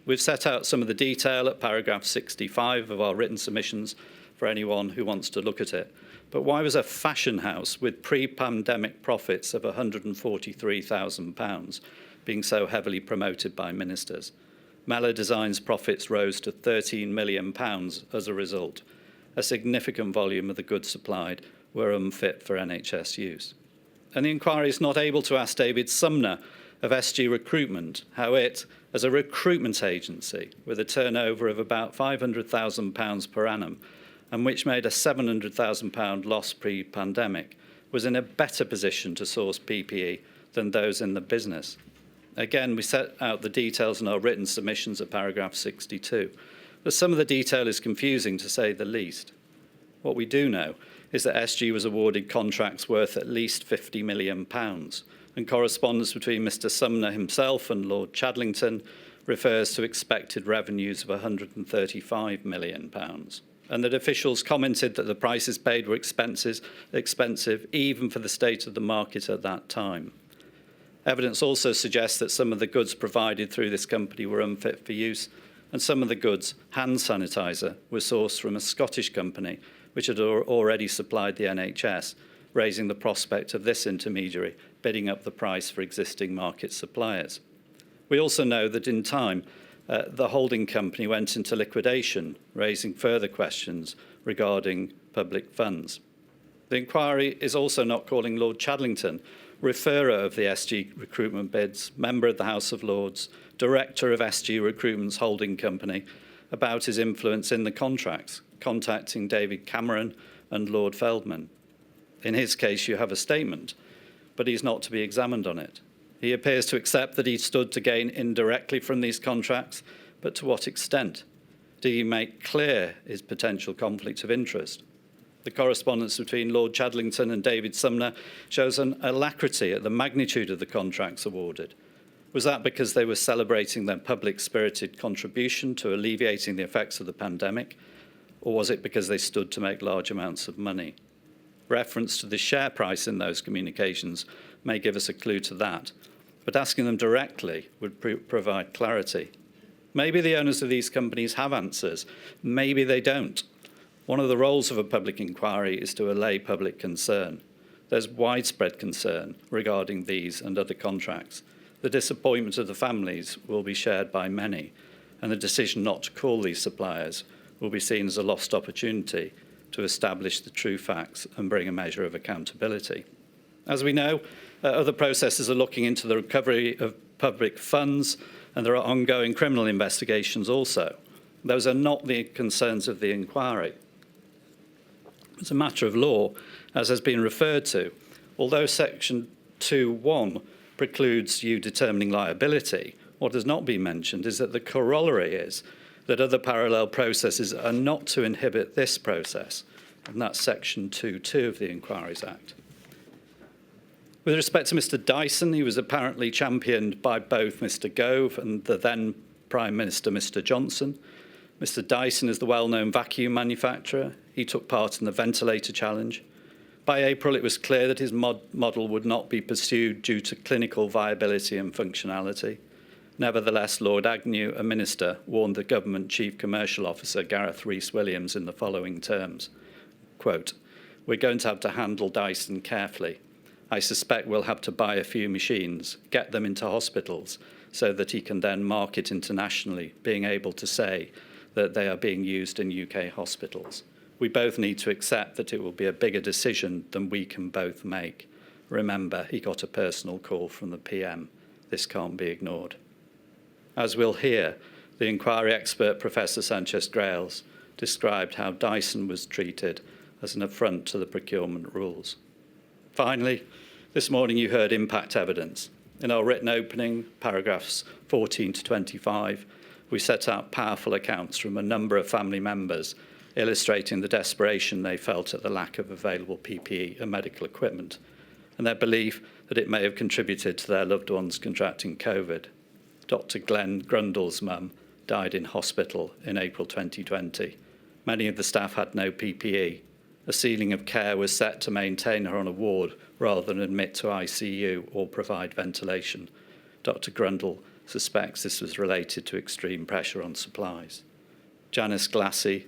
We've set out some of the detail at paragraph 65 of our written submissions for anyone who wants to look at it. But why was a fashion house with pre-pandemic profits of £143,000 being so heavily promoted by ministers? Mellor Design's profits rose to £13 million as a result. A significant volume of the goods supplied were unfit for NHS use. And the inquiry is not able to ask David Sumner of SG Recruitment how it, as a recruitment agency with a turnover of about £500,000 per annum, and which made a £700,000 loss pre-pandemic, was in a better position to source PPE than those in the business. Again, we set out the details in our written submissions at paragraph 62, but some of the detail is confusing to say the least. What we do know is that SG was awarded contracts worth at least £50 million, and correspondence between Mr Sumner himself and Lord Chadlington refers to expected revenues of £135 million. And that officials commented that the prices paid were expensive even for the state of the market at that time. Evidence also suggests that some of the goods provided through this company were unfit for use, and some of the goods, hand sanitizer, were sourced from a Scottish company which had already supplied the NHS, raising the prospect of this intermediary bidding up the price for existing market suppliers. We also know that in time, the holding company went into liquidation, raising further questions regarding public funds. The inquiry is also not calling Lord Chadlington, referrer of the SG recruitment bids, member of the House of Lords, director of SG Recruitment's holding company, about his influence in the contracts, contacting David Cameron and Lord Feldman. In his case, you have a statement, but he's not to be examined on it. He appears to accept that he stood to gain indirectly from these contracts, but to what extent? Did he make clear his potential conflict of interest? The correspondence between Lord Chadlington and David Sumner shows an alacrity at the magnitude of the contracts awarded. Was that because they were celebrating their public-spirited contribution to alleviating the effects of the pandemic, or was it because they stood to make large amounts of money? Reference to the share price in those communications may give us a clue to that, but asking them directly would provide clarity. Maybe the owners of these companies have answers, maybe they don't. One of the roles of a public inquiry is to allay public concern. There's widespread concern regarding these and other contracts. The disappointment of the families will be shared by many, and the decision not to call these suppliers will be seen as a lost opportunity to establish the true facts and bring a measure of accountability. As we know, other processes are looking into the recovery of public funds, and there are ongoing criminal investigations also. Those are not the concerns of the inquiry. As a matter of law, as has been referred to, although Section 2.1 precludes you determining liability, what has not been mentioned is that the corollary is that other parallel processes are not to inhibit this process, and that's Section 2.2 of the Inquiries Act. With respect to Mr Dyson, he was apparently championed by both Mr Gove and the then Prime Minister, Mr Johnson. Mr Dyson is the well-known vacuum manufacturer. He took part in the Ventilator challenge. By April, it was clear that his model would not be pursued due to clinical viability and functionality. Nevertheless, Lord Agnew, a minister, warned the government chief commercial officer, Gareth Rhys-Williams, in the following terms, quote, "We're going to have to handle Dyson carefully. I suspect we'll have to buy a few machines, get them into hospitals, so that he can then market internationally, being able to say that they are being used in UK hospitals. We both need to accept that it will be a bigger decision than we can both make. Remember, he got a personal call from the PM. This can't be ignored." As we'll hear, the inquiry expert Professor Sanchez-Grales described how Dyson was treated as an affront to the procurement rules. Finally, this morning you heard impact evidence. In our written opening, paragraphs 14 to 25, we set out powerful accounts from a number of family members illustrating the desperation they felt at the lack of available PPE and medical equipment, and their belief that it may have contributed to their loved ones contracting COVID. Dr. Glenn Grundle's mum died in hospital in April 2020. Many of the staff had no PPE. A ceiling of care was set to maintain her on a ward rather than admit to ICU or provide ventilation. Dr. Grundle suspects this was related to extreme pressure on supplies. Janice Glassy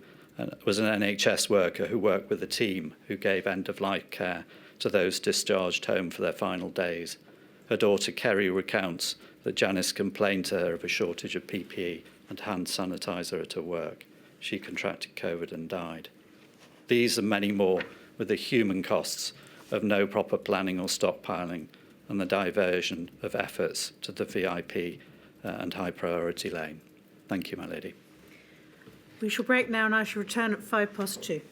was an NHS worker who worked with a team who gave end-of-life care to those discharged home for their final days. Her daughter Kerry recounts that Janice complained to her of a shortage of PPE and hand sanitizer at her work. She contracted COVID and died. These and many more were the human costs of no proper planning or stockpiling and the diversion of efforts to the VIP and high priority lane. Thank you, my lady. We shall break now and I shall return at 2:05.